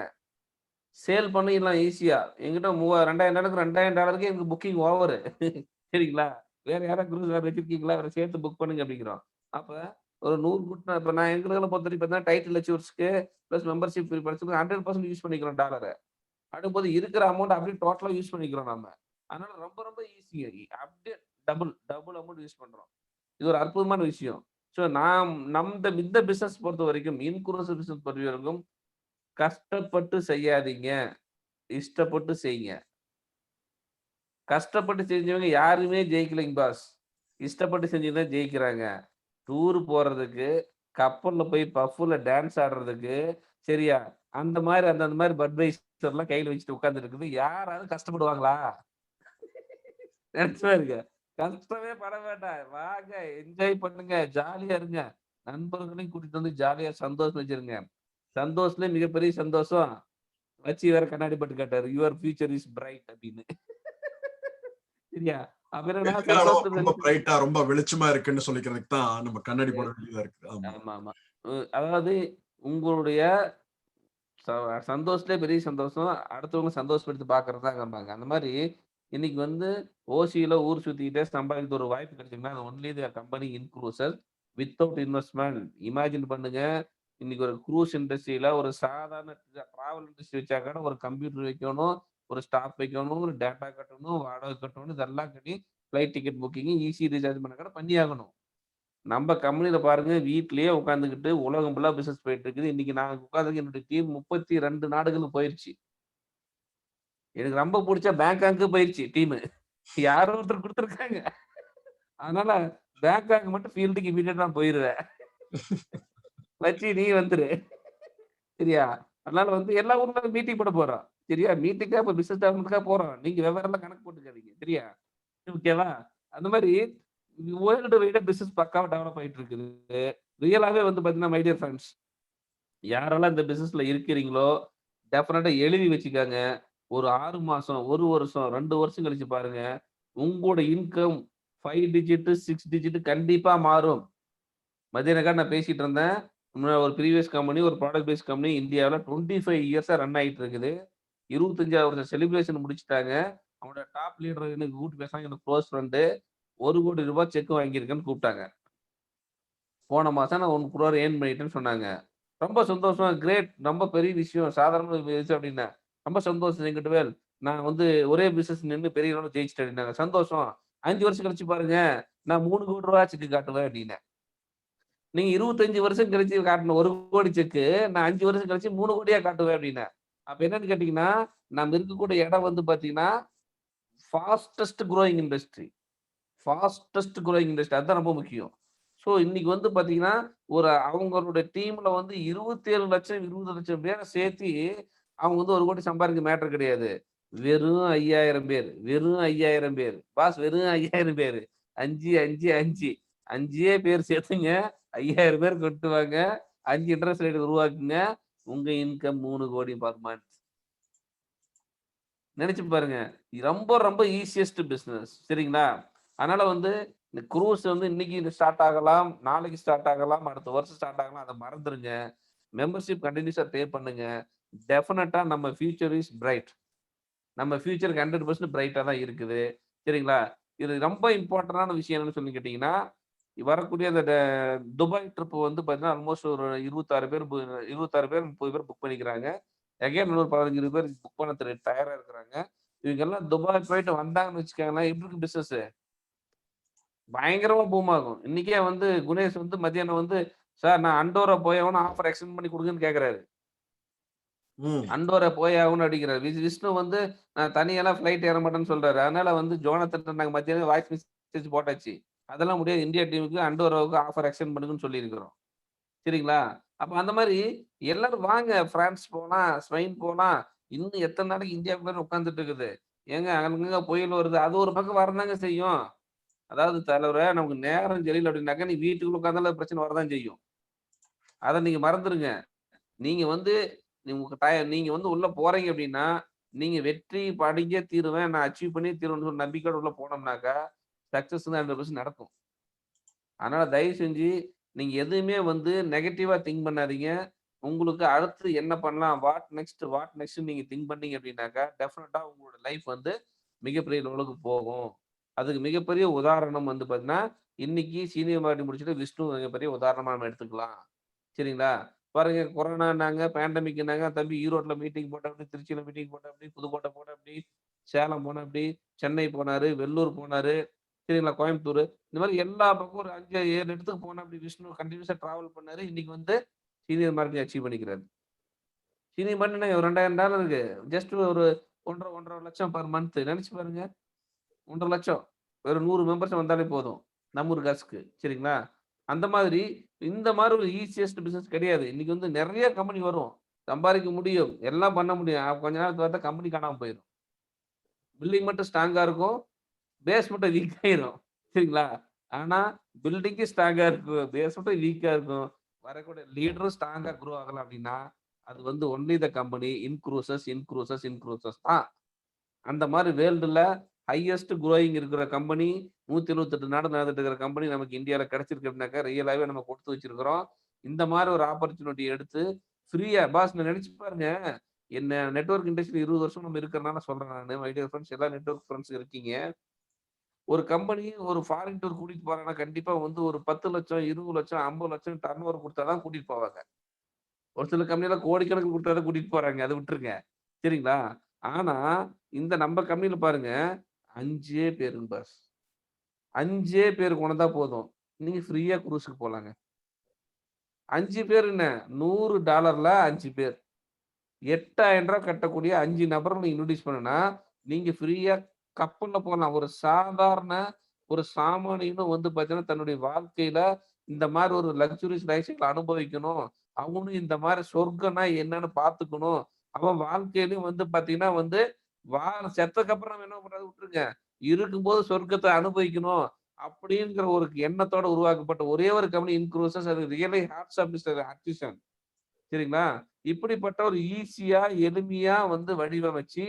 சேல் பண்ணிடலாம் ஈஸியா. என்கிட்ட $2000 $2000க்கே எனக்கு புக்கிங் ஓவரு. சரிங்களா? வேற யாராவது குரூஸ் வேற வச்சிருக்கீங்களா? வேற சேர்த்து புக் பண்ணுங்க அப்படிங்கிறோம். அப்ப ஒரு 100 கூட்டம் இப்ப நான் எங்களுக்கெல்லாம் பொறுத்தவரைக்கும் பார்த்தீங்கன்னா, டைட்டில் அச்சீவர்ஸ்க்கு பிளஸ் மெம்பர்ஷிப் படிச்சதுக்கு 100% யூஸ் பண்ணிக்கிறோம் டாலர. அப்படிங்கும்போது இருக்கிற அமௌண்ட் அப்படியே டோட்டலா யூஸ் பண்ணிக்கிறோம் நாம. அதனால ரொம்ப ரொம்ப ஈஸிங்க. அப்படியே டபுள் அமௌண்ட் யூஸ் பண்றோம். இது ஒரு அற்புதமான விஷயம். நாம் இந்த பிசினஸ் பொறுத்தவரைக்கும் இன்குரூசிவ் பிசினஸ் பொறுத்தவரைக்கும் கஷ்டப்பட்டு செய்யாதீங்க. இஷ்டப்பட்டு செய்யுங்க. கஷ்டப்பட்டு செஞ்சவங்க யாருமே ஜெயிக்கலைங்க பாஸ். இஷ்டப்பட்டு செஞ்சவங்க தான் ஜெயிக்கிறாங்க. டூர் போறதுக்கு, கப்பல்ல போய் பஃப்ல டான்ஸ் ஆடுறதுக்கு, சரியா? அந்த மாரி பட்வைசர்லாம் கையில வச்சுட்டு உட்கார்ந்துட்டு இருக்குது. யாராவது கஷ்டப்படுவாங்களா? நெனச்சு பாருங்க. கஷ்டமே பட வேண்டாம். வாங்க என்ஜாய் பண்ணுங்க. ஜாலியா இருங்க. நண்பர்களையும் கூட்டிட்டு வந்து ஜாலியா சந்தோஷம் வச்சிருங்க. சந்தோஷ்ல மிகப்பெரிய சந்தோஷம். வச்சு வேற கண்ணாடி போட்டு காட்டாரு. யுவர் ஃபியூச்சர் இஸ் பிரைட் அப்படின்னு. சரியா? அப்புறம் என்னன்னா எதிர்காலம் சந்தோஷத்துல ரொம்ப பிரைட்டா, ரொம்ப வெளிச்சமா இருக்குன்னு சொல்லிக்கிறதுக்கு தான் நம்ம கண்ணாடி போட வேண்டியதா இருக்கு. ஆமா. ஆமாமா. அதாவது உங்களுடைய ச சந்தோஷத்திலே பெரிய சந்தோஷம். அடுத்தவங்க சந்தோஷப்படுத்தி பார்க்கறது தாங்கம்பாங்க. அந்த மாரி இன்னைக்கு வந்து ஓசியில ஊர் சுத்திக்கிட்டே சம்பாதிக்க ஒரு வாய்ப்பு கிடைச்சதுன்னா, அது only the company inclusion without investment. Imagine பண்ணுங்க. இன்னைக்கு ஒரு க்ரூஸ் இண்டஸ்ட்ரியில ஒரு சாதாரண டிராவல் இண்டஸ்ட்ரி வச்சா கூட ஒரு கம்ப்யூட்டர் வைக்கணும், ஒரு ஸ்டாஃப் வைக்கணும், ஒரு டேட்டா கட்டணும், வாடகை கட்டணும், இதெல்லாம் கட்டி flight ticket booking, easy recharge பண்ண கூட பண்ணியாகணும். நம்ம கம்பெனில பாருங்க, வீட்லயே உட்காந்துக்கிட்டு உலகம் ஃபுல்லா பிசினஸ் போயிட்டு இருக்குது. இன்னைக்கு நான் உட்கார்ந்து என்னுடைய டீம் 32 நாடுகளுக்கு போயிருச்சு. எனக்கு ரொம்ப புடிச்ச பேங்காக்கு போயிருச்சு டீமு. யாரோ ஒருத்தர் குடுத்துருக்காங்க. அதனால பேங்காக் மட்டும் ஃபீல்டுக்கு இமிடியேட்டா போயிருவேன். வச்சு நீ வந்துரு. சரியா? அதனால வந்து எல்லா ஊர்ல மீட்டிங் போட போறோம். சரியா? மீட்டிங்கா இப்ப பிசினஸ் டெவலப்மென்ட்க்கா போறோம். நீங்க வெவ்வேறெல்லாம் கணக்கு போட்டுக்காதீங்க. சரியா? ஓகேவா? அந்த மாரி வேர்ல்டு வைடா பிசினஸ் பக்காவா டெவலப் ஆயிட்டு இருக்குது. ரியலாவே வந்து பார்த்தீங்கன்னா, மை டியர் ஃபிரெண்ட்ஸ், யாரெல்லாம் இந்த பிசினஸ்ல இருக்கிறீங்களோ, டெஃபினட்டா எழுதி வச்சுக்கங்க. ஒரு 6 மாசம், 1 வருஷம், 2 வருஷம் கழிச்சு பாருங்க. உங்களோட இன்கம் 5 டிஜிட், 6 டிஜிட் கண்டிப்பா மாறும். மதியானக்கா நான் பேசிட்டு இருந்தேன். ஒரு ப்ரீவியஸ் கம்பெனி, ஒரு ப்ராடக்ட் பேஸ்ட் கம்பெனி இந்தியாவுல 25 இயர்ஸா ரன் ஆயிட்டு இருக்குது. 25வது வருஷம் செலிப்ரேஷன் முடிச்சுட்டாங்க. அவனோட டாப் லீடர் எனக்கு கூப்பிட்டு பேசுனாங்க. எனக்கு குளோஸ் ஃப்ரெண்ட். ரூ. 1,00,00,000 செக் வாங்கியிருக்கேன்னு கூப்பிட்டாங்க. போன மாசம் நான் 1 crore ஏர்ன் பண்ணிட்டேன்னு சொன்னாங்க. ரொம்ப சந்தோஷம். கிரேட். ரொம்ப பெரிய விஷயம். சாதாரண விஷயம் அப்டின்னேன். ரொம்ப சந்தோஷம் வெங்கட்வேல். நான் வந்து ஒரே பிசினஸ் நின்னு பெரிய லெவல்ல ஜெயிச்சுட்டேன் அப்டின்னாங்க. சந்தோஷம். 5 வருஷம் கழிச்சு பாருங்க, நான் ரூ. 3,00,00,000 செக் காட்டுவேன் அப்டின்னேன். நீங்க 25 வருஷம் கழிச்சு காட்டுன 1,00,00,000 செக் நான் 5 வருஷம் கழிச்சு 3,00,00,000 காட்டுவேன் அப்டின்னேன். அப்ப என்னன்னு கேட்டீங்கன்னா, நம்ம இருக்கக்கூடிய இடம் வந்து பார்த்தீங்கன்னா, fastest growing industry. Fastest growing industry. அதுதான் ரொம்ப முக்கியம். ஸோ இன்னைக்கு வந்து பார்த்தீங்கன்னா, அவங்களுடைய டீம்ல வந்து 27,00,000 20,00,000 பேர சேர்த்தி, அவங்க வந்து 1,00,00,000 சம்பாதிக்க மேட்டர் கிடையாது. வெறும் 5,000 பேர். வெறும் 5,000 பேர். பாஸ் வெறும் 5,000 பேரு. 5, 5, 5 5 பேர் சேர்த்துங்க. 5,000 பேர் கொண்டு வாங்க. 5 இன்ட்ரெஸ்ட் ரேட் உருவாக்குங்க. உங்க இன்கம் 3,00,00,000 பெர் மந்த். நினைச்சு பாருங்க. ரொம்ப ரொம்ப ஈசியஸ்ட் பிசினஸ். சரிங்களா? அதனால வந்து இந்த குரூஸ் வந்து இன்னைக்கு ஸ்டார்ட் ஆகலாம், நாளைக்கு ஸ்டார்ட் ஆகலாம், அடுத்த வருஷம் ஸ்டார்ட் ஆகலாம். அத மறந்துருங்க. மெம்பர்ஷிப் கன்டினியூஸா பே பண்ணுங்க. டெஃபினட்டா நம்ம ஃபியூச்சர் இஸ் பிரைட். நம்ம ஃபியூச்சருக்கு 100% பிரைட்டா தான் இருக்குது. சரிங்களா? இது ரொம்ப இம்பார்ட்டன்டான விஷயம் என்னன்னு சொல்லி கேட்டீங்கன்னா, வரக்கூடிய அந்த துபாய் ட்ரிப் வந்து பார்த்தீங்கன்னா, ஆல்மோஸ்ட் ஒரு 26 பேர் 26 பேர், 30 பேர் புக் பண்ணிக்கிறாங்க. அகைன் இன்னொரு 15, 20 பேர் புக் பண்ண தயாரா இருக்கிறாங்க. இவங்க எல்லாம் துபாய் போயிட்டு வந்தாங்கன்னு வச்சுக்கோங்களேன், எப்படி இருக்கு பிசினஸ்? பயங்கரமா பூம் ஆகும். இன்னைக்கே வந்து குணேஷ் வந்து மத்தியானம் வந்து, "சார் நான் அண்டோரா போயாகணும் ஆஃபர் எக்ஸ்டெண்ட் பண்ணி குடுங்கன்னு" கேட்கிறாரு. ம். அண்டோரா போயாகணும்னு அடிக்கிறாரு. விஷ்ணு வந்து நான் தனியாலாம் ஃப்ளைட் ஏற மாட்டேன்னு சொல்றாரு. அதனால வந்து ஜோனத்தன்ட்ட நாங்க மத்தியானம் வாய்ஸ் மெசேஜ் போட்டாச்சு. அதெல்லாம் முடியாது. இந்தியா டீமுக்கு அண்டோராவுக்கு ஆஃபர் எக்ஸ்டெண்ட் பண்ணுங்கன்னு சொல்லியிருக்கிறோம். சரிங்களா? அப்ப அந்த மாரி எல்லாரும் வாங்க. பிரான்ஸ் போலாம், ஸ்பெயின் போலாம். இன்னும் எத்தன நாளைக்கு இந்தியாவுக்குள்ள உட்கார்ந்துட்டு இருக்குது. ஏங்க அங்கங்க புயல் வருது. அது ஒரு பக்கம் வரதாங்க செய்யும். அதாவது தலைவரே நமக்கு நேரம் சரியில்ல அப்டின்னாக்க, நீ வீட்டுக்குள்ள உட்கார்ந்தாலும் பிரச்சனை வரதான் செய்யும். அத நீங்க மறந்துருங்க. நீங்க வந்து நீங்க வந்து உள்ள போறீங்க அப்டின்னா, நீங்க வெற்றி அடைஞ்சே தீருவேன். நான் அச்சீவ் பண்ணியே தீருவேன்னு ஒரு நம்பிக்கையோட உள்ள போனோம்னாக்கா, சக்சஸ் தான் 100% நடக்கும். அதனால தயவு செஞ்சு நீங்க எதுவுமே வந்து நெகட்டிவா திங்க் பண்ணாதீங்க. உங்களுக்கு அடுத்து என்ன பண்ணலாம்? வாட் நெக்ஸ்ட் நீங்க திங்க் பண்ணீங்க அப்டின்னாக்கா, டெஃபினட்டா உங்களோட லைஃப் வந்து மிகப்பெரிய லெவலுக்கு போகும். அதுக்கு மிகப்பெரிய உதாரணம் வந்து பார்த்தீங்கன்னா, இன்னைக்கு சீனியர் மார்க்கெட்டிங் முடிச்சுட்டு விஷ்ணு மிகப்பெரிய உதாரணமா நம்ம எடுத்துக்கலாம். சரிங்களா? பாருங்க கொரோனான்னாங்க, பேண்டமிக்னாங்க, தம்பி ஈரோட்ல மீட்டிங் போட்டாப்படி, திருச்சியில மீட்டிங் போட்டாப்படி, புதுக்கோட்டை போனாப்படி, சேலம் போனாப்படி, சென்னை போனாரு, வெள்ளூர் போனாரு, சரிங்களா? கோயம்புத்தூர். இந்த மாரி எல்லா பக்கம் ஒரு 5, 7 இடத்துக்கு போனாப்படி விஷ்ணு கன்டினியூஸா டிராவல் பண்ணாரு. இன்னைக்கு வந்து சீனியர் மார்க்கெட்டிங் அச்சீவ் பண்ணிக்கிறாரு. சீனியர் மார்க்கெட்டிங் ஒரு $2,000 ஜஸ்ட் ஒரு 1,50,000 லட்சம் பெர் மந்த் நெனச்சு பாருங்க. 1,50,000 வெறும் 100 மெம்பர்ஸ் வந்தாலே போதும். நம்ம ஊர் காசுக்கு. சரிங்களா? அந்த மாதிரி இந்த மாரி ஒரு ஈசியஸ்ட் பிசினஸ் கிடையாது. இன்னைக்கு வந்து நெறைய கம்பெனி வரும். சம்பாரிக்க முடியும். எல்லாம் பண்ண முடியும். கொஞ்ச நாள் பார்த்தா கம்பெனி காணாம போயிரும். பில்டிங் மட்டும் ஸ்ட்ராங்கா இருக்கும். பேஸ் மட்டும் வீக் ஆயிரும். சரிங்களா? ஆனா பில்டிங்கு ஸ்ட்ராங்கா இருக்கும், பேஸ் மட்டும் வீக்கா இருக்கும். வரக்கூடிய லீடரும் ஸ்ட்ராங்கா குரோ ஆகல அப்படின்னா, அது வந்து only the company in Cruise's தான். அந்த மாரி வேர்ல்டுல ஹையஸ்ட் குரோயிங் இருக்கிற கம்பெனி 128 நாடு நடந்துட்டு இருக்கிற கம்பெனி நமக்கு இந்தியால கிடைச்சிருக்கு அப்படின்னாக்கா, ரியலாவே நம்ம கொடுத்து வச்சிருக்கிறோம். இந்த மாரி ஒரு ஆப்பர்ச்சுனிட்டி எடுத்து ஃப்ரீயா பாஸ் நினைச்சு பாருங்க. என்ன நெட்வொர்க் இண்டஸ்ட்ரி 20 வருஷம் நம்ம இருக்கிறனால சொல்றேன் நானு. மை டியர் ஃபிரெண்ட்ஸ் எல்லா நெட்வொர்க் ஃபிரெண்ட்ஸ் இருக்கீங்க. ஒரு கம்பெனி ஒரு ஃபாரின் டூர் கூட்டிட்டு போறாங்கன்னா, கண்டிப்பா வந்து ஒரு 10,00,000, 20,00,000, 50,00,000 டர்ன் ஓவர் குடுத்தா தான் கூட்டிட்டு போவாங்க. ஒரு சில கம்பெனிலாம் கோடிக்கணக்கில குடுத்தா தான் கூட்டிட்டு போறாங்க. அத விட்டுருங்க. சரிங்களா? ஆனா, இந்த நம்ம கம்பெனில பாருங்க 5 பேருங்க பாஸ். 5 பேர் கொண்டு போதும். நீங்க ஃப்ரீயா குரூஸ்க்கு போலாங்க. 5 பேர் என்ன? $100ல 5 பேர். ரூ. 8,000 கட்டக்கூடிய 5 நபர நீங்க இன்ட்ரோடியூஸ் பண்ணுனா, நீங்க ஃப்ரீயா கப்பல்ல போலாம். ஒரு சாமானியனும் வந்து பார்த்தீங்கன்னா, தன்னுடைய வாழ்க்கையில இந்த மாரி ஒரு லக்ஸூரியஸ் லைஃப் ஸ்டைல் அனுபவிக்கணும். அவனும் இந்த மாரி சொர்க்கம்னா என்னன்னு பார்த்துக்கணும். அவன் வாழ்க்கையிலயும் வந்து பார்த்தீங்கன்னா வந்து, செத்ததுக்கப்புறம் நம்ம என்ன பண்றது விட்டுருங்க. இருக்கும்போது சொர்க்கத்த அனுபவிக்கணும். அப்படிங்கிற ஒரு எண்ணத்தோட உருவாக்கப்பட்ட ஒரே ஒரு கம்பெனி இன்க்ரூசஸ். அது really hats off mister Atkinson. சரிங்களா? இப்படிப்பட்ட ஒரு ஈஸியா, எளிமையா வந்து வடிவமைச்சு,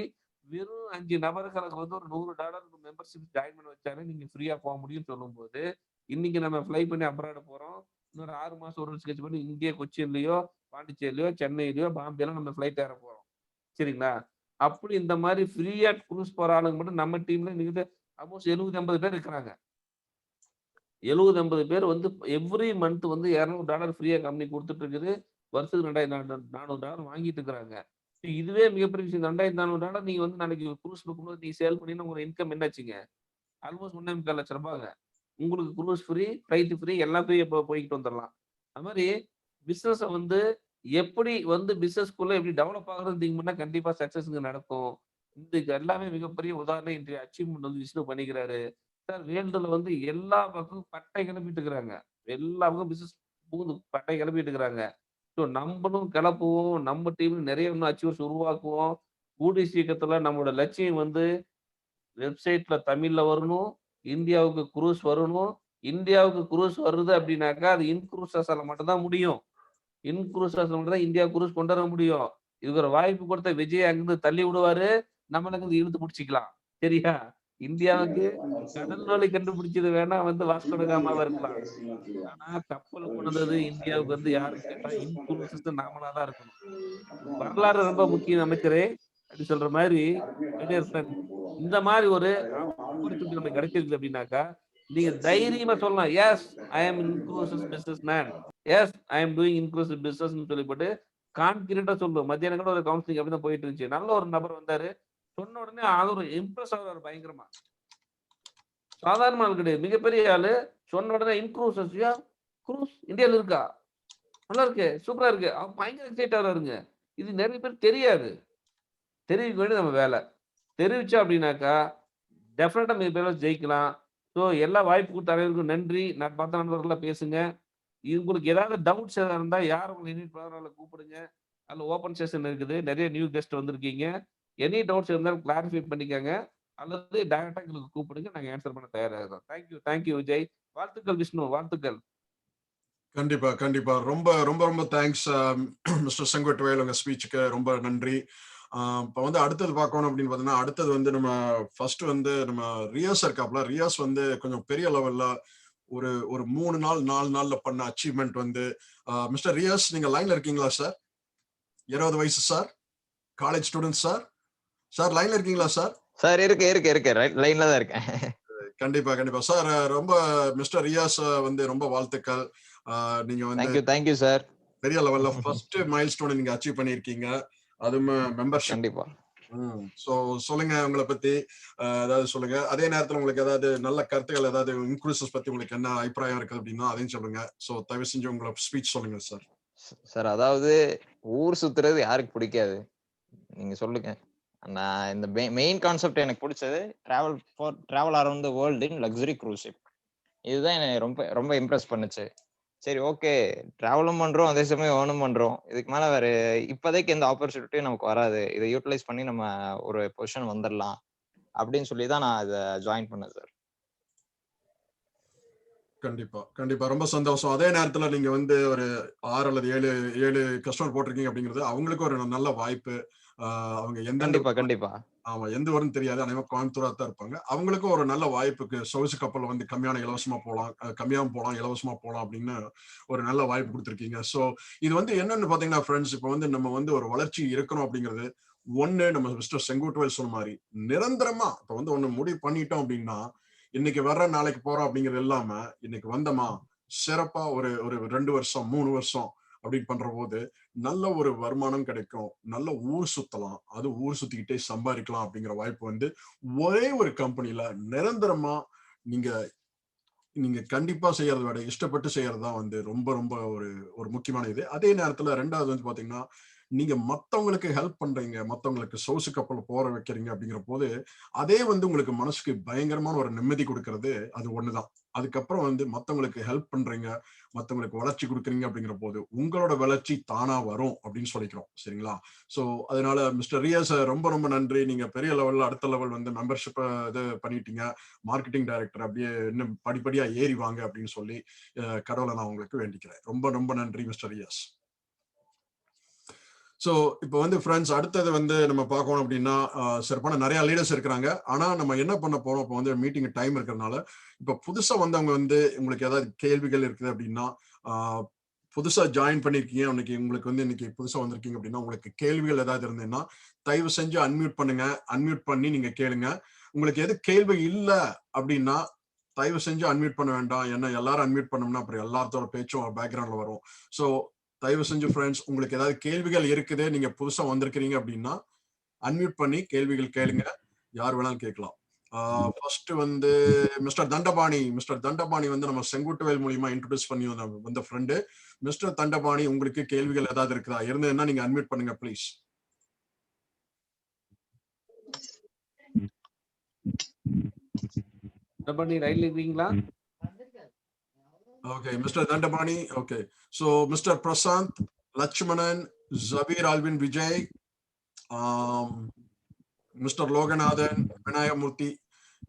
வெறும் 5 நபர்களுக்கு வந்து ஒரு $100 மெம்பர்ஷிப் ஜாயின் பண்ண வச்சாலே நீங்க ஃப்ரீயா போ முடியும்னு சொல்லும்போது, இன்னைக்கு நம்ம ஃப்ளை பண்ணி அப்ராட் போறோம். இன்னொரு 6 மாசம், 1 வருஷம் கழிச்சு பண்ணி இங்கேயே கொச்சின்லயோ, பாண்டிச்சேரியிலயோ, சென்னையிலயோ, பாம்பேல நம்ம ஃப்ளைட் ஏற போறோம். சரிங்களா? அப்படி இந்த மாரி ஃப்ரீயா குரூஸ் போற ஆளுங்க மட்டும் நம்ம டீம்ல இன்னைக்கு ஆல்மோஸ்ட் 70, 80 பேர் இருக்கிறாங்க. 70, 80 பேர் வந்து எவ்ரி மந்த் வந்து $200 ஃப்ரீயா கம்பெனி குடுத்துட்டு இருக்குது. வருஷத்துக்கு $2,400 வாங்கிட்டு இருக்கிறாங்க. இதுவே மிகப்பெரிய விஷயம். $2,400 நீங்க வந்து நாளைக்கு குரூஸ் புக்கும்போது நீங்க சேல் பண்ணீங்கன்னா உங்க இன்கம் என்னாச்சுங்க? ஆல்மோஸ்ட் $1,25,00,000. உங்களுக்கு குரூஸ் ஃப்ரீ, ஃப்ளைட் ஃப்ரீ எல்லாம் ஃப்ரீயா போய்க்கிட்டு வந்துரலாம். அது மாரி பிசினஸ வந்து எப்படி வந்து பிசினஸ்க்குள்ள எப்படி டெவலப் ஆகுறதுன்னு திங்க் பண்ணா கண்டிப்பா சக்சஸ்ங்க நடக்கும். இதுக்கு எல்லாமே மிகப்பெரிய உதாரணம் இன்றைய அச்சீவ்மென்ட் வந்து விஷ்ணு பண்ணிக்கிறாரு. சார் வேர்ல்டுல வந்து எல்லா பக்கமும் பட்டை கிளப்பிட்டு இருக்கிறாங்க. எல்லா பக்கம் பிசினஸ் புகுந்து பட்டை கிளப்பிட்டு இருக்கிறாங்க. ஸோ நம்பளும் கிளப்புவோம். நம்ம டீம் நெறைய இன்னும் அச்சீவ்ஸ் உருவாக்குவோம். கூடிய சீக்கிரத்தில நம்மளோட லட்சியம் வந்து வெப்சைட்ல தமிழ்ல வரணும். இந்தியாவுக்கு குரூஸ் வரணும். இந்தியாவுக்கு குரூஸ் வருது அப்டின்னாக்கா, அது இன்க்ரூசஸ்ஸால மட்டும் தான் முடியும். இன்க்ரூசஸ் மட்டும் தான் இந்தியா குரூஸ் கொண்டு வர முடியும். இதுக்கு ஒரு வாய்ப்பு கொடுத்த விஜய் அங்கிருந்து தள்ளி விடுவாரு. நம்மள அங்கிருந்து இழுத்து புடிச்சுக்கலாம். சரியா? இந்தியாவுக்கு கடல் வழி கண்டுபிடிச்சது வேணா வந்து வாஸ்கோ ட காமாவா இருக்கலாம். ஆனா கப்பல் கொண்டு வந்தது இந்தியாவுக்கு வந்து யாருன்னு கேட்டா இன்க்ளூசிவ்ஸ் நாமளா தான் இருக்கணும். வரலாறு ரொம்ப முக்கியம் அமைச்சரே. அப்படி சொல்ற மாரி மை டியர் ஃபிரெண்ட் இந்த மாரி ஒரு ஆப்பர்ச்சுனிட்டி நமக்கு கிடைச்சிருக்கு அப்படின்னாக்கா, நீங்க தைரியமா சொல்லலாம். Yes I am inclusive business man. Yes I am doing inclusive பிசினஸ்ன்னு சொல்லிப்போட்டு கான்ஃபிடென்ட்டா சொல்லும். மத்தியானம் கூட ஒரு கவுன்சிலிங் அப்படிதான் போயிட்டு இருந்துச்சு. நல்ல ஒரு நபர் வந்தாரு. சொன்ன உடனே அவரு இம்ப்ரெஸ் ஆகுறாரு பயங்கரமா. சாதாரண ஆள் கிடையாது. மிகப்பெரிய ஆளு. சொன்ன உடனே இன்க்ளூசிவ் குரூஸ் இந்தியால இருக்கா? நல்லா இருக்கு. சூப்பரா இருக்கு. பயங்கர எக்ஸைட் ஆகுறாருங்க. இது நெறைய பேருக்கு தெரியாது. தெரிவிக்க வேண்டியது நம்ம வேல. தெரிவிச்சோம் அப்டின்னாக்கா, டெஃபினட்டா மிகப்பெரிய அளவுல ஜெயிக்கலாம். ஸோ எல்லா வாய்ப்பு குடுத்த அனைவருக்கும் நன்றி. நான் பார்த்த நண்பர்கள்லாம் பேசுங்க. உங்களுக்கு ஏதாவது டவுட்ஸ் எதா இருந்தா யார் உங்கள இன்வைட் பண்ணாரோ அவங்கள கூப்பிடுங்க. அதுல ஓப்பன் செஷன் இருக்குது. நெறைய நியூ கெஸ்ட் வந்திருக்கீங்க. எனி டவுட்ஸ் இருந்தாலும் கிளாரிஃபை பண்ணிக்கங்க. அல்லது டைரக்ட்டா எங்களுக்கு கூப்பிடுங்க. நாங்க ஆன்ஸர் பண்ண தயாரா இருக்கோம். Thank you Vijay. வாழ்த்துக்கள் விஷ்ணு. வாழ்த்துக்கள். கண்டிப்பா, கண்டிப்பா. ரொம்ப ரொம்ப ரொம்ப தேங்க்ஸ் மிஸ்டர் செங்கோட்டைவேல் உங்க ஸ்பீச்சுக்கு ரொம்ப நன்றி. இப்ப வந்து அடுத்தது பார்க்கணும் அப்படின்னு பார்த்தீங்கன்னா, அடுத்தது வந்து நம்ம ஃபர்ஸ்ட் வந்து நம்ம ரியாஸ் இருக்காப்ல. ரியாஸ் வந்து கொஞ்சம் பெரிய லெவல்ல ஒரு ஒரு 3 நாள், 4 நாள்ல பண்ண அச்சீவ்மென்ட் வந்து மிஸ்டர் ரியாஸ் நீங்க லைன்ல இருக்கீங்களா சார்? 20 வயசு sir. College student sir. Sir லைன்ல இருக்கீங்களா சார்? சார் இருக்கு. லைன்ல தான் இருக்கேன். கண்டிப்பா, கண்டிப்பா. சார் ரொம்ப மிஸ்டர் ரியாஸ் வந்து ரொம்ப வாழ்த்துக்கள். நீங்க வந்து தேங்க் யூ சார். பெரிய லெவல்ல ஃபர்ஸ்ட் மைல்ஸ்டோன் நீங்க அச்சீவ் பண்ணியிருக்கீங்க. அதுவும் மெம்பர்ஷிப். கண்டிப்பா. சோ சொல்லுங்க உங்கள பத்தி. ஏதாவது சொல்லுங்க. அதே நேரத்துல உங்களுக்கு ஏதாவது நல்ல கருத்துக்கள் ஏதாவது இன்க்ளூசிவ்ஸ் பத்தி உங்களுக்கு என்ன அபிப்பிராயம் இருக்கு அப்படின்னா அதையும் சொல்லுங்க. சோ தயவு செஞ்சு உங்கள ஸ்பீச் சொல்லுங்க சார். சார் அதாவது ஊர் சுத்துறது யாருக்கு பிடிக்காது? நீங்க சொல்லுங்க. நான் இந்த மெயின் கான்செப்ட் எனக்கு பிடிச்சது travel around the world in luxury cruise ship. இதுதான் என்னை ரொம்ப ரொம்ப இம்ப்ரெஸ் பண்ணுச்சு. சரி ஓகே, டிராவலும் பண்றோம், அதே சமயம் ஏர்னும் பண்றோம். இதுக்கு மேல வேற இப்போதைக்கு எந்த ஆப்பர்ச்சுனிட்டியும் நமக்கு வராது. இதை யூட்டிலைஸ் பண்ணி நம்ம ஒரு பொசிஷன் வந்துடலாம் அப்படின்னு சொல்லி தான் நான் இதை ஜாயின் பண்ணேன் சார். கண்டிப்பா கண்டிப்பா ரொம்ப சந்தோஷம். அதே நேரத்துல நீங்க வந்து ஒரு 6 அல்லது 7 கஸ்டமர் போட்டிருக்கீங்க அப்படிங்கிறது அவங்களுக்கு ஒரு நல்ல வாய்ப்பு. அவங்க கண்டிப்பா கண்டிப்பா ஆமா எந்த ஊருன்னு தெரியாது, அனைவரும் கோயம்புத்தூரா தான் இருப்பாங்க. அவங்களுக்கும் ஒரு நல்ல வாய்ப்புக்கு சொகுசு கப்பல்ல வந்து கம்மியான இலவசமா போலாம், கம்மியாவும் போலாம், இலவசமா போலாம் அப்படின்னு ஒரு நல்ல வாய்ப்பு கொடுத்துருக்கீங்க. ஸோ இது வந்து என்னன்னு பாத்தீங்கன்னா ஃப்ரெண்ட்ஸ், இப்போ வந்து நம்ம வந்து ஒரு வளர்ச்சி இருக்கணும் அப்படிங்கிறது ஒண்ணு, நம்ம மிஸ்டர் செங்குட்டுவேல் சொன்ன மாதிரி நிரந்தரமா இப்போ வந்து ஒண்ணு முடிவு பண்ணிட்டோம் அப்படின்னா, இன்னைக்கு வர்ற நாளைக்கு போறோம் அப்படிங்கிறது இல்லாம இன்னைக்கு வந்தோமா சிறப்பா ஒரு ஒரு 2 வருஷம் 3 வருஷம் அப்படின்னு பண்ற போது நல்ல ஒரு வருமானம் கிடைக்கும், நல்ல ஊர் சுத்தலாம், அது ஊர் சுத்திக்கிட்டே சம்பாதிக்கலாம் அப்படிங்கிற வாய்ப்பு வந்து ஒரே ஒரு கம்பெனில நிரந்தரமா நீங்க நீங்க கண்டிப்பா செய்யறத விட இஷ்டப்பட்டு செய்யறதுதான் வந்து ரொம்ப ரொம்ப ஒரு ஒரு முக்கியமான இது. அதே நேரத்துல ரெண்டாவது வந்து பாத்தீங்கன்னா, நீங்க மத்தவங்களுக்கு ஹெல்ப் பண்றீங்க, மத்தவங்களுக்கு சொகுசு கப்பல் போற வைக்கிறீங்க அப்படிங்கிற போது அதே வந்து உங்களுக்கு மனசுக்கு பயங்கரமான ஒரு நிம்மதி கொடுக்கறது அது ஒண்ணுதான். அதுக்கப்புறம் வந்து மத்தவங்களுக்கு ஹெல்ப் பண்றீங்க, மத்தவங்களுக்கு வளர்ச்சி கொடுக்குறீங்க அப்படிங்கிற போது உங்களோட வளர்ச்சி தானா வரும் அப்படின்னு சொல்லிக்கிறோம். சரிங்களா? சோ அதனால மிஸ்டர் ரியா சார் ரொம்ப ரொம்ப நன்றி. நீங்க பெரிய லெவல்ல அடுத்த லெவல் வந்து மெம்பர்ஷிப் இது பண்ணிட்டீங்க. மார்க்கெட்டிங் டைரக்டர் அப்படியே இன்னும் படிப்படியா ஏறி வாங்க அப்படின்னு சொல்லி கடவுளை நான் உங்களுக்கு வேண்டிக்கிறேன். ரொம்ப ரொம்ப நன்றி மிஸ்டர் ரியாஸ். ஸோ இப்போ வந்து ஃப்ரெண்ட்ஸ் அடுத்தது வந்து நம்ம பார்க்கணும் அப்படின்னா சிறப்பான நிறைய லீடர்ஸ் இருக்கிறாங்க. ஆனா நம்ம என்ன பண்ண போறோம், இப்போ வந்து மீட்டிங் டைம் இருக்கிறதுனால இப்போ புதுசா வந்தவங்க வந்து உங்களுக்கு ஏதாவது கேள்விகள் இருக்குது அப்படின்னா, புதுசா ஜாயின் பண்ணிருக்கீங்க, உங்களுக்கு வந்து இன்னைக்கு புதுசா வந்திருக்கீங்க அப்படின்னா உங்களுக்கு கேள்விகள் ஏதாவது இருந்ததுன்னா தயவு செஞ்சு அன்மியூட் பண்ணுங்க. அன்மியூட் பண்ணி நீங்க கேளுங்க. உங்களுக்கு எது கேள்வி இல்லை அப்படின்னா தயவு செஞ்சு அன்மியூட் பண்ண வேண்டாம். ஏன்னா எல்லாரும் அன்மியூட் பண்ணோம்னா அப்புறம் எல்லாத்தோட பேச்சும் பேக்ரவுண்ட்ல வரும். ஸோ தயவு செஞ்சு ஃப்ரெண்ட்ஸ் உங்களுக்கு ஏதாவது கேள்விகள் இருக்குது, நீங்க புதுசா வந்திருக்கிறீங்க அப்படின்னா அன்மியூட் பண்ணி கேள்விகள் கேளுங்க. யார் வேணாலும் கேட்கலாம். ஃபர்ஸ்ட் வந்து மிஸ்டர் தண்டபாணி வந்து நம்ம செங்குட்டுவேல் மூலியமா இன்ட்ரோடியூஸ் பண்ணி வந்த ஃப்ரெண்டு. மிஸ்டர் தண்டபாணி, உங்களுக்கு கேள்விகள் ஏதாவது இருக்குதா? இருந்ததுன்னா நீங்க அன்மியூட் பண்ணுங்க ப்ளீஸ். தண்டபாணி ரைட்ல இருக்கீங்களா? Okay, Mr. Dandapani. Okay, so Mr. Prasant, Lakshmanan, Zabir Alvin Vijay, Mr. Loganathan, Vinayamurthy,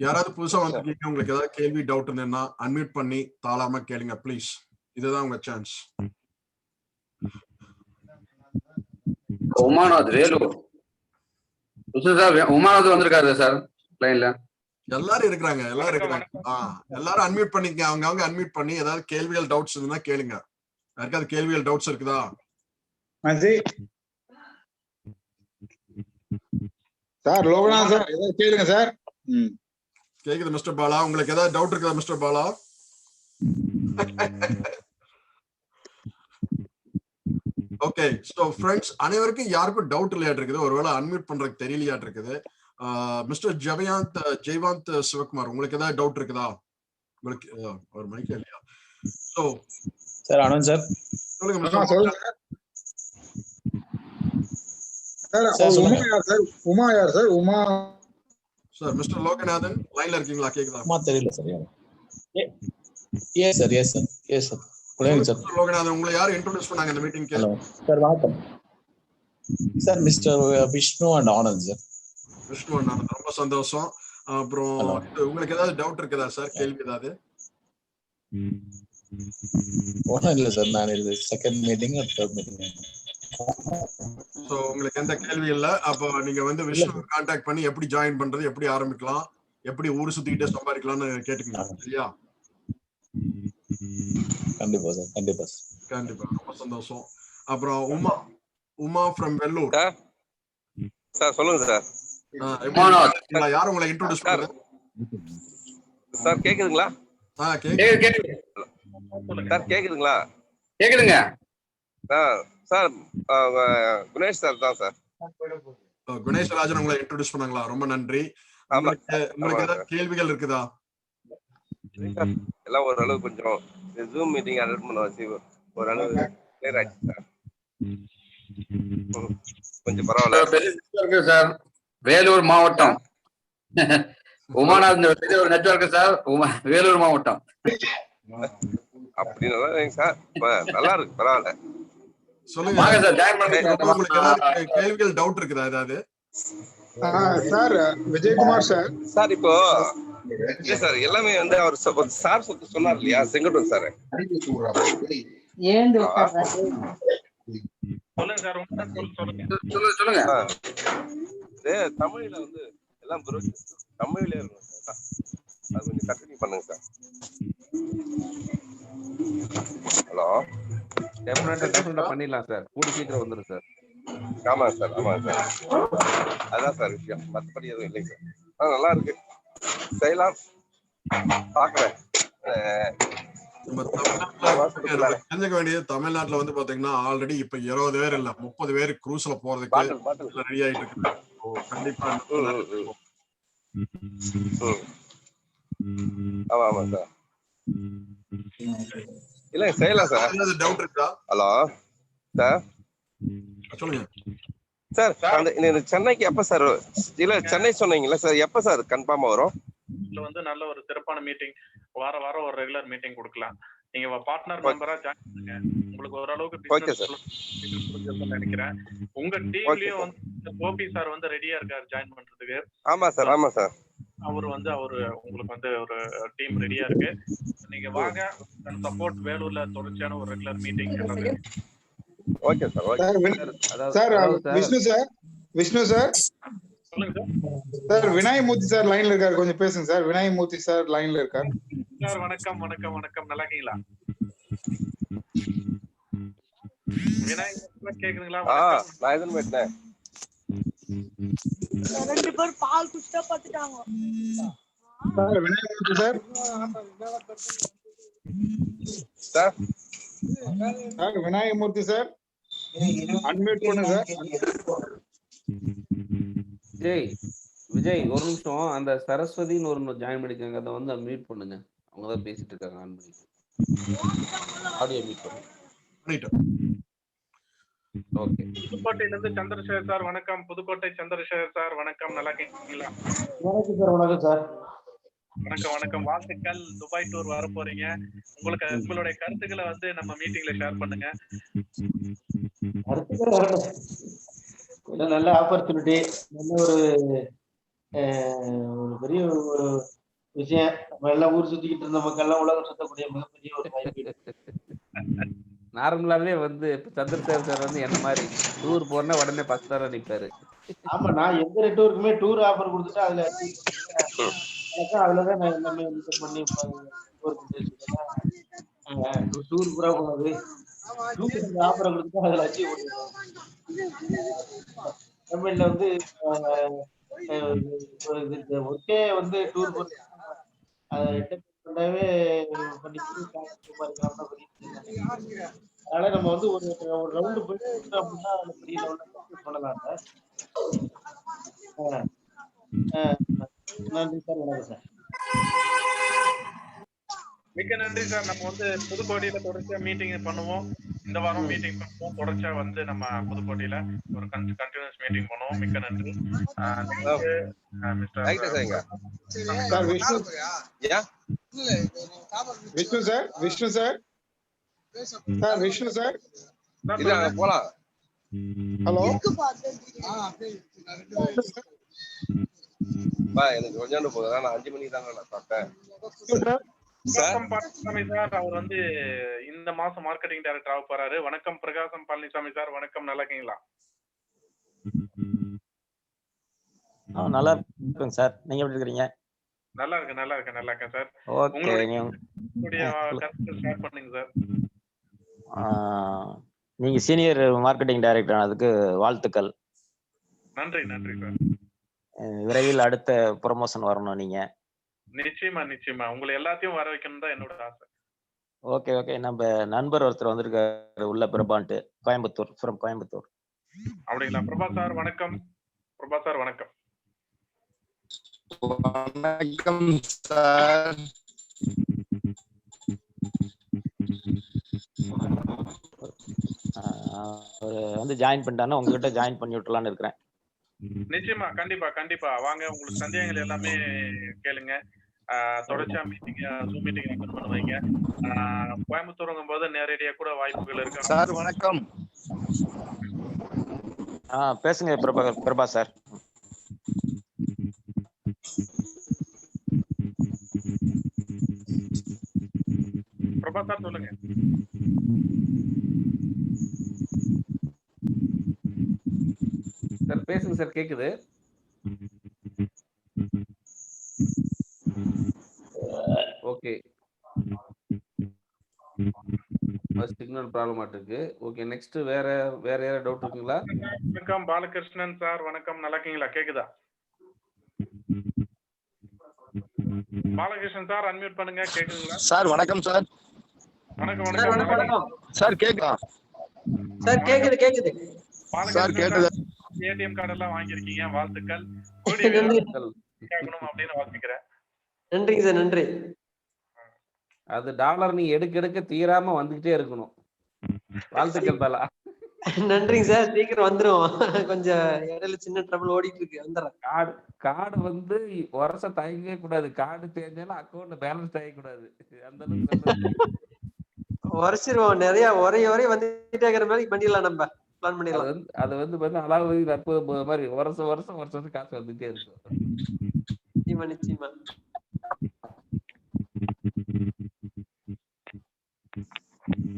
யாராவது புதுசா வந்திருக்கீங்க, உங்களுக்கு ஏதாவது கேள்வி டவுட் இருந்ததுன்னா அன்மியூட் பண்ணி தாளாம கேளுங்க ப்ளீஸ். இதுதான் உங்க சான்ஸ். உமாநாத் வேலூர் உமாநாத் வந்திருக்காரு சார் லைன்ல. எல்லாரும் இருக்கிறாங்க. எல்லாரும் அன்மியூட் பண்ணிக்க. அவங்க அன்மியூட் பண்ணி ஏதாவது கேள்விகள் டவுட்ஸ் இருந்தா கேளுங்க. யாருக்காவது கேள்விகள் டவுட்ஸ் இருக்குதா? சார் லோகநாத் சார் ஏதாவது கேளுங்க சார். கேக்குது மிஸ்டர் பாலா, உங்களுக்கு ஏதாவது டவுட் இருக்குதா mister Bala? Okay, so friends அனைவருக்கும் யாருக்கும் டவுட் இல்லையாட்டு இருக்குது, ஒருவேளை அன்மியூட் பண்றதுக்கு தெரியலையாட்டு இருக்குது. மிஸ்டர் ஜெயவாந்த் சிவகுமார், உங்களுக்கு ஏதாவது டவுட் இருக்குதா? உங்களுக்கு ஒரு மைக் இல்லையா? சோ சார் ஆனந்த் சார் சொல்லுங்க சொல்லுங்க மிஸ்டர். உமா யார் sir? Uma sir mister Loganathan லைன்ல இருக்கீங்களா? கேக்குதா? உமா தெரியல sir. Yes sir good evening sir. Loganathan, உங்களை யார் இன்ட்ரோடியூஸ் பண்ணாங்க இந்த மீட்டிங்க்கு? ஹலோ சார், வணக்கம் sir. Mister Vishnu and Anand sir. Vishnu and Anand, ரொம்ப சந்தோஷம். அப்புறம் உங்களுக்கு ஏதாவது டவுட் இருக்குதா சார்? கேள்வி ஏதாவது? ஒன்றும் இல்லை சார், நான் இது second meeting third meeting. So உங்களுக்கு எந்த கேள்வி இல்ல. அப்போ நீங்க வந்து விஷ்ணு கான்டாக்ட் பண்ணி எப்படி ஜாயின் பண்றது, எப்படி ஆரம்பிக்கலாம், எப்படி ஊர் சுத்திக்கிட்டே சம்பாதிக்கலாம்னு கேட்டுக்கங்க. சரியா? கண்டிப்பா சார். கண்டிப்பா, ரொம்ப சந்தோஷம். அப்புறம் உமா ஃப்ரம் வெல்லூர் சார். சொல்லுங்க சார். யாரும் உங்களை இன்ட்ரோடியூஸ் பண்றது? சார் கேக்குதுங்களா? சார் கேக்குதுங்களா? கேக்குதுங்க சார். குணேஷ் சார் தான் சார். குணேஷ் ராஜன் உங்களை இன்ட்ரோடியூஸ் பண்ணாங்களா? ரொம்ப நன்றி. உங்களுக்கு ஏதாவது கேள்விகள் இருக்குதா? எல்லாம் ஓரளவு கொஞ்சம் ஜூம் மீட்டிங் அட்டெண்ட் பண்ண வச்சு ஓரளவு கிளியர் ஆயிடுச்சு சார். கொஞ்சம் பரவாயில்ல சார். வேலூர் மாவட்டம் உமாநாத் ஒரு நெட்வொர்க் சார். வேலூர் மாவட்டம் அப்படின்னு சார். நல்லா இருக்கு, பரவாயில்ல. சொல்லுங்க சார். உங்களுக்கு ஏதாவது கேள்விகள் டவுட் இருக்குதா ஏதாவது? Sir Vijayakumar sir. சார் இப்போ இல்ல சார் எல்லாமே வந்து அவர் சார் சொன்னார் இல்லையா செங்கோட்டன் சார். சொல்லுங்க சார், சொல்லுங்க. சொல்லுங்க. தமிழ்ல வந்து எல்லாம் தமிழ்ல இருக்கும் சார். அது கொஞ்சம் கண்டினியூ பண்ணுங்க சார். ஹலோ, டெஃபினட்டா பண்ணிடலாம் சார். கூடி சீக்கிரம் வந்துடும் சார். ஆமாங்க சார், ஆமாங்க சார். அதான் சார் விஷயம், மற்றபடி எதுவும் இல்லைங்க சார். நல்லா இருக்கு, செய்யலாம், பாக்குறேன். நம்ம தமிழ்நாட்டுல தெரிஞ்சுக்க வேண்டியது, தமிழ்நாட்டுல வந்து பாத்தீங்கன்னா ஆல்ரெடி இப்ப 20 பேர் இல்ல 30 பேர் க்ரூஸ்ல போறதுக்கு ரெடி ஆயிட்டு இருக்கு. கண்டிப்பா ஆமா சார். இல்ல செய்யலாம் சார். டவுட் இருக்கா? ஹலோ சார், சொல்லுங்க சார். அந்த சென்னைக்கு எப்ப சார்? இல்ல சென்னை சொன்னீங்கல்ல சார், எப்ப சார் கன்ஃபார்மா வரும்? இதுல வந்து நல்ல ஒரு சிறப்பான மீட்டிங், வாரம் ஒரு ரெகுலர் மீட்டிங் கொடுக்கலாம். நீங்க பார்ட்னர் மெம்பரா ஜாயின் பண்ணுங்க. உங்களுக்கு ஓரளவுக்கு நினைக்கிறேன். உங்க டீம்லயும் வந்து கோபி சார் வந்து ரெடியா இருக்காரு ஜாயின் பண்றதுக்கு. ஆமா சார், ஆமா சார். அவரு உங்களுக்கு வந்து ஒரு டீம் ரெடியா இருக்கு. நீங்க வாங்க, சப்போர்ட். வேலூர்ல தொடர்ச்சியான ஒரு regular meeting. Okay sir, okay sir. Vishnu sir சொல்லுங்க சார். விநாயகமூர்த்தி சார் லைன்ல இருக்காரு, கொஞ்சம் பேசுங்க சார். விநாயகமூர்த்தி சார் லைன்ல இருக்காரு சார். வணக்கம். நல்லா இருக்கீங்களா? விநாயகமூர்த்தி கேக்குதுங்களா? நான் எதுன்னு போயிட்டேன். ரெண்டு பேர் பால் குடிச்சா பார்த்துட்டாங்க sir. Vinayagamoorthy sir sir. Vinayagamoorthy sir unmute பண்ணுங்க சார். விஜய் ஒரு நிமிஷம். அந்த சரஸ்வதின்னு ஒரு ஜாயின் பண்ணிருக்காங்க, அதை வந்து மியூட் பண்ணுங்க. அவங்கதான் பேசிட்டு இருக்காங்க. ஆன் பண்ணி ஆடியோ மியூட் பண்ணுங்க. ஓகே. புதுக்கோட்டையில இருந்து சந்திரசேகர் சார் வணக்கம். புதுக்கோட்டை சந்திரசேகர் சார் வணக்கம். நல்லா இருக்கீங்களா? வணக்கம் சார். வணக்கம் சார். வணக்கம். வாழ்த்துக்கள். துபாய் டூர் வர போறீங்க. உங்களுடைய கருத்துக்களை வந்து நம்ம மீட்டிங்ல ஷேர் பண்ணுங்க. நல்ல ஆப்பர்ச்சுனிட்டி, நல்ல ஒரு பெரிய ஒரு விஷயம். நம்ம எல்லாம் ஊர் சுத்திக்கிட்டு இருந்த மக்கள் உலகம் சுத்தக்கூடிய மிகப்பெரிய ஒரு வாய்ப்பு. நார்மலாவே வந்து இப்ப சந்திரசேகர் சார் வந்து என்ன மாதிரி டூர் போனா உடனே ஃபர்ஸ்ட் தர நிப்பாரு. ஆமா, நான் எந்த டூருக்குமே டூர் ஆஃபர் கொடுத்துட்டா அதுலதான் நம்ம பண்ணி டூர் பூரா போனது. ஆஃபரை கொடுத்துட்டா அதுல அச்சீவ் பண்ணிடுவோம். தமிழ்ல வந்து ஒர்க்கே வந்து டூர் பண்ணவே அதனால நம்ம வந்து ஒரு ரவுண்டு போயிட்டு அப்படின்னா பெரிய லெவல்ல பண்ணலாம் சார். நன்றி சார். வணக்கம் சார். மிக்க நன்றி சார். நம்ம வந்து புதுக்கோட்டையில தொடர்ச்சியா மீட்டிங் பண்ணுவோம். இந்த வாரம் மீட்டிங் பண்ணுவோம். தொடர்ச்சியா வந்து நம்ம புதுக்கோட்டையில ஒரு கண்டினியூஸ் மீட்டிங் பண்ணுவோம். மிக்க நன்றி. விஷ்ணு சார் போலாம். ஹலோ. எனக்கு கொஞ்சம் போதும். நான் 5 மணிக்கு தாங்க நான் சாப்பிட்டேன். பழனிசாமி சார் அவர் வந்து இந்த மாசம் மார்க்கெட்டிங் டைரக்டர் ஆக போறாரு. வணக்கம் பிரகாசம் பழனிசாமி சார். வணக்கம். நல்லா இருக்கீங்களா? நல்லா இருக்குங்க சார். நீங்க எப்படி இருக்கீங்க? நல்லா இருக்கேன் சார். ஓகே. உங்களுடைய கருத்து ஷேர் பண்ணுங்க சார். நீங்க சீனியர் மார்க்கெட்டிங் டைரக்டர் ஆனதுக்கு வாழ்த்துக்கள். நன்றி சார். விரைவில் அடுத்த ப்ரமோஷன் வரணும் நீங்க. நிச்சயமா உங்களை எல்லாத்தையும் வர வைக்கணும் தான் என்னோட ஆசை. ஓகே. நம்ம நண்பர் ஒருத்தர் வந்திருக்காரு உள்ள, பிரபான்ட்டு, கோயம்புத்தூர், ஃப்ரம் கோயம்புத்தூர். அப்படிங்களா? பிரபா சார் வணக்கம். வணக்கம் சார். ஒரு வந்து ஜாயின் பண்ணிட்டானா உங்ககிட்ட ஜாயின் பண்ணி விட்டுலான்னு இருக்கிறேன். நிச்சயமா, கண்டிப்பா வாங்க. உங்களுக்கு சந்தேகங்கள் எல்லாமே கேளுங்க. தொடர்ச்சியா ஜூம் மீட்டிங் அட்டெண்ட் பண்ணுவீங்க. கோயம்புத்தூருங்கும் போது நேரடியா கூட வாய்ப்புகள் இருக்கு சார். வணக்கம். பேசுங்க பிரபா சார். பிரபா சார் சொல்லுங்க. சார் பேசுங்க சார், கேக்குது. ஓகே, சிக்னல் ப்ராப்ளம் ஆட்டிருக்கு. ஓகே, நெக்ஸ்ட் வேற வேற யாராவது டவுட் இருக்குங்களா? வணக்கம் பாலகிருஷ்ணன் சார், வணக்கம். நல்லா இருக்கீங்களா? கேக்குதா? பாலகிருஷ்ணன் சார் அன்மியூட் பண்ணுங்க. கேக்குதுங்களா சார்? வணக்கம் சார். வணக்கம் வணக்கம் சார் கேக்குதா? சார் கேக்குது கேக்குது சார் கேக்குது. ஏடிஎம் கார்டு எல்லாம் வாங்கியிருக்கீங்க, வாழ்த்துக்கள். அப்படின்னு வாழ்த்துக்கிறேன். நன்றிங்க சார், நன்றி. அது டாலர் நீ எடுக்க எடுக்க தீராம வந்துகிட்டே இருக்கணும். வாழ்த்துக்கள் பாலா. நன்றிங்க சார், சீக்கிரம் வந்துரும். கொஞ்சம் இடையில சின்ன ட்ரபிள் ஓடிட்டு இருக்கு, வந்துடுறேன். கார்டு வந்து வருஷம் தயங்கவே கூடாது. கார்டு தேஞ்சாலும் அக்கௌண்ட்ல பேலன்ஸ் தயக்க கூடாது. அந்த அளவுக்கு உரைச்சிருவோம். நிறைய ஒரே வந்துட்டே இருக்கிற மாதிரி பண்ணிடலாம், நம்ம பிளான் பண்ணிடலாம். அது வந்து பார்த்தா அலாவுதீன் அற்புதம் மாதிரி வருஷம் காசு வந்துட்டே இருக்கும். நிச்சயமா நிச்சயமா.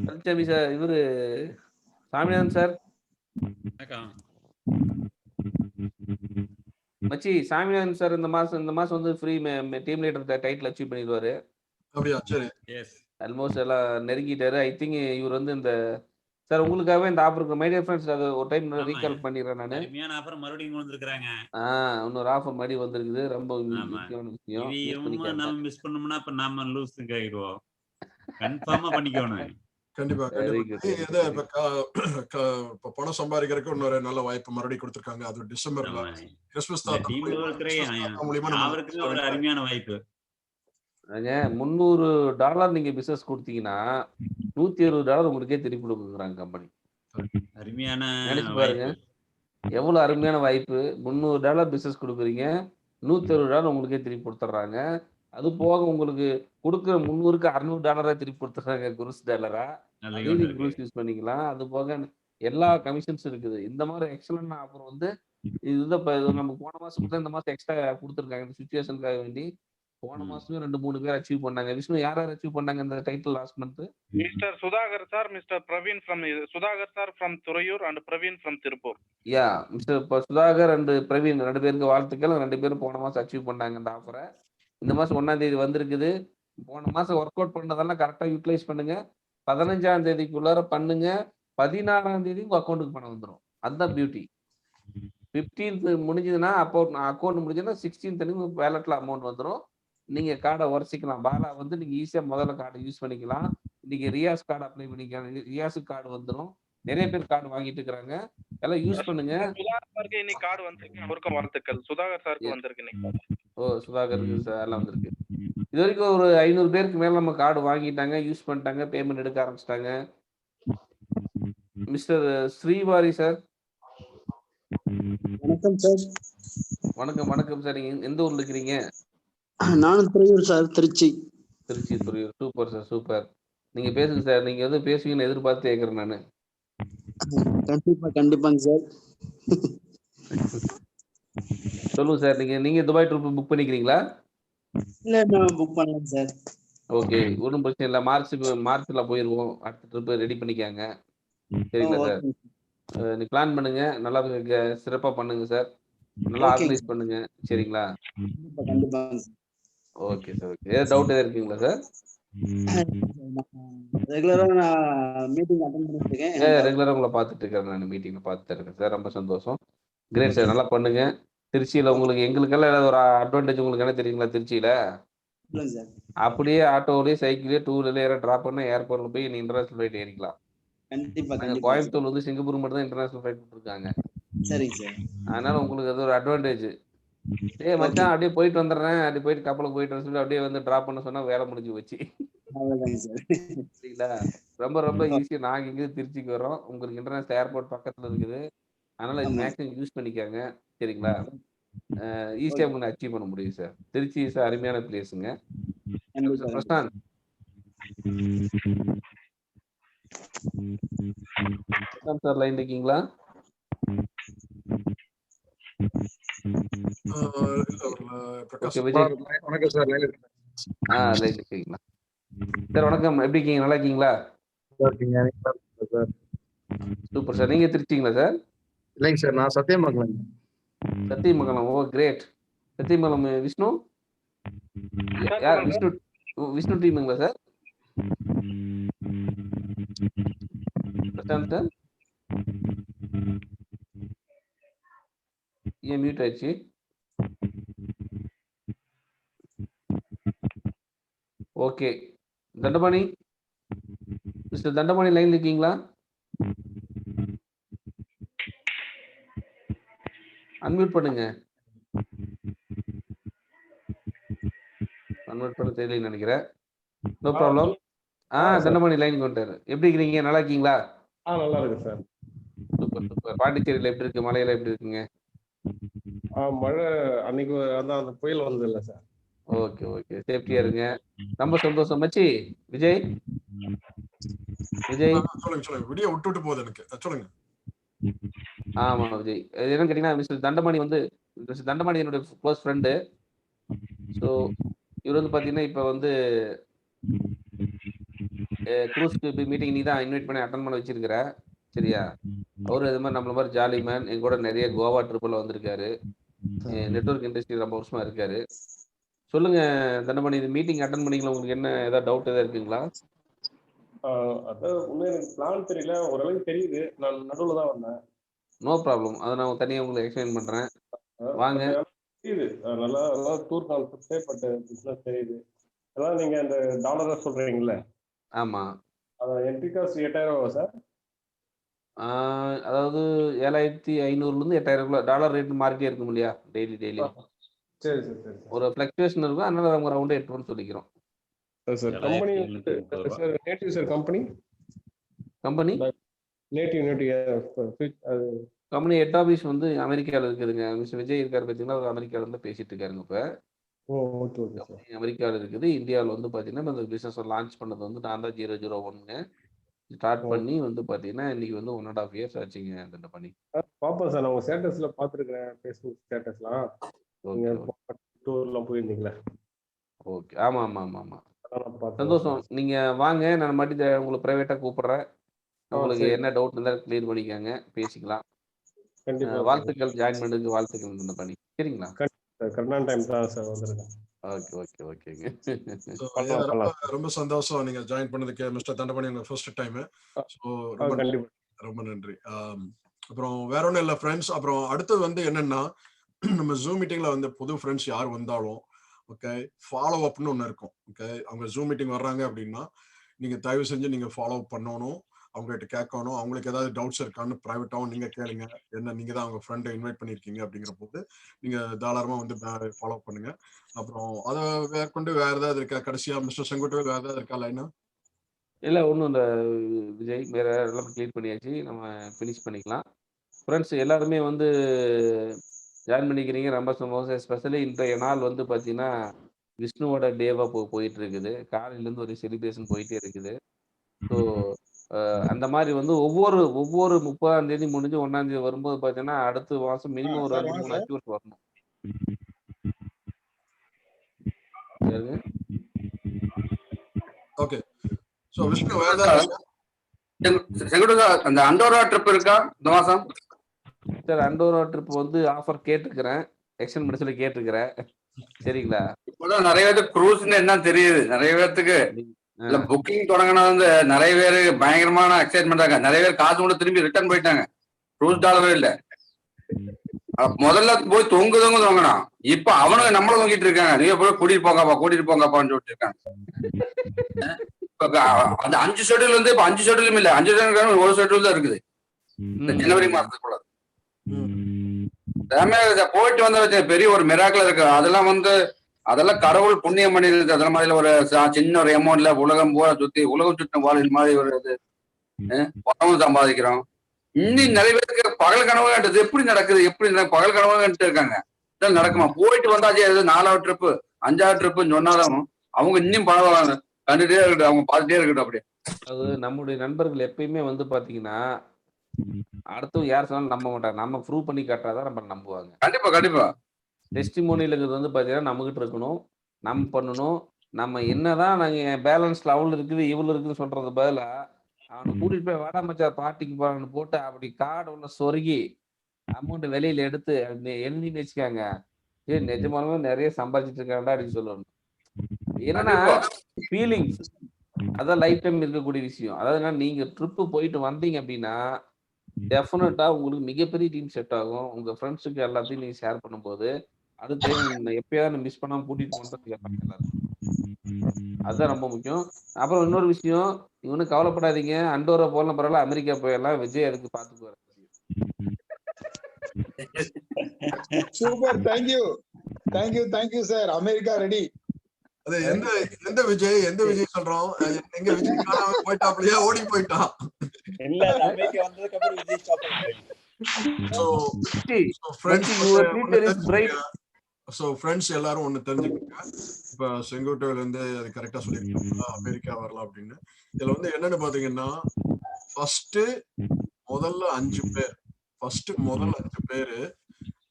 பழனிசாமி சார், இவரு சாமிநாதன் சார். மச்சி, சாமிநாதன் சார் இந்த மாசம் வந்து free team leader title achieve பண்ணிடுவாரு. அப்படியா? சரி, ஆல்மோஸ்ட் எல்லாம் நெருங்கிட்டாரு. ஐ திங்க் இவர் வந்து இந்த சார் உங்களுக்காகவே இந்த ஆஃபர் இருக்கு. மை டியர் ஃப்ரெண்ட்ஸ், அது ஒரு டைம் ரீகால் பண்ணிடுறேன் நான். அருமையான ஆஃபர் மறுபடியும் கொண்டு வந்திருக்காங்க. இன்னொரு ஆஃபர் மாதிரி வந்திருக்குது. ரொம்ப முக்கியமான விஷயம். நம்ம மிஸ் பண்ணோம்னா அப்ப நாம லூஸ் ஆகிடுவோம். கன்ஃபார்மா பண்ணிக்கணும். கண்டிப்பா இப்ப பணம் சம்பாதிக்கிறதுக்கு இன்னொரு நல்ல வாய்ப்பு மறுபடியும் கொடுத்திருக்காங்க. அது டிசம்பர்ல கிறிஸ்துமஸ் அவருக்கு ஒரு அருமையான வாய்ப்பு. $300 நீங்க பிசினஸ் கொடுத்தீங்கன்னா $160 உங்களுக்கே திருப்பி கொடுக்குறாங்க கம்பெனி. அருமையான நினைச்சு பாருங்க, எவ்வளவு அருமையான வாய்ப்பு. $300 பிசினஸ் கொடுக்குறீங்க, $160 உங்களுக்கே திருப்பி கொடுத்துட்றாங்க. அது போக உங்களுக்கு கொடுக்குற 300க்கு $600 திருப்பி கொடுத்துறாங்க, குரூஸ் டாலரா. அதையும் குரூஸ் யூஸ் பண்ணிக்கலாம். அது போக எல்லா கமிஷன்ஸ் இருக்குது. இந்த மாதிரி எக்ஸலன்ட் ஆஃபர் வந்து இதுதான் நமக்கு போன மாசம் இந்த மாசம் எக்ஸ்ட்ரா கொடுத்துருக்காங்க. இந்த சுச்சுவேஷனுக்காக வேண்டி போன மாசமே 2-3 பேர் அச்சீவ் பண்ணாங்க. விஷ்ணு, யார் அச்சீவ் பண்ணாங்க இந்த title last month? Mister Sudhakar sir, mister Praveen from Sudhakar sir from Thuraiyur and Praveen from Tiruppur. Yeah, mister Sudhakar and Praveen 2 பேருக்கு வாழ்த்துக்கள். 2 பேரும் போன மாசம் அச்சீவ் பண்ணாங்க இந்த ஆஃபரை. இந்த மாசம் 1ஆம் தேதி வந்திருக்குது. போன மாசம் ஒர்க் அவுட் பண்ணதெல்லாம் கரெக்டா யூட்டிலைஸ் பண்ணுங்க. 15ஆம் தேதிக்குள்ளார பண்ணுங்க. 16ஆம் தேதி உங்க அக்கௌண்ட்டுக்கு பணம் வந்துடும். அதுதான் பியூட்டி. 15th முடிஞ்சதுன்னா அக்கௌண்ட் முடிஞ்சதுன்னா 16th அன்னைக்கு வேலட்ல அமௌண்ட் வந்துடும். நீங்க கார்டை உரைச்சிக்கலாம். பாலா வந்து நீங்க ஈஸியா முதல்ல கார்டை யூஸ் பண்ணிக்கலாம். இன்னைக்கு ரியாஸ் கார்டு அப்ளை பண்ணிக்கலாம். ரியாஸுக்கு கார்டு வந்துடும். நிறைய பேர் கார்டு வாங்கிட்டு இருக்காங்க. எல்லாம் யூஸ் பண்ணுங்க. சுதாகருக்கு இன்னைக்கு கார்டு வந்திருக்கு. அவருக்கும் வாழ்த்துக்கள். சுதாகர் சாருக்கு வந்திருக்கு இன்னைக்கு. சுதாகருக்கு எல்லாம் வந்திருக்கு. இது வரைக்கும் ஒரு 500 பேருக்கு மேல நம்ம கார்டு வாங்கிட்டாங்க, யூஸ் பண்ணிட்டாங்க, பேமெண்ட் எடுக்க ஆரம்பிச்சிட்டாங்க. Mister Srivari sir. வணக்கம் சார். வணக்கம் சார். நீங்க எந்த ஊர்ல இருக்கிறீங்க? நானும் Thuraiyur sir, Trichy. Thuraiyur. Super sir, super. நீங்க பேசுங்க சார். நீங்க வந்து பேசுவீங்கன்னு எதிர்பார்த்து கேட்கறேன் நானு. கண்டிப்பாங்க சார். சொல்லுங்க சார். நீங்க துபாய் ட்ரிப் புக் பண்ணிக்கிறீங்களா? இல்ல, நான் புக் பண்ணலாம் சார். ஓகே, ஒன்றும் பிரச்சனை இல்லை. மார்ச்ல போயிருவோம். அடுத்த ட்ரிப் ரெடி பண்ணிக்காங்க. சரிங்களா சார்? நீ பிளான் பண்ணுங்க, நல்லா சிறப்பா பண்ணுங்க சார். நல்லா ஆர்கனைஸ் பண்ணுங்க. சரிங்களா? Okay sir. ஓகே, ஏதாவது டவுட் எதாவது இருக்குங்களா சார்? ரெகுலரா நான் மீட்டிங் அட்டெண்ட் பண்ணிட்டு இருக்கேன். ரெகுலரா உங்களை பார்த்துட்டு இருக்கேன். நான் மீட்டிங்ல பார்த்துட்டு இருக்கேன் சார். ரொம்ப சந்தோஷம். கிரேட் சார், நல்லா பண்ணுங்க. திருச்சியில உங்களுக்கு எங்களுக்கெல்லாம் ஏதாவது ஒரு அட்வான்டேஜ் உங்களுக்கு என்ன தெரியுங்களா? திருச்சியில அப்படியே ஆட்டோலயே, சைக்கிளே, 2 டிராப் பண்ண ஏர்போர்ட்ல போய் நீ இன்டர்நேஷனல் ஃபிளைட் ஏறிக்கலாம். கோயம்புத்தூர் வந்து சிங்கப்பூர் மட்டும் தான் இன்டர்நேஷனல் ஃபிளைட் கொடுத்துருக்காங்க. சரிங்க சார். அதனால உங்களுக்கு அது ஒரு அட்வான்டேஜ். மச்சான் அப்படியே போயிட்டு வந்துடுறேன், அப்படி போயிட்டு கப்பலுக்கு போயிட்டு வர சொல்லி அப்படியே வந்து டிராப் பண்ண சொன்னா வேலை முடிஞ்சு வச்சு. சரிங்களா? ரொம்ப ஈஸியா. நாங்க இங்க திருச்சிக்கு வரோம். உங்களுக்கு இன்டர்நேஷனல் ஏர்போர்ட் பக்கத்துல இருக்குது. அதனால இது மேக்ஸிமம் யூஸ் பண்ணிக்காங்க. சரிங்களா? ஈஸியா உங்களுக்கு அச்சீவ் பண்ண முடியும் சார். திருச்சி சார் அருமையான பிளேஸுங்க. பிரசாந்த் சார் லைன் இருக்கீங்களா? வணக்கம் சார். லைன் இருக்கீங்களா? சார் வணக்கம், எப்படி இருக்கீங்க? நல்லா இருக்கீங்களா? Sir super sir. நீங்க திருச்சிங்களா சார்? இல்லைங்க சார், நான் சத்தியமங்கலம். சத்தியமங்கலம். ஓ கிரேட். சத்தியமங்கலம் விஷ்ணு யார்? விஷ்ணு விஷ்ணு டீமுங்களா சார்? பிரசாந்த் சார் ஏன் மியூட் ஆயிடுச்சு? ஓகே. தண்டபாணி, மிஸ்டர் தண்டபாணி லைன்ல இருக்கீங்களா? அன்மியூட் பண்ணுங்க. அன்மியூட் பண்ண தெரியலன்னு நினைக்கிறேன். No problem. தண்டபாணி லைன் கொண்டாரு. எப்படி இருக்கிறீங்க? நல்லா இருக்கீங்களா? நல்லா இருக்கு சார். Super super. பாண்டிச்சேரியில எப்படி இருக்கு? மலையில எப்படி இருக்குங்க? மழை அன்னைக்கு அதான் அந்த புயல் வந்தது இல்ல சார். ஓகே ஓகே, சேஃப்டியா இருங்க. ரொம்ப சந்தோஷம். மச்சி விஜய் விஜய் சொல்லுங்க. வீடியோ விட்டு போகுது எனக்கு. சொல்லுங்க. ஆமா விஜய், என்னன்னு கேட்டீங்கன்னா மிஸ்டர் தண்டபாணி வந்து மிஸ்டர் தண்டபாணி என்னோட க்ளோஸ் ஃப்ரெண்டு. ஸோ இவர் வந்து பார்த்தீங்கன்னா இப்போ வந்து க்ரூஸ்க்கு மீட்டிங் நீ தான் இன்வைட் பண்ணி அட்டன் பண்ண வச்சிருக்கிற, சரியா? அவரு இது மாதிரி நம்மள மாதிரி ஜாலி மேன், எங்க கூட நிறைய கோவா ட்ரிப்பில் வந்திருக்காரு. நெட்வொர்க் இண்டஸ்ட்ரி ரொம்ப வருஷமா இருக்காரு. சொல்லுங்க தண்டபாணி, இது மீட்டிங் அட்டன் பண்ணீங்களா? உங்களுக்கு என்ன ஏதாவது டவுட் ஏதாவது இருக்குங்களா? அதான் உண்மையாக எனக்கு பிளான் தெரியல, ஓரளவுக்கு தெரியுது. நான் நடுவில் தான் வந்தேன். நோ ப்ராப்ளம், அதை நான் தனியாக உங்களுக்கு எக்ஸ்பிளைன் பண்ணுறேன். வாங்க. தெரியுது நல்லா நல்லா டூர் கான்செப்டே, பட் பிஸ்னஸ் தெரியுது. அதான் நீங்கள் அந்த டாலரை சொல்கிறீங்களே? ஆமாம். அதான் என்ட்ரி காஸ்ட் 8000 சார். அதாவது 7500 8000 டாலர் ரேட் மாறிட்டே இருக்கும் இல்லையா? டெய்லி சரி சரி சரி. ஒரு ஃப்ளக்சுவேஷன் இருக்கும், அதனால நம்ம ரவுண்டே 8 சொல்லிக்கிறோம். Sir company sir native sir company company head office வந்து அமெரிக்காவில் இருக்குதுங்க. மிஸ்டர் விஜய் இருக்காரு பார்த்தீங்கன்னா, அவர் அமெரிக்காவில் இருந்து பேசிட்டு இருக்காருங்க. இப்போ அமெரிக்காவில் இருக்குது. இந்தியாவில் வந்து பார்த்தீங்கன்னா இந்த பிஸ்னஸ் லான்ச் பண்ணது வந்து நான் தான் 001 ஸ்டார்ட் பண்ணி வந்து பார்த்தீங்கன்னா இன்னைக்கு வந்து 1.5 years ஆச்சுங்க. அந்த பண்ணி பார்ப்போம் சார், நான் உங்கள் ஸ்டேட்டஸில் பார்த்துருக்குறேன், ஃபேஸ்புக் ஸ்டேட்டஸ்லாம். டூர்லாம் போயிருந்தீங்களா? ஓகே. ஆமாம். சந்தோஷம். நீங்கள் வாங்க, நான் மறுபடியும் உங்களுக்கு ப்ரைவேட்டாக கூப்பிட்றேன். உங்களுக்கு என்ன டவுட் இருந்தால் கிளியர் பண்ணிக்காங்க, பேசிக்கலாம். வாழ்த்துக்கள், ஜாயின் பண்ணதுக்கு வாழ்த்துக்கள் இந்த பண்ணி. சரிங்களா? கரெக்டான டைம் தான் சார் வந்திருக்கேன். ஓகேங்க. ரொம்ப சந்தோஷம் நீங்க ஜாயின் பண்ணதுக்கு மிஸ்டர் தண்டபாணி, உங்க ஃபர்ஸ்ட் டைம். ஸோ ரொம்ப நன்றி. அப்புறம் வேற ஒன்றும் இல்லை ஃப்ரெண்ட்ஸ். அப்புறம் அடுத்தது வந்து என்னன்னா, நம்ம ஜூம் மீட்டிங்ல வந்து புது ஃப்ரெண்ட்ஸ் யார் வந்தாலும் ஓகே, ஃபாலோ அப்னு ஒன்று இருக்கும். ஓகே, அவங்க ஜூம் மீட்டிங் வர்றாங்க அப்படின்னா நீங்க தயவு செஞ்சு நீங்க ஃபாலோ பண்ணணும், அவங்ககிட்ட கேட்கணும். அவங்களுக்கு ஏதாவது டவுட்ஸ் இருக்கான்னு ப்ரைவேட்டாகவும் நீங்க கேளுங்க. என்ன நீங்க தான் அவங்க ஃப்ரெண்டை இன்வைட் பண்ணியிருக்கீங்க அப்படிங்கிற போது நீங்க தாராளமா வந்து ஃபாலோ பண்ணுங்க. அப்புறம் அதை மேற்கொண்டு வேற ஏதாவது இருக்கா? கடைசியா மிஸ்டர் செங்குட்டு வேற ஏதாவது இருக்கா லைனா? இல்லை, ஒன்றும் இல்லை விஜய், வேற எல்லாம் கிளியர் பண்ணியாச்சு. நம்ம ஃபினிஷ் பண்ணிக்கலாம். ஃப்ரெண்ட்ஸ் எல்லாருமே வந்து ஜாயின் பண்ணிக்கிறீங்க, ரொம்ப சந்தோஷம். எஸ்பெஷலி இன்றைய நாள் வந்து பார்த்தீங்கன்னா விஷ்ணுவோட டேவாக போயிட்டு இருக்குது. காலையிலேருந்து ஒரு செலிப்ரேஷன் போயிட்டே இருக்குது. ஸோ அந்த மாதிரி வந்து ஒவ்வொரு 30ஆம் தேதி முடிஞ்சு 1ஆம் தேதி வரும்போது பார்த்தீங்கன்னா அடுத்த மாதம் மினிமம் ஒரு 2-3 அச்சீவ்மெண்ட் வரணும். ஓகே. ஸோ விஷ்ணு வேற ஏதாவது அந்த அண்டோரா ட்ரிப் இருக்கா இந்த மாசம்? சார் அண்டோரா ட்ரிப் வந்து ஆஃபர் கேட்டிருக்கிறேன், எக்ஸ்டெண்ட் பண்ண சொல்லி கேட்டிருக்கிறேன். சரிங்களா? இப்போதான் நிறைய பேருக்கு க்ரூஸ்ன்னு என்ன தெரியுது. நிறைய பேர்த்துக்கு இல்ல புக்கிங் தொடங்கினது வந்து நிறைய பேர் பயங்கரமான எக்ஸைட்மெண்ட் ஆக, நிறைய பேர் காசு கூட திரும்பி ரிட்டர்ன் போயிட்டாங்க. க்ரூஸ் டாலரே இல்ல. முதல்ல போய் தொங்குனான், இப்ப அவனுங்க நம்மள தொங்கிட்டு இருக்காங்க. நீங்க போய் கூட்டிட்டு போங்கப்பான்னு சொல்லிட்டு இருக்காங்க. அந்த 5 ஷெட்யூல் வந்து இப்ப 5 ஷெட்யூலும் இல்ல, 5 ஷெட்யூல் ஒரு ஷெட்யூல் தான் இருக்குது இந்த ஜனவரி மாசத்துக்குள்ள. போயிட்டு வந்த பெரிய ஒரு மிராக்கிள் இருக்கு. அதெல்லாம் கடவுள் புண்ணியம் பண்ணிருக்கு. அதெல்லாம் மாதிரி ஒரு சின்ன ஒரு அமௌண்ட்ல உலகம் பூரா உலகம் சுற்றும் வாழ் மாதிரி ஒரு இது பணமும் சம்பாதிக்கிறோம். இன்னும் நிறைய பேருக்கு பகல் கனவு கண்டது எப்படி நடக்குது, பகல் கனவு கண்டுட்டு இருக்காங்க. இதெல்லாம் நடக்குமா? போயிட்டு வந்தாச்சு 4வது ட்ரிப்பு 5வது ட்ரிப்புன்னு சொன்னாலும் அவங்க இன்னும் பணம் கண்டுட்டே இருக்கட்டும், அவங்க பார்த்துட்டே இருக்கட்டும். அப்படியே அது நம்முடைய நண்பர்கள் எப்பயுமே வந்து பாத்தீங்கன்னா அடுத்தவங்க யார் சொன்னாலும் நம்ப மாட்டாங்க. நம்ம ப்ரூவ் பண்ணி காட்டாதான் நம்ம நம்புவாங்க. கண்டிப்பா. டெஸ்டிமோனியலுங்கிறது வந்து பாத்தீங்கன்னா நம்மகிட்ட இருக்கணும், நம்ம பண்ணணும். நம்ம என்னதான் நாங்க பேலன்ஸ்ல அவள் இருக்குது இவ்வளவு இருக்குன்னு சொல்றது பதிலா அவனை கூட்டிட்டு போய் வட மச்சான் பார்ட்டிக்கு போறான்னு போட்டு அப்படி கார்டு ஒண்ணு சொருகி அமௌண்ட் வெளியில எடுத்து எழுதி வச்சுக்காங்க. சரி நிஜமானவே நிறைய சம்பாதிச்சிட்டு இருக்காண்டா அப்படின்னு சொல்லணும். என்னன்னா ஃபீலிங்ஸ் அதான் லைஃப் டைம் இருக்கக்கூடிய விஷயம். அதாவது நீங்க ட்ரிப்பு போயிட்டு வந்தீங்க அப்படின்னா டெஃபினட்டா உங்களுக்கு மிகப்பெரிய டீம் செட் ஆகும். உங்க ஃப்ரெண்ட்ஸுக்கு எல்லாத்தையும் நீங்க ஷேர் பண்ணும்போது அடுத்த எப்பயாவது மிஸ் பண்ணாம கூட்டிட்டு போனது எல்லாரும். அதுதான் ரொம்ப முக்கியம். அப்புறம் இன்னொரு விஷயம், இவனு கவலைப்படாதீங்க, அண்டோரா போலாம் பரவாயில்ல, அமெரிக்கா போயிடலாம், விஜய் அதுக்கு பாத்துக்குவாரு. Super, thank you sir. America ready. அது எந்த விஜய் சொல்றோம்? எங்க விஜய் காணாம போயிட்டாப்லையா, ஓடி போயிட்டான்? இல்ல அமெரிக்கா வந்ததுக்கு அப்புறம் விஜய் ஸ்டாப் பண்ணிட்டாங்க. சோ ஃப்ரெண்ட்ஸ் எல்லாரும் ஒண்ணு தெரிஞ்சுக்கோங்க. இப்ப செங்கோட்டையில இருந்து அது கரெக்டா சொல்லிருக்காங்க அமெரிக்கா வரலாம் அப்படின்னு. இதுல வந்து என்னன்னு பாத்தீங்கன்னா முதல்ல 5 பேரு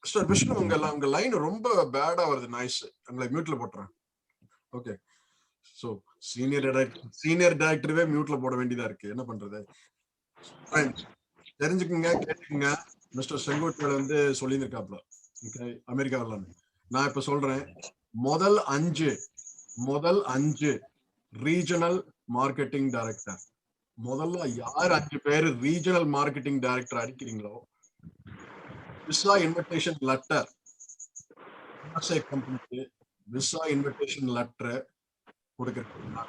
மிஸ்டர் விஷ்ணு, உங்க லைன் ரொம்ப பேடா வருது, நாய்ஸ். உங்களை மியூட்ல போட்டுறேன். ஓகே. சோ சீனியர் டைரக்டரவே மியூட்ல போட வேண்டியதா இருக்கு, என்ன பண்றது? தெரிஞ்சுக்குங்க, கேட்டுக்குங்க. மிஸ்டர் செங்கோட்டையில வந்து சொல்லியிருக்காப்ல அமெரிக்கா வரலான்னு. நான் இப்ப சொல்றேன், முதல் 5 ரீஜனல் மார்க்கெட்டிங் டைரக்டர். முதல்ல யார் 5 பேர் ரீஜனல் மார்க்கெட்டிங் டைரக்டர் அடிக்கிறீங்களோ விசா இன்விடேஷன் லெட்டர், கம்பெனிக்கு விசா இன்விடேஷன் லெட்டர் கொடுக்குறீங்க.